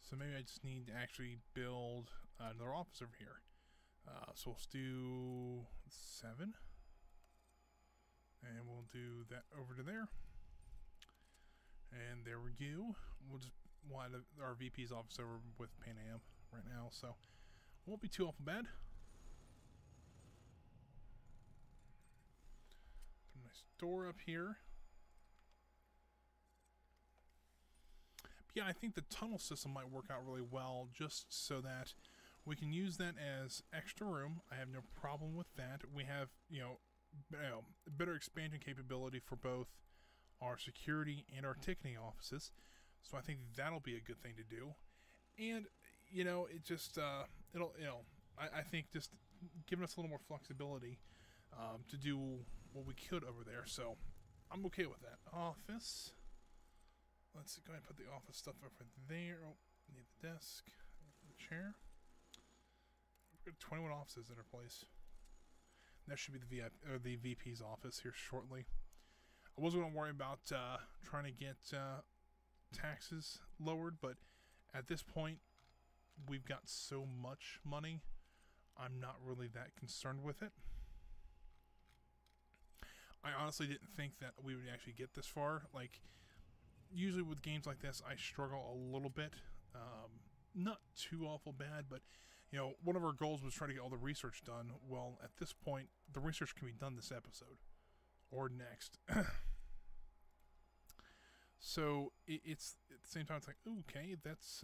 So maybe I just need to actually build another office over here. So let's do 7. And we'll do that over to there. And there we go. We'll just want our VP's office over with Pan Am right now. So won't be too awful bad. Put a nice door up here. Yeah, I think the tunnel system might work out really well just so that we can use that as extra room. I have no problem with that. We have, better expansion capability for both our security and our ticketing offices. So I think that'll be a good thing to do. And, it just, I think just giving us a little more flexibility to do what we could over there. So I'm okay with that. Office. Let's go ahead and put the office stuff over there. Oh, need the desk, the chair. We've got 21 offices in our place. That should be the VP's office here shortly. I wasn't going to worry about trying to get taxes lowered, but at this point, we've got so much money, I'm not really that concerned with it. I honestly didn't think that we would actually get this far. Like, usually with games like this, I struggle a little bit. Not too awful bad, but, one of our goals was trying to get all the research done. Well, at this point, the research can be done this episode. Or next. So, it's at the same time, it's like, okay, that's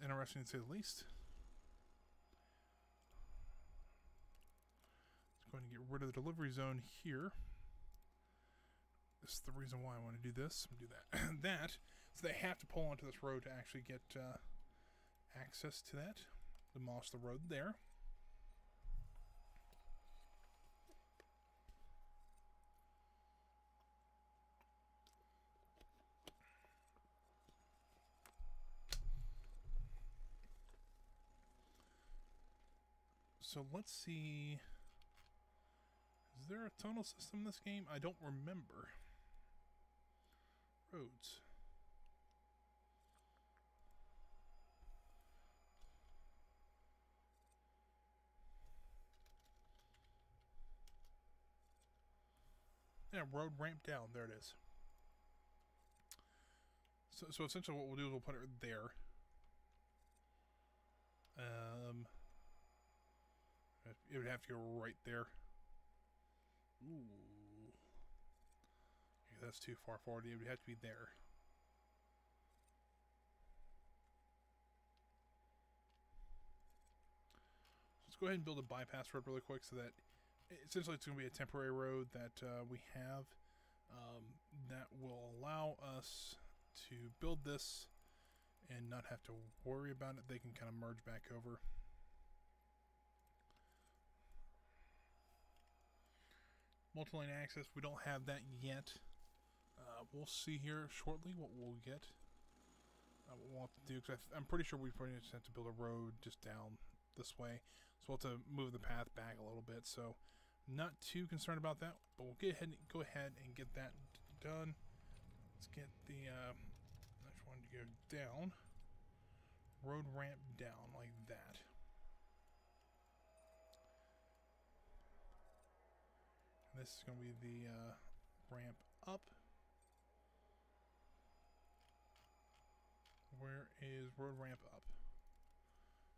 interesting to say the least. Let's go ahead and get rid of the delivery zone here. This is the reason why I want to do this. I'm going to do that. So they have to pull onto this road to actually get access to that. Demolish the road there. So let's see. Is there a tunnel system in this game? I don't remember. Roads. Yeah, road ramp down. There it is. So essentially what we'll do is we'll put it there. It would have to go right there. Ooh. Yeah, that's too far forward. It would have to be there. Let's go ahead and build a bypass road really quick so that essentially it's going to be a temporary road that we have that will allow us to build this and not have to worry about it. They can kind of merge back over. Multi-lane access, we don't have that yet. We'll see here shortly what we'll get. What we'll have to do, because I'm pretty sure we probably just have to build a road just down this way. So we'll have to move the path back a little bit. So not too concerned about that, but we'll go ahead and get that done. Let's get the next one to go down. Road ramp down like that. And this is going to be the ramp up. Where is road ramp up?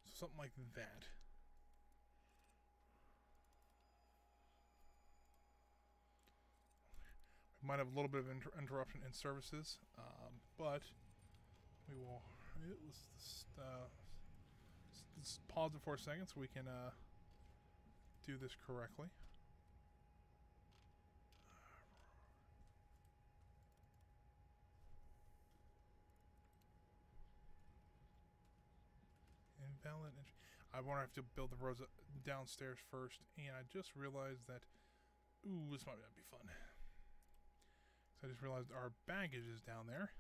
So something like that. We might have a little bit of interruption in services, but we will. Let's pause it for a second so we can do this correctly. Invalid. I want to have to build the roads downstairs first, and I just realized that. Ooh, this might not be fun. So I just realized our baggage is down there.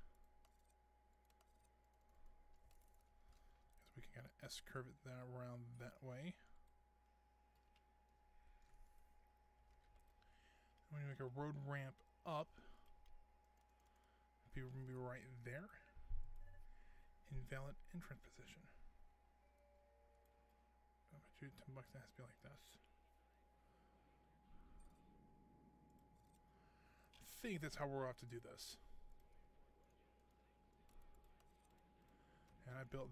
So we can kind of S-curve it that around that way. When you make a road ramp up, people will be right there. Invalid entrance position. $10 has to be like this. I think that's how we're going to have to do this. And I built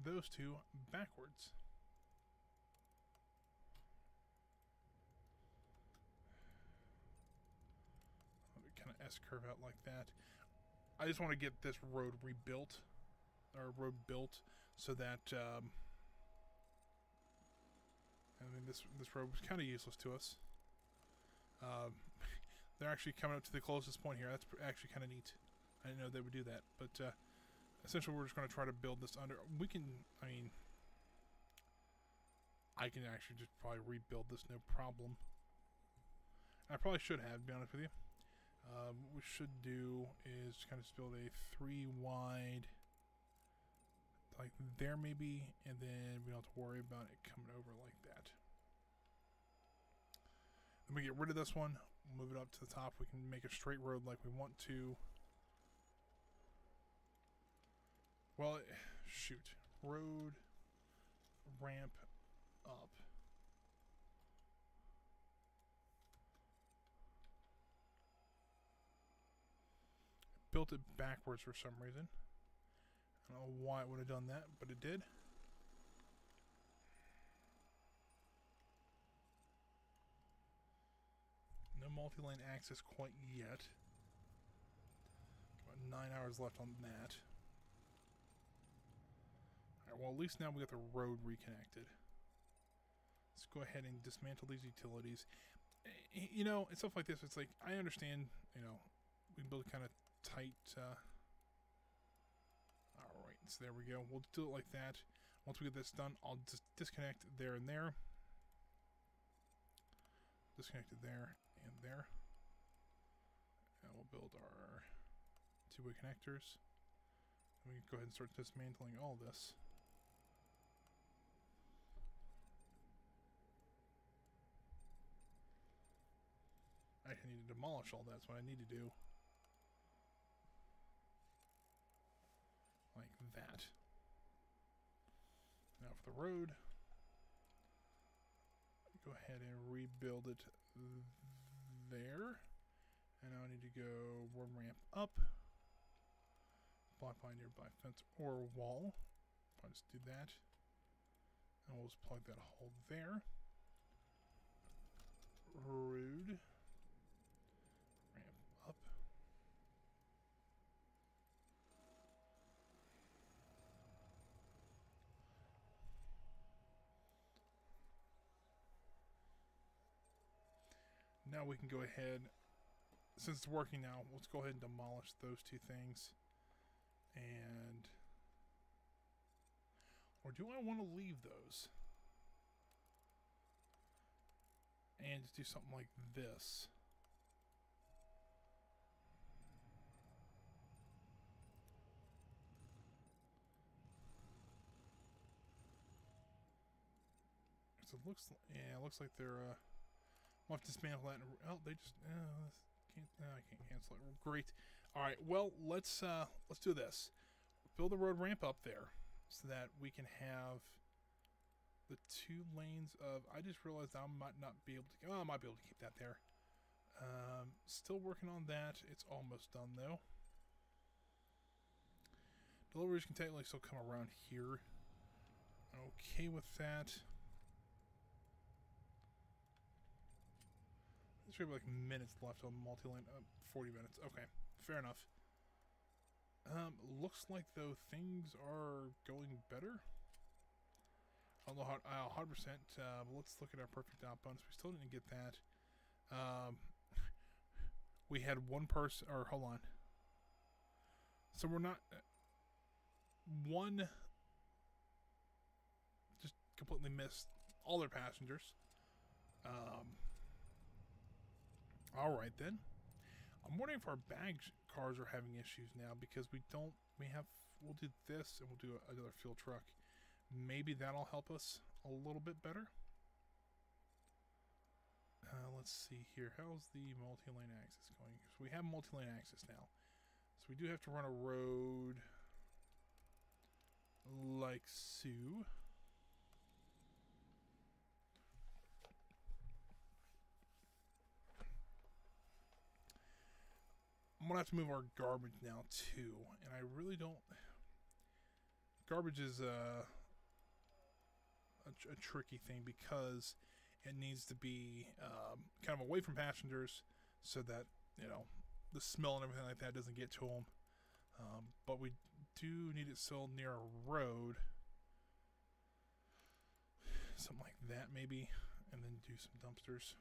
those two backwards. Kind of S-curve out like that. I just want to get this road rebuilt, or road built, so that I mean this road was kind of useless to us. They're actually coming up to the closest point here. That's actually kind of neat. I didn't know they would do that, but essentially we're just going to try to build this under. We can, I mean, I can actually just probably rebuild this no problem. I probably should have, to be honest with you. What we should do is kind of just build a 3 wide, like there maybe, and then we don't have to worry about it coming over like that. Then we get rid of this one, move it up to the top. We can make a straight road like we want to. Well, shoot. Road, ramp up. Built it backwards for some reason. I don't know why it would have done that, but it did. No multi-lane access quite yet. About 9 hours left on that. Alright, well at least now we got the road reconnected. Let's go ahead and dismantle these utilities. You know, and stuff like this, it's like, I understand, you know, we can build kind of tight, alright, so there we go. We'll do it like that. Once we get this done, I'll just disconnect there and there. Disconnect it there and there. And we'll build our two-way connectors. And we can go ahead and start dismantling all this. I need to demolish all that. That's what I need to do. Like that. Now for the road, go ahead and rebuild it there. And now I need to go road ramp up. Block by nearby fence or wall. I'll just do that. And we'll just plug that hole there. Road. Ramp up. Now we can go ahead, since it's working now, let's go ahead and demolish those two things. And do I want to leave those? And just do something like this. So it looks, yeah, it looks like they're, we'll have to dismantle that. Oh, they just, can't, I can't cancel it. Great. All right, well, let's do this. Build a road ramp up there so that we can have the 2 lanes of, I just realized I might not be able to, oh, I might be able to keep that there. Still working on that. It's almost done, though. Deliveries can technically still come around here. Okay with that. There's probably like minutes left on multi-lane. 40 minutes. Okay, fair enough. Looks like, though, things are going better. I don't know how 100%. But let's look at our perfect outbounds. We still didn't get that. We had one person, or hold on. So we're not one. Just completely missed all their passengers. All right then. I'm wondering if our bag cars are having issues now because we'll do this and we'll do another fuel truck. Maybe that'll help us a little bit better. Let's see here. How's the multi-lane access going? So we have multi-lane access now. So we do have to run a road like so. I'm gonna have to move our garbage now too, and I really don't. Garbage is a tricky thing because it needs to be kind of away from passengers so that, you know, the smell and everything like that doesn't get to them. But we do need it still near a road, something like that maybe, and then do some dumpsters.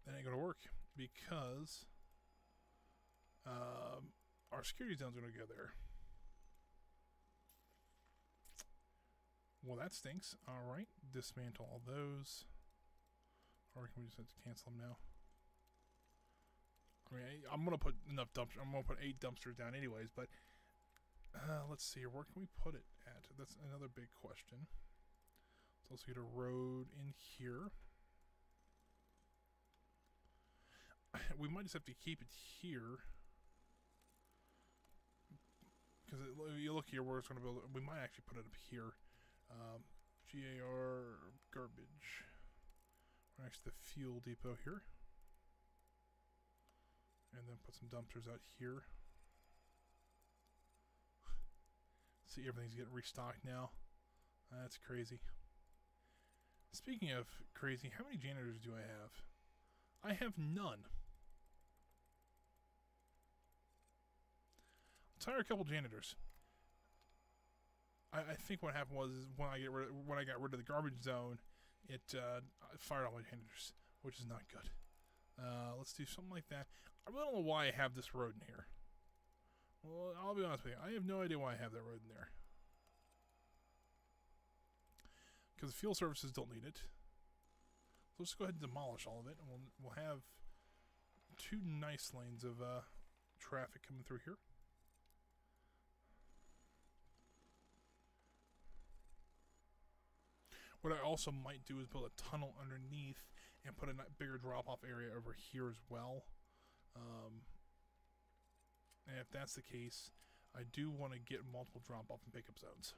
That ain't gonna work because our security zone's gonna go there. Well, that stinks. All right, dismantle all those, or can we just have to cancel them now? I mean, I'm gonna put enough dumpsters. I'm gonna put 8 dumpsters down, anyways. But let's see, where can we put it at? That's another big question. So let's get a road in here. We might just have to keep it here. Because you look here where it's going to build it. We might actually put it up here. GAR garbage. Right next to the fuel depot here. And then put some dumpsters out here. See, everything's getting restocked now. That's crazy. Speaking of crazy, how many janitors do I have? I have none. Let's hire a couple janitors. I think what happened was when I got rid of the garbage zone, it fired all my janitors, which is not good. Let's do something like that. I really don't know why I have this road in here. Well, I'll be honest with you. I have no idea why I have that road in there. Because the fuel services don't need it. So let's go ahead and demolish all of it, and we'll have 2 nice lanes of traffic coming through here. What I also might do is build a tunnel underneath and put a bigger drop-off area over here as well. And if that's the case, I do want to get multiple drop-off and pickup zones.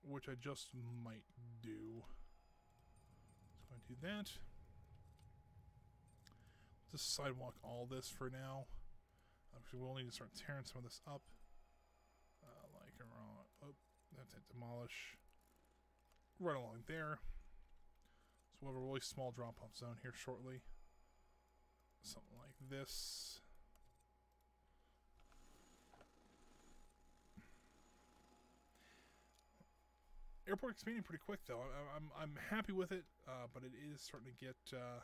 Which I just might do. So I'm going to do that. Just sidewalk all this for now. Actually, we'll need to start tearing some of this up. Like around, oh, that's it, demolish. Right along there. So we'll have a really small drop-off zone here shortly. Something like this. Airport expanding pretty quick though. I'm happy with it, but it is starting to get a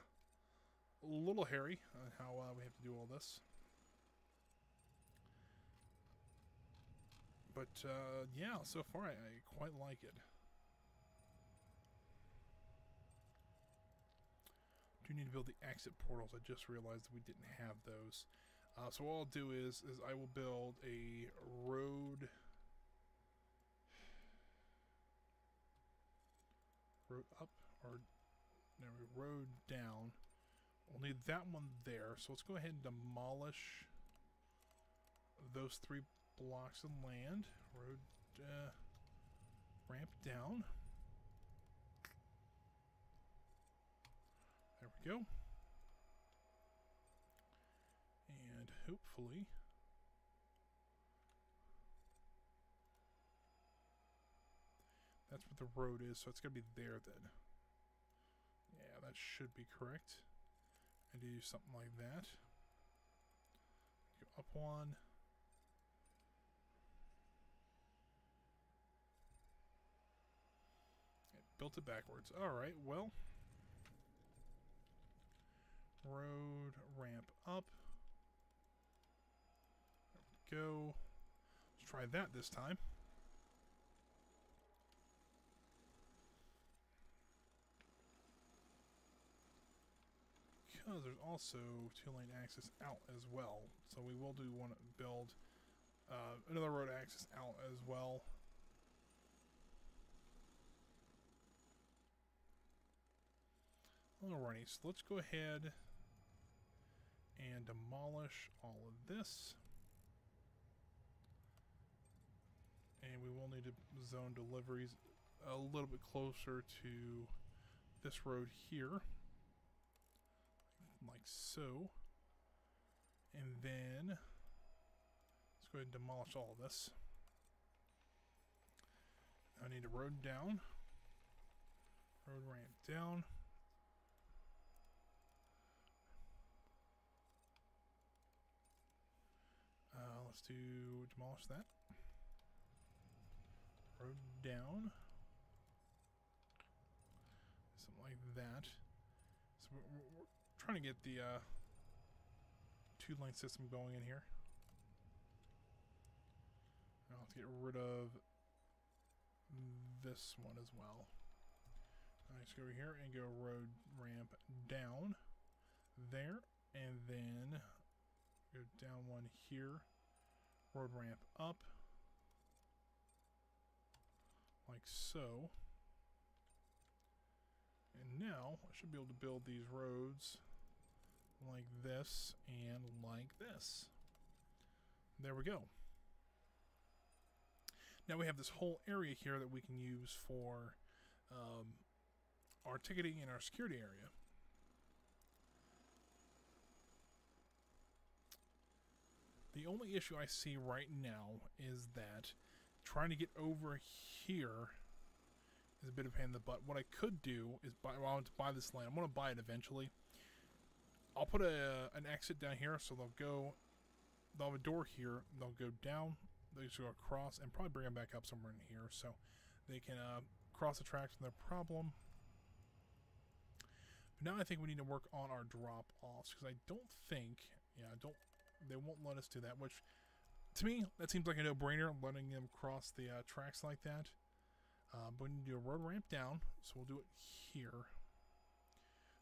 little hairy on how we have to do all this. But yeah, so far I quite like it. Do need to build the exit portals. I just realized that we didn't have those. So what I'll do is I will build a road up, or no, road down. We'll need that one there. So let's go ahead and demolish those 3 blocks of land. Road ramp down. There we go. And hopefully that's what the road is, so it's going to be there then. Yeah, that should be correct. I do something like that. Go up one. Built it backwards. Alright, well. Road ramp up. There we go. Let's try that this time. Because there's also 2-lane access out as well. So we will do want to build another road access out as well. Alrighty, so let's go ahead and demolish all of this. And we will need to zone deliveries a little bit closer to this road here. Like so. And then let's go ahead and demolish all of this. I need a road down. Road ramp down. Let's demolish that. Road down. Something like that. So we're trying to get the 2-lane system going in here. Now let's get rid of this one as well. Let's go over here and go road ramp down there, and then go down one here. Road ramp up, like so. And now I should be able to build these roads like this and like this. There we go. Now we have this whole area here that we can use for our ticketing and our security area. The only issue I see right now is that trying to get over here is a bit of a pain in the butt. What I could do is buy, well, I want to buy this land. I'm going to buy it eventually. I'll put an exit down here, so they'll have a door here. They'll go down, they'll just go across, and probably bring them back up somewhere in here, so they can cross the tracks no problem. But now I think we need to work on our drop-offs, because I don't think, they won't let us do that, which, to me, that seems like a no-brainer, letting them cross the tracks like that. But we need to do a road ramp down, so we'll do it here.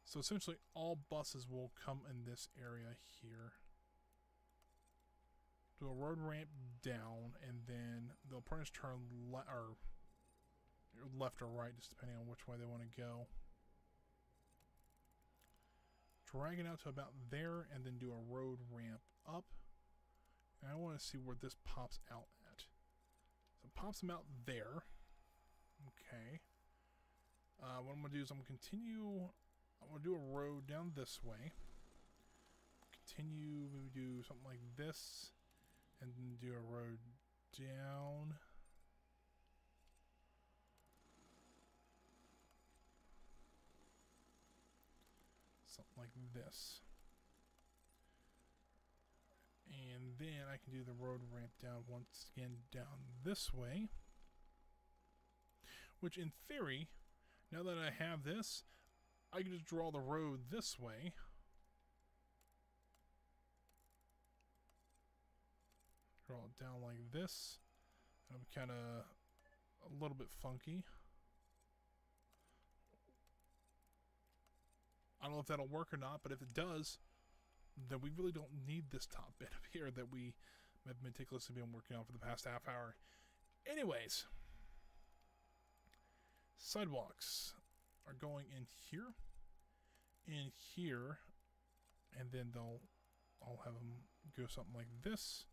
So essentially, all buses will come in this area here. Do a road ramp down, and then they'll pretty much turn left or right, just depending on which way they want to go. Drag it out to about there, and then do a road ramp up. And I want to see where this pops out at. So it pops them out there. Okay. What I'm going to do is I'm going to do a road down this way. Continue, maybe do something like this. And then do a road down. Something like this. And then I can do the road ramp down once again down this way. which in theory, now that I have this, I can just draw the road this way. Draw it down like this. I'm kind of a little bit funky. I don't know if that'll work or not, but if it does, then we really don't need this top bit up here that we have meticulously been working on for the past half hour. Anyways, sidewalks are going in here, and then I'll have them go something like this,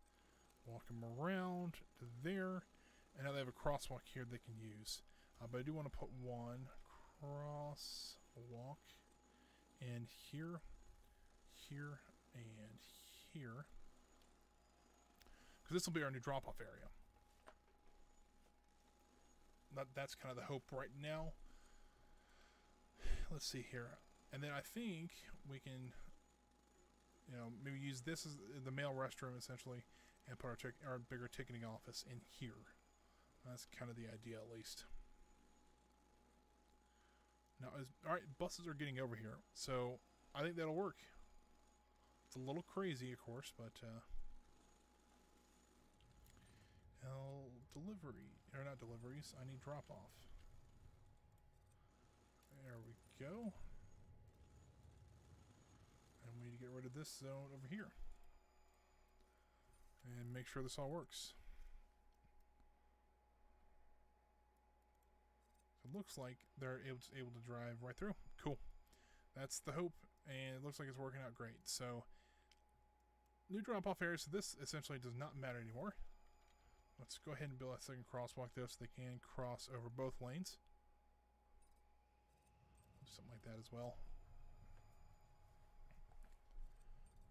walk them around to there, and now they have a crosswalk here they can use. But I do want to put one crosswalk in here, here, and here, because this will be our new drop-off area. That's kind of the hope right now. Let's see here. And then I think we can, you know, maybe use this as the mail restroom, essentially, and put our bigger ticketing office in here. That's kind of the idea, at least. Now, alright, buses are getting over here, so I think that'll work. It's a little crazy, of course, but, not deliveries, I need drop-off. There we go. And we need to get rid of this zone over here. And make sure this all works. So it looks like they're able to drive right through. Cool. That's the hope, and it looks like it's working out great. So, new drop-off areas. So this essentially does not matter anymore. Let's go ahead and build a second crosswalk though, so they can cross over both lanes. Something like that as well.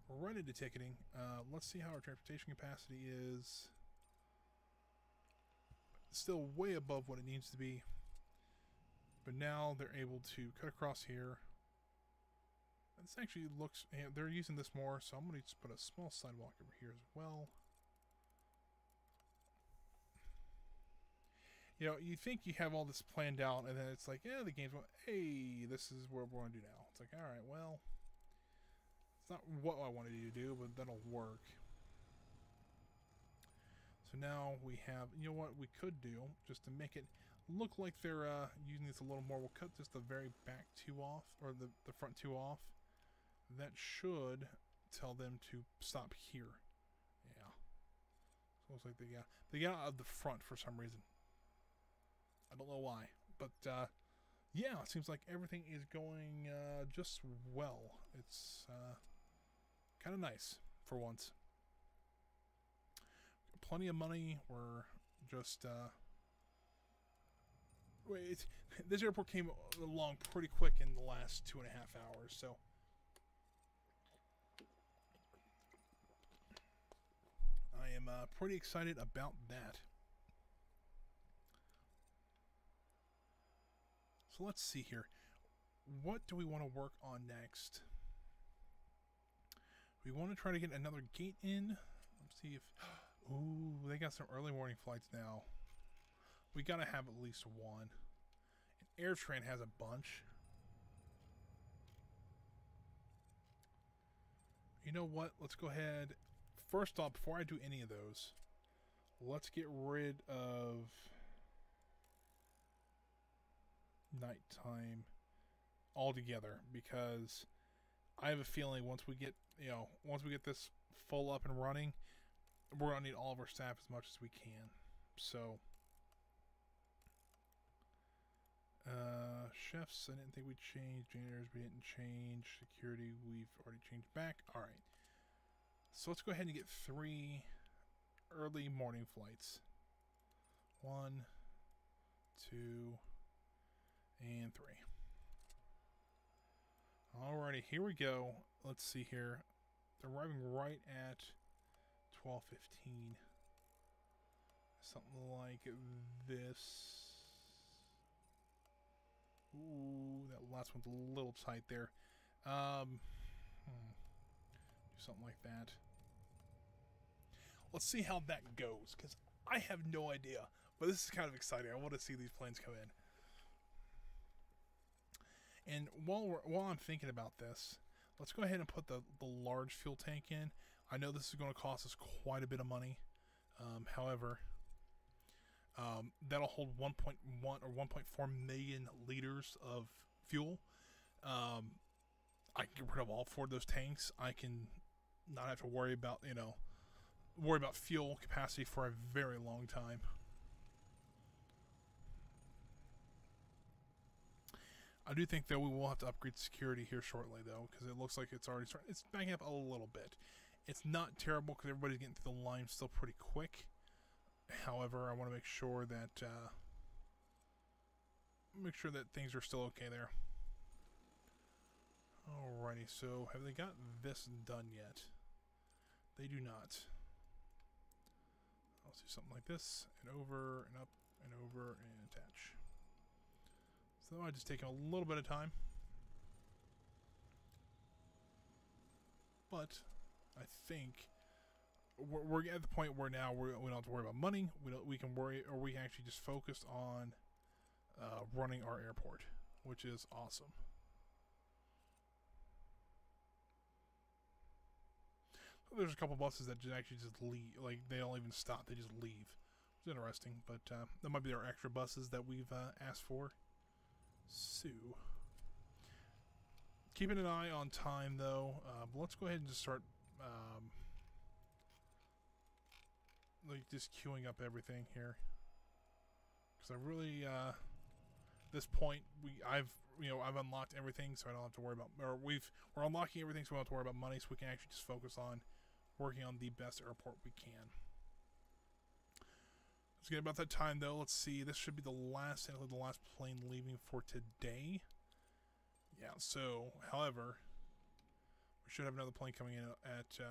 We're right into ticketing. Let's see how our transportation capacity is. Still way above what it needs to be. But now they're able to cut across here. This actually looks... they're using this more, so I'm going to just put a small sidewalk over here as well. You know, you think you have all this planned out, and then it's like, yeah, the game's going, hey, this is what we're going to do now. It's like, all right, well, it's not what I wanted you to do, but that'll work. So now we have, you know what we could do, just to make it look like they're using this a little more. We'll cut just the very back two off, or the front two off. That should tell them to stop here. Yeah. So it looks like they got out of the front for some reason. I don't know why, but yeah, it seems like everything is going just well. It's kind of nice for once. Plenty of money. We're just this airport came along pretty quick in the last 2.5 hours, so I am pretty excited about that. So let's see here. What do we want to work on next? We want to try to get another gate in. Let's see if... Ooh, they got some early morning flights now. We got to have at least one. And AirTran has a bunch. You know what? Let's go ahead. First off, before I do any of those, let's get rid of... nighttime altogether, because I have a feeling once we get this full up and running, we're gonna need all of our staff as much as we can. So chefs, I didn't think we'd change. Janitors, we didn't change. Security, we've already changed back. Alright, so let's go ahead and get 3 early morning flights. 1, 2, and 3. Alrighty, here we go. Let's see here. They're arriving right at 12:15. Something like this. Ooh, that last one's a little tight there. Do something like that. Let's see how that goes, because I have no idea. But this is kind of exciting. I want to see these planes come in. And while I'm thinking about this, let's go ahead and put the large fuel tank in. I know this is going to cost us quite a bit of money. However, that'll hold 1.1 or 1.4 million liters of fuel. I can get rid of all 4 of those tanks. I can not have to worry about, fuel capacity for a very long time. I do think that we will have to upgrade security here shortly, though, because it looks like it's already starting. It's backing up a little bit. It's not terrible because everybody's getting through the line still pretty quick. However, I want to make sure that things are still okay there. Alrighty, so have they got this done yet? They do not. I'll do something like this, and over, and up, and over, and attach. So that might just take a little bit of time. But I think we're at the point where now we don't have to worry about money. We can actually just focus on running our airport, which is awesome. So there's a couple buses that actually just leave, like they don't even stop; they just leave. It's interesting, but that might be our extra buses that we've asked for. So, keeping an eye on time though. But let's go ahead and just start. Like just queuing up everything here, because I really at this point I've unlocked everything, so I don't have to worry about, or we're unlocking everything, so we don't have to worry about money, so we can actually just focus on working on the best airport we can. Let's get about that time though. Let's see, this should be the last plane leaving for today. Yeah, so however, we should have another plane coming in at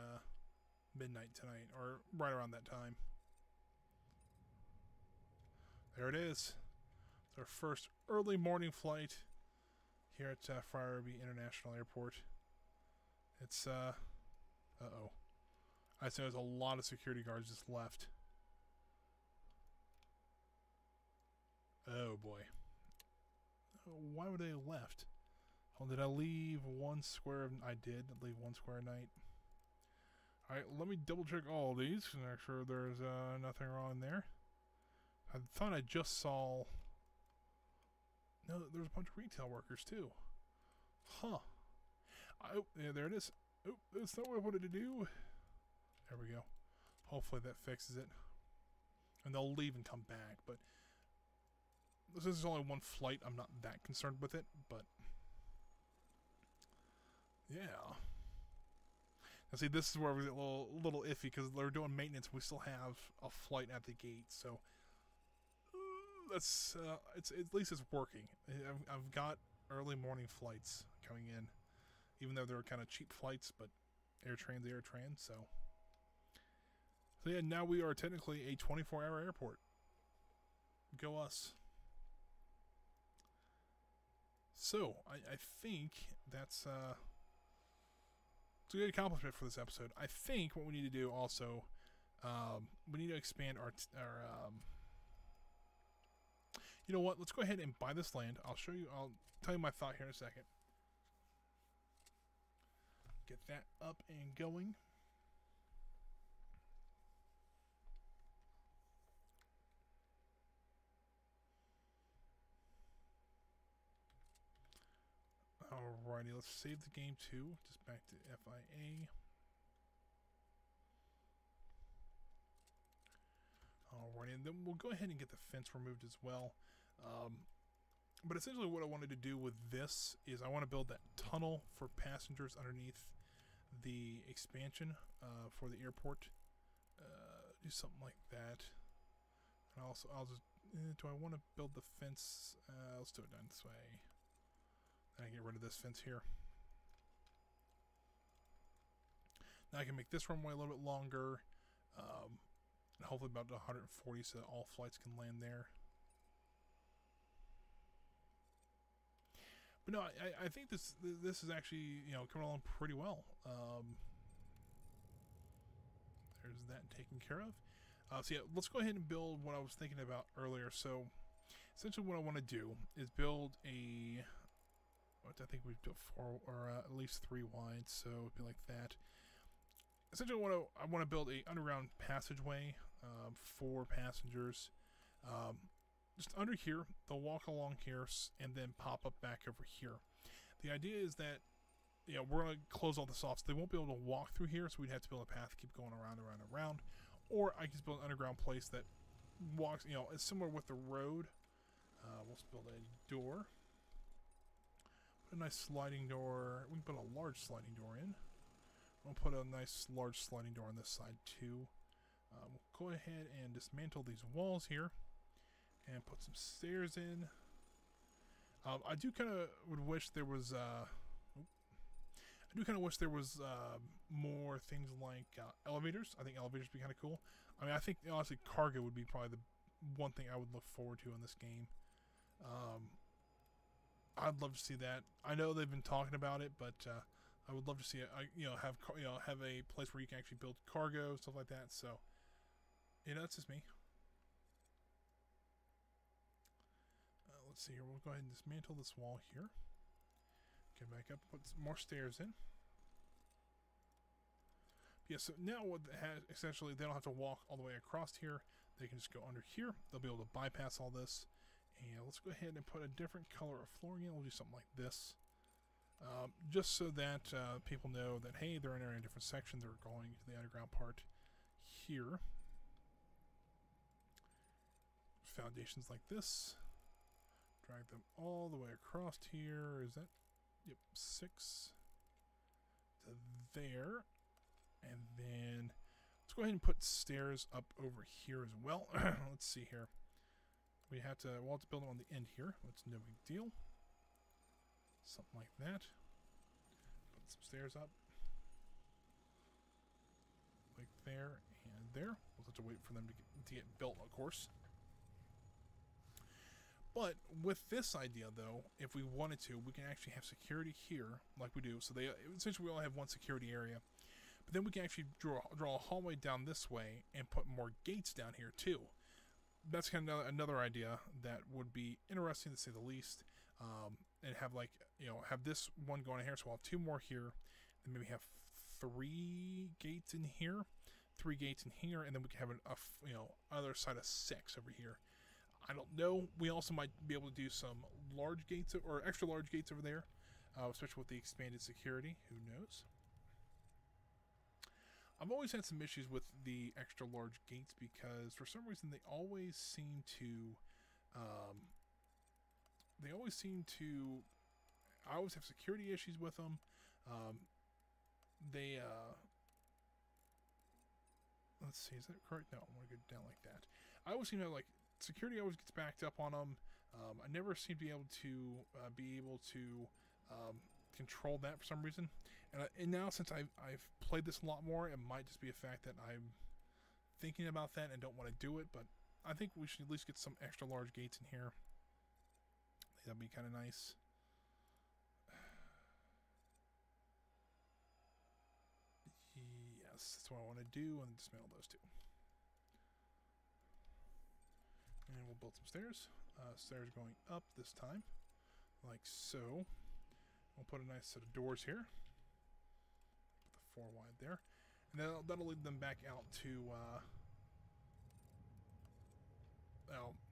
midnight tonight, or right around that time. There it is. It's our first early morning flight here at Friarobby International Airport. It's uh-oh. I say there's a lot of security guards just left. Oh boy. Why would they have left? Oh, did I leave one square? I did leave one square a night. Alright, let me double check all of these and make sure there's nothing wrong there. I thought I just saw... No, there's a bunch of retail workers too. Huh. Oh, yeah, there it is. Oh, that's not what I wanted to do. There we go. Hopefully that fixes it. And they'll leave and come back, but... This is only one flight. I'm not that concerned with it, but... Yeah. Now see, this is where we get a little iffy, because they're doing maintenance. We still have a flight at the gate, so that's at least it's working. I've got early morning flights coming in, even though they're kind of cheap flights, but AirTran's AirTran. So yeah, now we are technically a 24-hour airport. Go us. So I think that's it's a good accomplishment for this episode. I think what we need to do also, we need to expand our you know what? Let's go ahead and buy this land. I'll tell you my thought here in a second. Get that up and going. Alrighty, let's save the game too. Just back to FIA. Alrighty, and then we'll go ahead and get the fence removed as well. But essentially what I wanted to do with this is I want to build that tunnel for passengers underneath the expansion for the airport. Do something like that. And also, I'll just... do I want to build the fence? Let's do it down this way. Then I get rid of this fence here. Now I can make this runway a little bit longer. And hopefully about 140 so that all flights can land there. But no, I think this is actually, coming along pretty well. There's that taken care of. So yeah, let's go ahead and build what I was thinking about earlier. So essentially what I want to do is build a... What the I think we've built 4 or at least 3 wide, so it'd be like that. Essentially, I want to build a underground passageway for passengers. Just under here, they'll walk along here and then pop up back over here. The idea is that, you know, we're going to close all this off, so they won't be able to walk through here, so we'd have to build a path to keep going around, around, around. Or I can just build an underground place that walks, you know, it's similar with the road. We'll just build a door. Put a nice sliding door. We can put a large sliding door in. We'll put a nice large sliding door on this side too. We'll go ahead and dismantle these walls here and put some stairs in. I do kind of would wish there was more things like elevators. I think elevators would be kind of cool. I mean, I think honestly cargo would be probably the one thing I would look forward to in this game. I'd love to see that. I know they've been talking about it, but I would love to see it. Have a place where you can actually build cargo, stuff like that. So, that's just me. Let's see here. We'll go ahead and dismantle this wall here. Get back up, put some more stairs in. Yeah, so now what essentially they don't have to walk all the way across here. They can just go under here. They'll be able to bypass all this. And let's go ahead and put a different color of flooring in. We'll do something like this. Just so that people know that, hey, they're entering a different section. They're going to the underground part here. Foundations like this. Drag them all the way across here. Is that? Yep, 6 to there. And then let's go ahead and put stairs up over here as well. Let's see here. We'll have to build them on the end here. That's no big deal. Something like that. Put some stairs up. Like there and there. We'll have to wait for them to get built, of course. But with this idea, though, if we wanted to, we can actually have security here, like we do. So essentially we only have one security area. But then we can actually draw a hallway down this way and put more gates down here, too. That's kind of another idea that would be interesting, to say the least. And have, like, have this one going in here. So we'll have 2 more here. And maybe have 3 gates in here. 3 gates in here. And then we can have other side of 6 over here. I don't know. We also might be able to do some large gates or extra large gates over there, especially with the expanded security. Who knows? I've always had some issues with the extra large gates because for some reason they always seem to, I always have security issues with them. Let's see, is that correct? No, I want to go down like that. I always seem to have, like, security always gets backed up on them. I never seem to be able to control that for some reason. And now since I've played this a lot more, it might just be a fact that I'm thinking about that and don't want to do it. But I think we should at least get some extra large gates in here. I think that'd be kind of nice. Yes, that's what I want to do, and dismantle those 2. And we'll build some stairs. Stairs going up this time, like so. We'll put a nice set of doors here. Put the 4 wide there. And then that'll lead them back out to,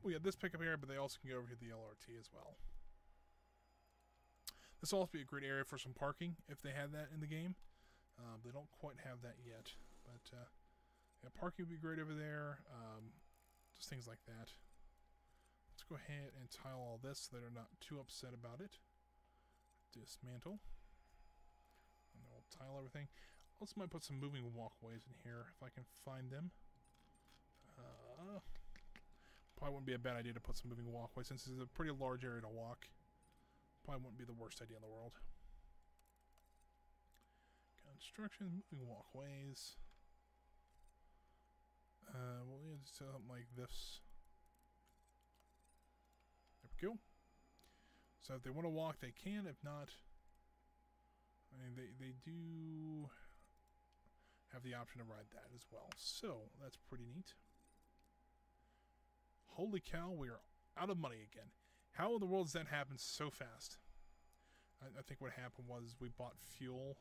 we have this pickup area, but they also can go over to the LRT as well. This will also be a great area for some parking if they had that in the game. They don't quite have that yet, but yeah, parking would be great over there. Just things like that. Let's go ahead and tile all this so they're not too upset about it. Dismantle. And then we'll tile everything. Also might put some moving walkways in here if I can find them. Probably wouldn't be a bad idea to put some moving walkways since it's a pretty large area to walk. Probably wouldn't be the worst idea in the world. Construction, moving walkways. We'll do something like this. There we go. So if they want to walk, they can. If not, I mean, they do have the option to ride that as well. So that's pretty neat. Holy cow, we are out of money again. How in the world does that happen so fast? I think what happened was we bought fuel.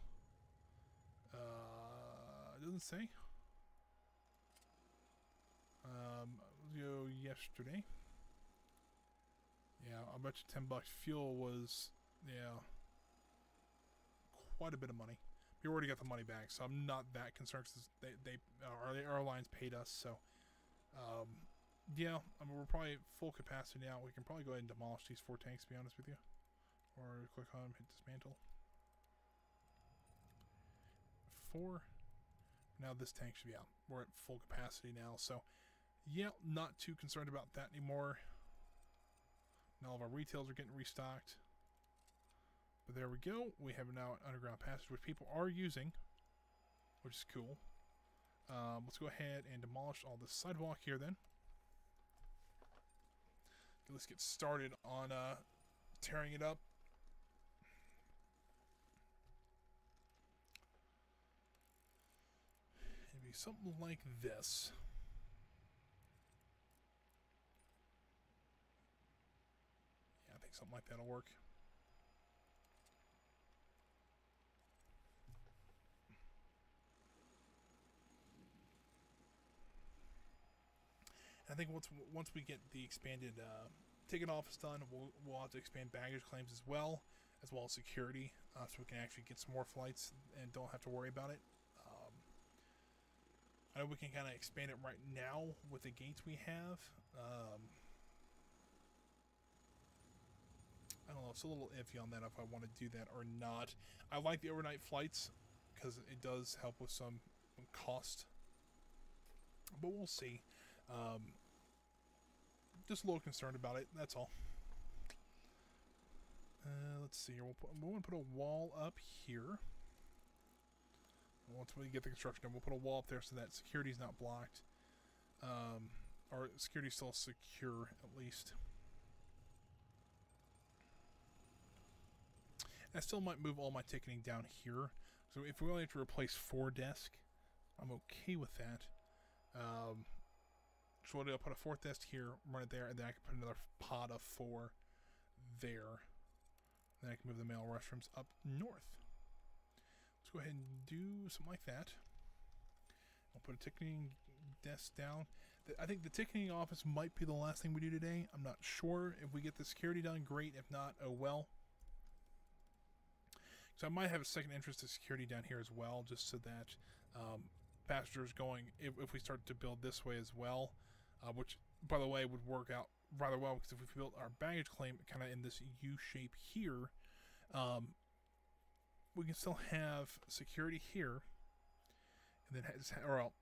It doesn't say. Yesterday. Yeah, I bet you $10 fuel was, yeah, quite a bit of money. We already got the money back, so I'm not that concerned because our airlines paid us. So, yeah, I mean, we're probably full capacity now. We can probably go ahead and demolish these 4 tanks, to be honest with you. Or click on them, hit dismantle. 4. Now this tank should be out. We're at full capacity now, so yeah, not too concerned about that anymore. Now all of our retails are getting restocked. But there we go. We have now an underground passage, which people are using, which is cool. Let's go ahead and demolish all this sidewalk here then. Okay, let's get started on tearing it up. Maybe something like this. Yeah, I think something like that'll work. I think once we get the expanded ticket office done, we'll have to expand baggage claims as well as security, so we can actually get some more flights and don't have to worry about it. I know we can kind of expand it right now with the gates we have. I don't know, it's a little iffy on that if I want to do that or not. I like the overnight flights because it does help with some cost, but we'll see. Just a little concerned about it, that's all. Let's see here. We'll want to put a wall up here. Once we get the construction done, we'll put a wall up there so that security is not blocked. Or security is still secure, at least. I still might move all my ticketing down here. So if we only have to replace 4 desks, I'm okay with that. So I'll put a 4th desk here, run it there, and then I can put another pod of 4 there. Then I can move the male restrooms up north. Let's go ahead and do something like that. I'll put a ticketing desk down. I think the ticketing office might be the last thing we do today. I'm not sure. If we get the security done, great. If not, oh well. So I might have a second entrance to security down here as well, just so that passengers going, if we start to build this way as well, which, by the way, would work out rather well, because if we built our baggage claim kind of in this U shape here, we can still have security here, and then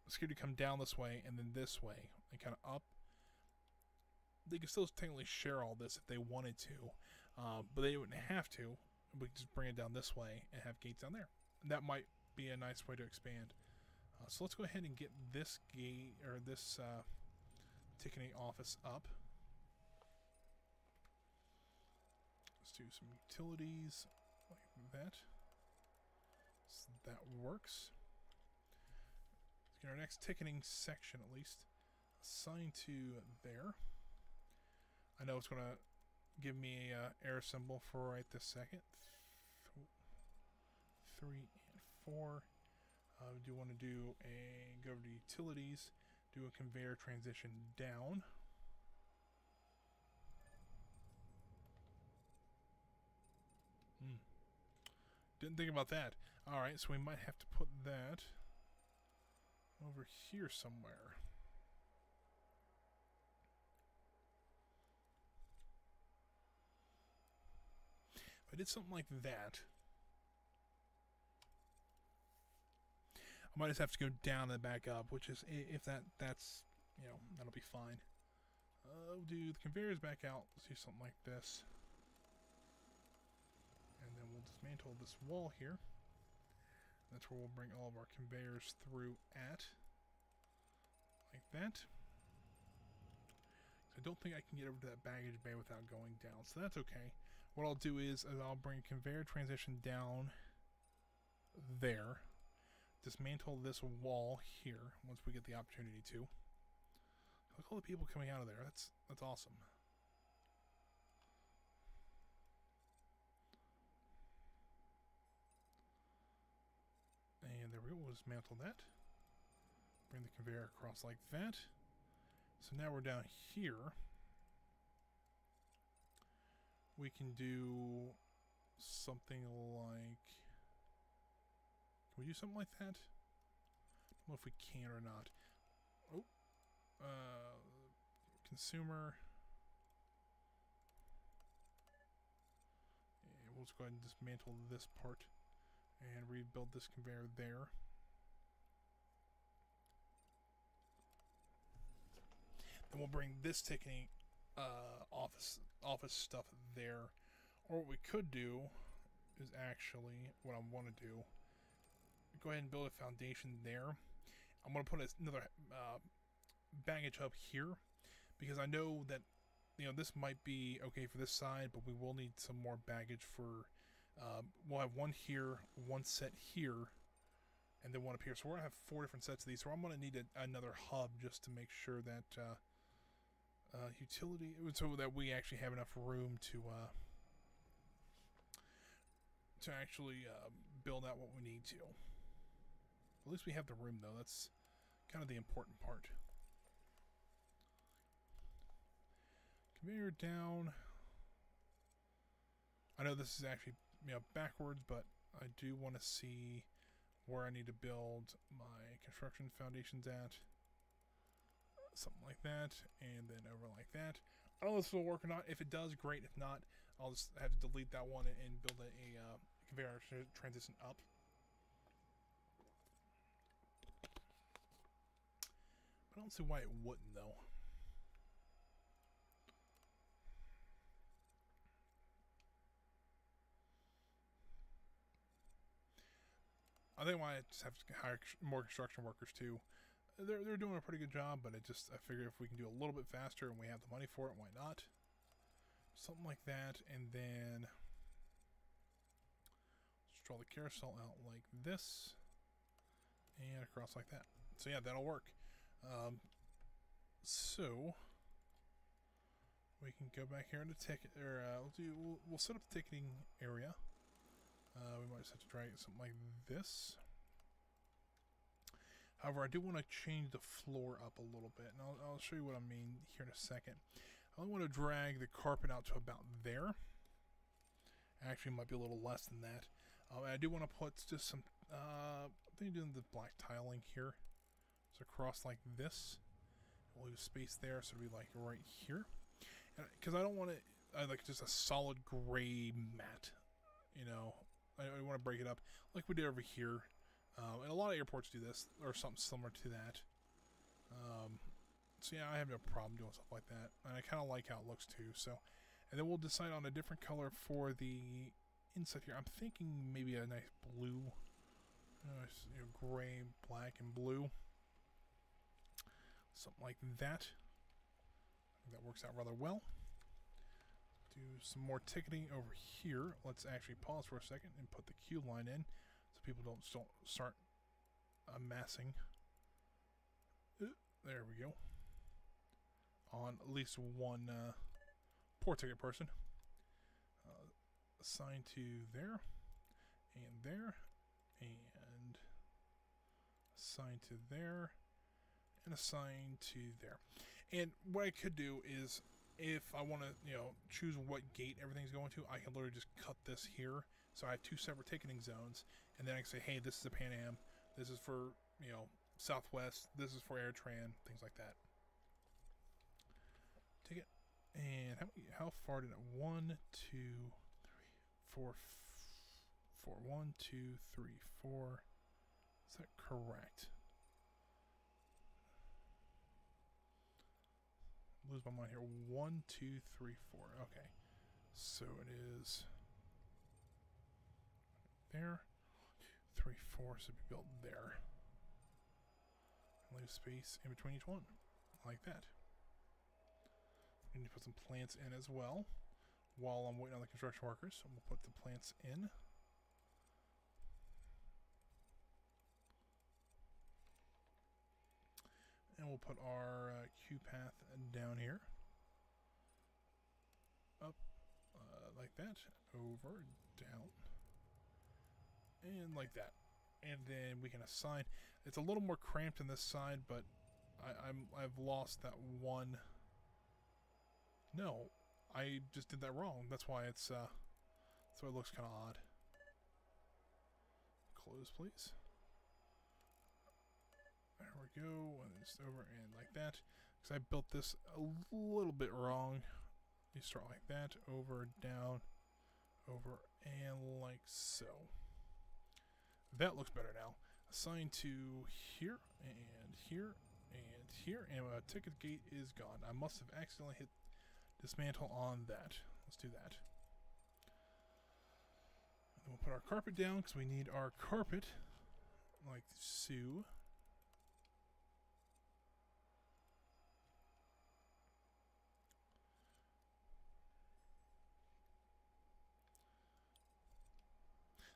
security come down this way, and then this way, and kind of up. They can still technically share all this if they wanted to, but they wouldn't have to. We can just bring it down this way and have gates down there. And that might be a nice way to expand. So let's go ahead and get this gate, or this ticketing office up. Let's do some utilities like that. So that works. Let's get our next ticketing section at least assigned to there. I know it's going to give me an error symbol for right this second. 3 and 4. We do want to go over to utilities, do a conveyor transition down. Didn't think about that. Alright, so we might have to put that over here somewhere. If I did something like that, I might just have to go down and back up, which is, if that's, you know, that'll be fine. We'll do the conveyors back out. Let's do something like this. And then we'll dismantle this wall here. That's where we'll bring all of our conveyors through at. Like that. So I don't think I can get over to that baggage bay without going down, so that's okay. What I'll do is I'll bring conveyor transition down there. Dismantle this wall here once we get the opportunity to. Look at all the people coming out of there. That's awesome. we'll dismantle that. Bring the conveyor across like that. So now we're down here. We can do something like... Can we do something like that? I don't know if we can or not. Oh. Consumer. Yeah, we'll just go ahead and dismantle this part and rebuild this conveyor there. Then we'll bring this ticketing office stuff there. Or what we could do is actually what I want to do. Go ahead and build a foundation there. I'm going to put another baggage hub here because I know that this might be okay for this side, but we will need some more baggage for. We'll have one here, one set here, and then one up here. So we're going to have 4 different sets of these. So I'm going to need another hub just to make sure that utility, so that we actually have enough room to actually build out what we need to. At least we have the room, though. That's kind of the important part. Conveyor down. I know this is actually backwards, but I do want to see where I need to build my construction foundations at. Something like that, and then over like that. I don't know if this will work or not. If it does, great. If not, I'll just have to delete that one and build a conveyor transition up. I don't see why it wouldn't, though. I think why I just have to hire more construction workers too. They're doing a pretty good job, but I figure if we can do a little bit faster and we have the money for it, why not? Something like that, and then just draw the carousel out like this, and across like that. So yeah, that'll work. So we can go back here into ticket, or we'll set up the ticketing area. We might just have to drag something like this. However, I do want to change the floor up a little bit, and I'll show you what I mean here in a second. I only want to drag the carpet out to about there. Actually, it might be a little less than that. I do want to put just some, I think doing the black tiling here. So across like this. We'll leave space there, so it'll be like right here. Because I don't want it, I like just a solid gray mat. I want to break it up like we did over here. And a lot of airports do this, or something similar to that. So yeah, I have no problem doing stuff like that. And I kind of like how it looks too. So, and then we'll decide on a different color for the inside here. I'm thinking maybe a nice blue. Gray, black, and blue. Something like that. I think that works out rather well. Do some more ticketing over here. Let's actually pause for a second and put the queue line in so people don't start amassing. There we go. On at least one poor ticket person. Assign to there, and assign to there, and assign to there. And what I could do is, if I want to, choose what gate everything's going to, I can literally just cut this here. So I have 2 separate ticketing zones, and then I can say, hey, this is a Pan Am, this is for, Southwest, this is for AirTran, things like that. Ticket. And how far did it? 1, 2, 3, 4, 4. 1, 2, 3, 4. Is that correct? Lose my mind here. 1, 2, 3, 4. Okay. So it is there. 3, 4. So we built there. And leave space in between each one. Like that. We need to put some plants in as well. While I'm waiting on the construction workers. So we'll put the plants in. And we'll put our queue path down here. Up, like that. Over, down. And like that. and then we can assign. It's a little more cramped on this side, but I've lost that one. No, I just did that wrong. That's why it's so it looks kind of odd. Close, please. There we go. And it's over and like that. Because I built this a little bit wrong. You start like that, over, down, over, and like so. That looks better now. Assign to here, and here, and here, and my ticket gate is gone. I must have accidentally hit dismantle on that. Let's do that. And then we'll put our carpet down, because we need our carpet, like so.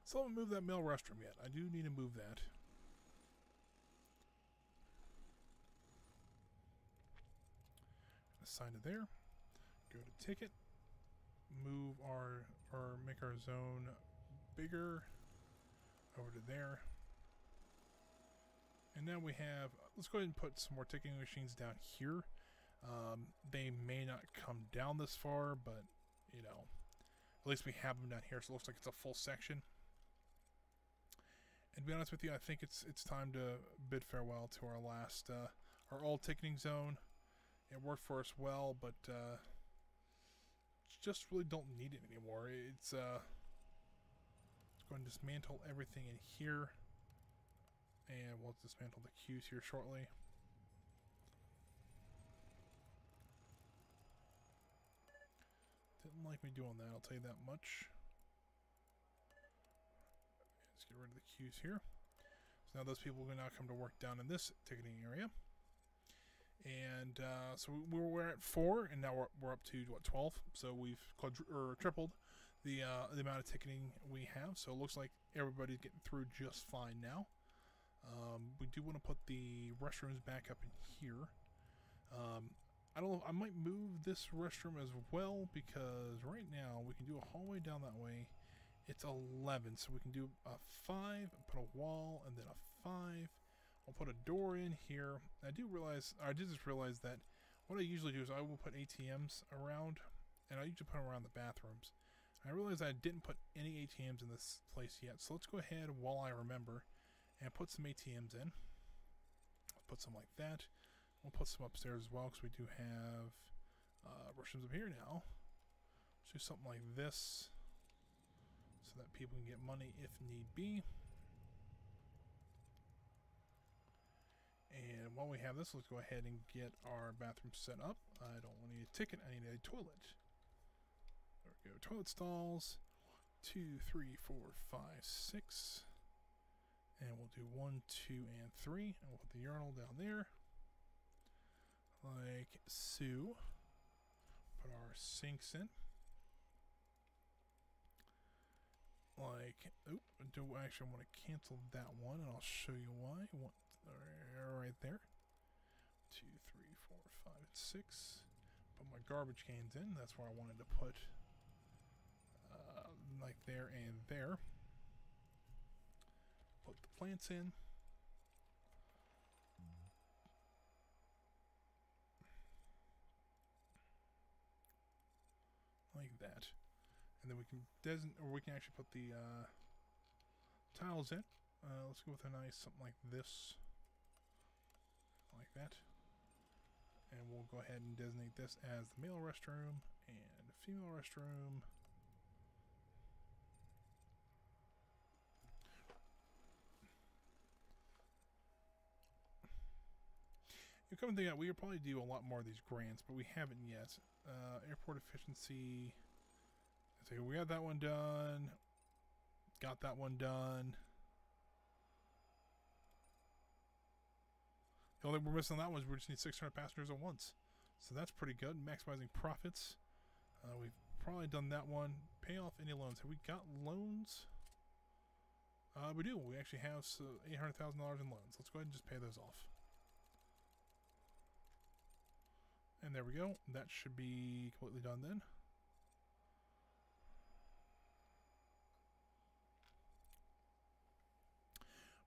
Still haven't moved that male restroom yet. I do need to move that. Assign it there. Go to ticket. Move our, or make our zone bigger. Over to there. And now we have, let's go ahead and put some more ticketing machines down here. They may not come down this far, but, you know, at least we have them down here, so it looks like it's a full section. And to be honest with you, I think it's time to bid farewell to our last, our old ticketing zone. It worked for us well, but just really don't need it anymore. It's let's go and dismantle everything in here, and we'll dismantle the queues here shortly. Didn't like me doing that, I'll tell you that much. Let's get rid of the queues here. So now those people will now come to work down in this ticketing area. And so we were at 4, and now we're up to what, 12. So we've tripled the amount of ticketing we have. So it looks like everybody's getting through just fine now. We do want to put the restrooms back up in here. I don't know. I might move this restroom as well, because right now we can do a hallway down that way. It's 11, so we can do a 5, put a wall, and then a 5. I'll put a door in here. I did just realize that what I usually do is I will put ATMs around, and I usually put them around the bathrooms. I realized I didn't put any ATMs in this place yet, so let's go ahead while I remember and put some ATMs in. I'll put some like that. We'll put some upstairs as well, because we do have restrooms up here now. Let's do something like this, so that people can get money if need be. And while we have this, let's go ahead and get our bathroom set up. I don't need a ticket, I need a toilet. There we go, toilet stalls. 2, 3, 4, 5, 6. And we'll do 1, 2, and 3. And we'll put the urinal down there. Like so. Put our sinks in. Like, oh, do I actually want to cancel that one, and I'll show you why. Right there. 2, 3, 4, 5, 6. Put my garbage cans in. That's where I wanted to put, like there and there. Put the plants in. Like that. And then we can actually put the tiles in. Let's go with a nice something like this. Like that. And we'll go ahead and designate this as the male restroom and female restroom. You come to think out, we could probably do a lot more of these grants, but we haven't yet. Airport efficiency. So we got that one done. Got that one done. The only thing we're missing on that one is we just need 600 passengers at once. So that's pretty good. Maximizing profits. We've probably done that one. Pay off any loans. Have we got loans? We do. We actually have $800,000 in loans. Let's go ahead and just pay those off. And there we go. That should be completely done then.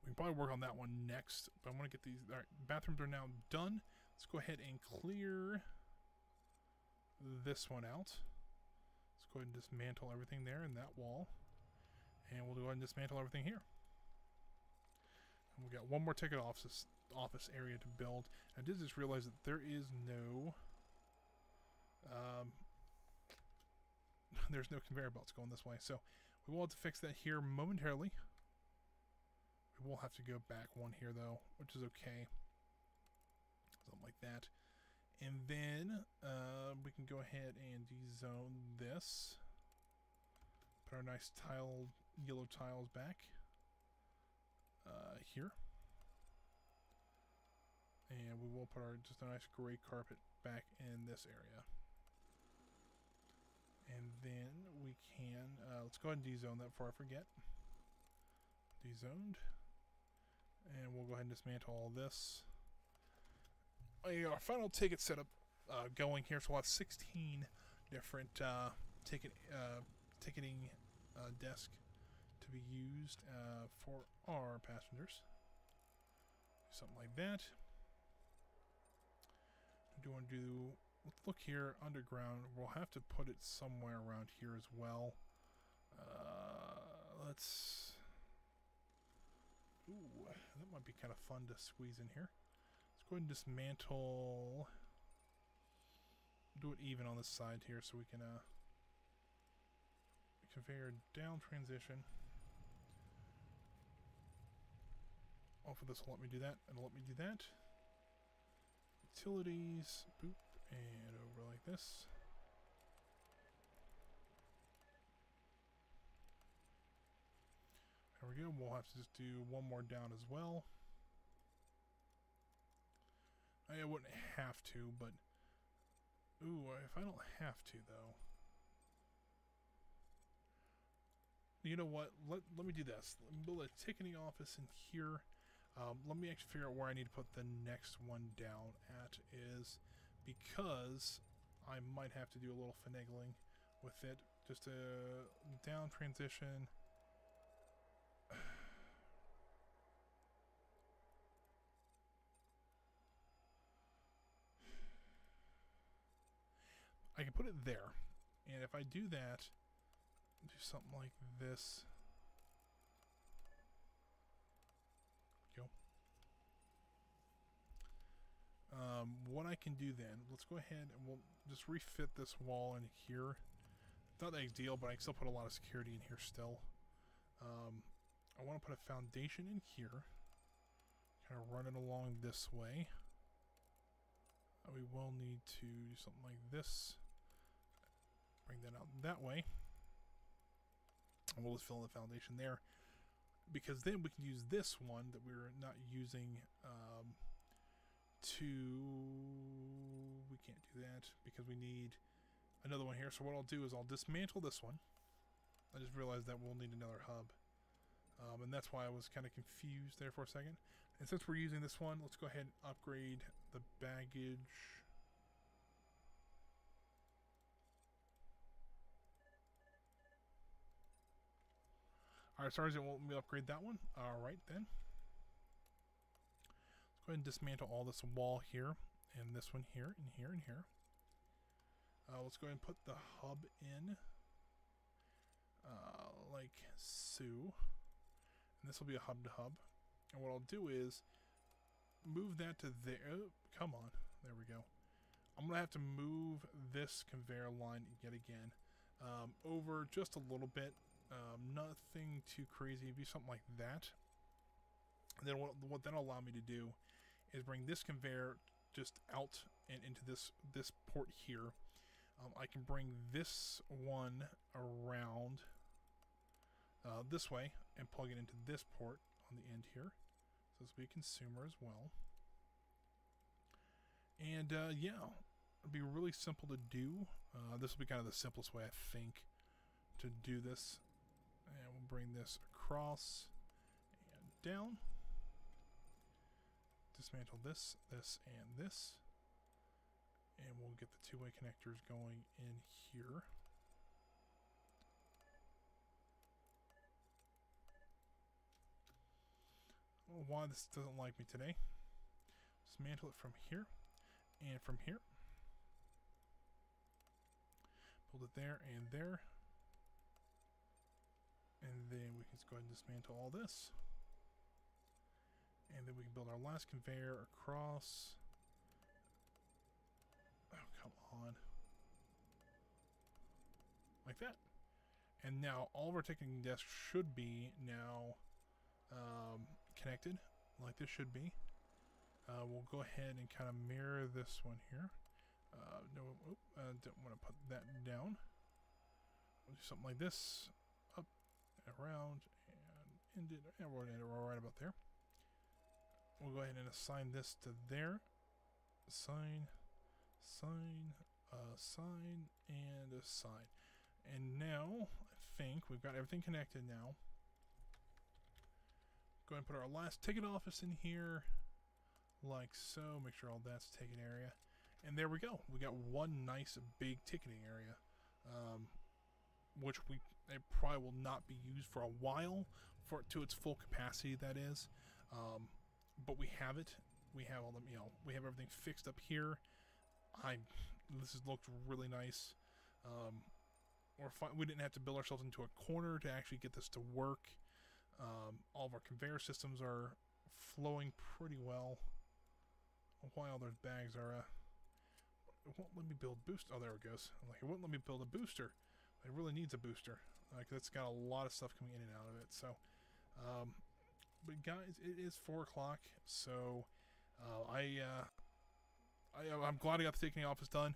We can probably work on that one next, but I want to get these. All right, bathrooms are now done. Let's go ahead and clear this one out. Let's go ahead and dismantle everything there in that wall. And we'll go ahead and dismantle everything here. And we've got one more ticket office area to build. I did just realize that there is no there's no conveyor belts going this way, so we will have to fix that here momentarily. We will have to go back one here though, which is okay. Something like that. And then we can go ahead and dezone this. Put our nice yellow tiles back here. And we will put just a nice gray carpet back in this area. And then we can, let's go ahead and dezone that before I forget. Dezoned. And we'll go ahead and dismantle all this. Our final ticket setup going here, so we'll have 16 different ticketing desk to be used for our passengers. Something like that. Do you want to do? Let's look here underground. We'll have to put it somewhere around here as well. Let's. Ooh, that might be kind of fun to squeeze in here. Let's go ahead and dismantle. Do it even on this side here so we can conveyor down transition. Hopefully this will let me do that, and let me do that. Utilities, boop, and over like this. There we go. We'll have to just do one more down as well. I wouldn't have to, but ooh, if I don't have to though. You know what? Let me do this. Let me build a ticketing office in here. Let me actually figure out where I need to put the next one down at, is because I might have to do a little finagling with it. Just a down transition. I can put it there, and if I do that, do something like this. Go. What I can do then, let's go ahead and we'll just refit this wall in here. Not that ideal, but I can still put a lot of security in here still. I want to put a foundation in here, kind of run it along this way. We will need to do something like this. Bring that out that way. And we'll just fill in the foundation there. Because then we can use this one that we're not using we can't do that because we need another one here. So what I'll do is I'll dismantle this one. I just realized that we'll need another hub. And that's why I was kind of confused there for a second. And since we're using this one, let's go ahead and upgrade the baggage. Alright, sorry, it won't let me upgrade that one. Alright then. Let's go ahead and dismantle all this wall here, and this one here, and here, and here. Let's go ahead and put the hub in, like so. And this will be a hub to hub. And what I'll do is move that to there. Oh, come on. There we go. I'm going to have to move this conveyor line yet again over just a little bit. Nothing too crazy. Be something like that. And then what that'll allow me to do is bring this conveyor just out and into this port here. I can bring this one around this way and plug it into this port on the end here. So this will be a consumer as well. And yeah, it'll be really simple to do. This will be kind of the simplest way, I think, to do this. And we'll bring this across and down. Dismantle this, this, and this. And we'll get the two-way connectors going in here. don't know why this doesn't like me today. Dismantle it from here and from here. Build it there and there. And then we can just go ahead and dismantle all this. And then we can build our last conveyor across. Oh, come on. Like that. And now all of our ticketing desks should be now connected, like this should be. We'll go ahead and kind of mirror this one here. Don't want to put that down. We'll do something like this. Up, around, and end it. And we'll end it right about there. We'll go ahead and assign this to there. Assign, sign, assign, and assign. And now, I think we've got everything connected now. Go ahead and put our last ticket office in here, like so. Make sure all that's ticket area. And there we go. We got one nice big ticketing area, which it probably will not be used for a while, to its full capacity, that is. But we have it. We have all the, we have everything fixed up here. This has looked really nice. We didn't have to build ourselves into a corner to actually get this to work. All of our conveyor systems are flowing pretty well. While those bags are, it won't let me build boost. Oh, there it goes. I'm like, it wouldn't let me build a booster. It really needs a booster. Like, it's got a lot of stuff coming in and out of it. So, but guys, it is 4 o'clock. So, I'm glad I got the ticketing office done.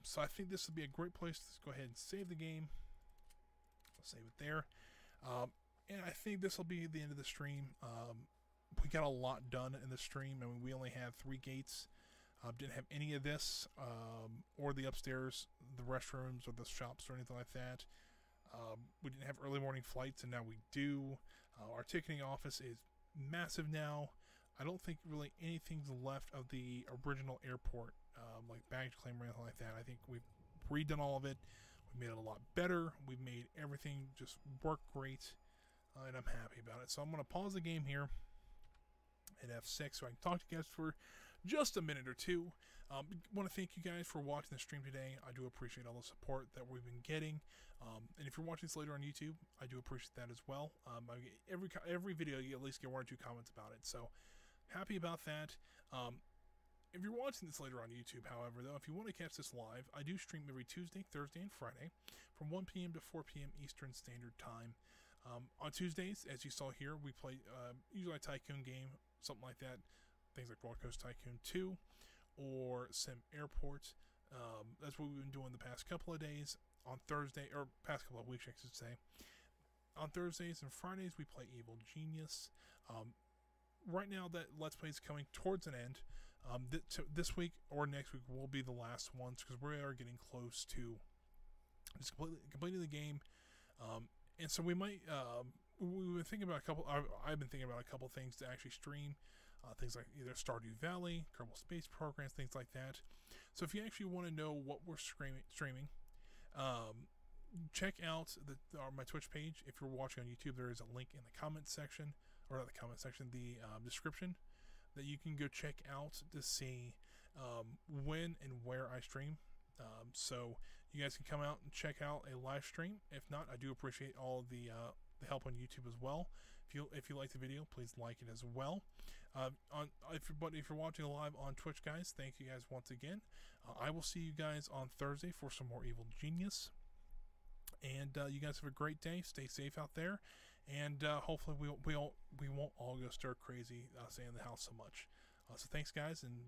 So I think this would be a great place to go ahead and save the game. I'll save it there. And I think this will be the end of the stream. We got a lot done in the stream. I mean, we only had 3 gates. Didn't have any of this, or the upstairs, the restrooms, or the shops, or anything like that. We didn't have early morning flights, and now we do. Our ticketing office is massive now. I don't think really anything's left of the original airport, like baggage claim or anything like that. I think we've redone all of it. We made it a lot better. We've made everything just work great, and I'm happy about it. So I'm going to pause the game here at F6 so I can talk to you guys for just a minute or two. I want to thank you guys for watching the stream today. I do appreciate all the support that we've been getting. And if you're watching this later on YouTube, I do appreciate that as well. Every video, you at least get 1 or 2 comments about it. So happy about that. If you're watching this later on YouTube, however, though, if you want to catch this live, I do stream every Tuesday, Thursday, and Friday from 1 p.m. to 4 p.m. Eastern Standard Time. On Tuesdays, as you saw here, we play usually a Tycoon game, something like that. Things like Roller Coaster Tycoon 2 or SimAirport. That's what we've been doing the past couple of days. On Thursday, or past couple of weeks, I should say. On Thursdays and Fridays, we play Evil Genius. Right now, that Let's Play is coming towards an end. This week or next week will be the last ones, because we are getting close to just completing the game. And so we might, we've been thinking about I've been thinking about a couple things to actually stream. Things like either Stardew Valley, Kerbal Space Programs, things like that. So if you actually want to know what we're streaming, check out my Twitch page. If you're watching on YouTube, there is a link in the comment section, or not the comment section, the description, that you can go check out to see when and where I stream. So you guys can come out and check out a live stream. If not, I do appreciate all of the help on YouTube as well. If you like the video, please like it as well. If you're watching live on Twitch, guys, thank you guys once again. I will see you guys on Thursday for some more Evil Genius. And you guys have a great day. Stay safe out there. And hopefully we won't all go stir crazy staying in the house so much. So thanks, guys, and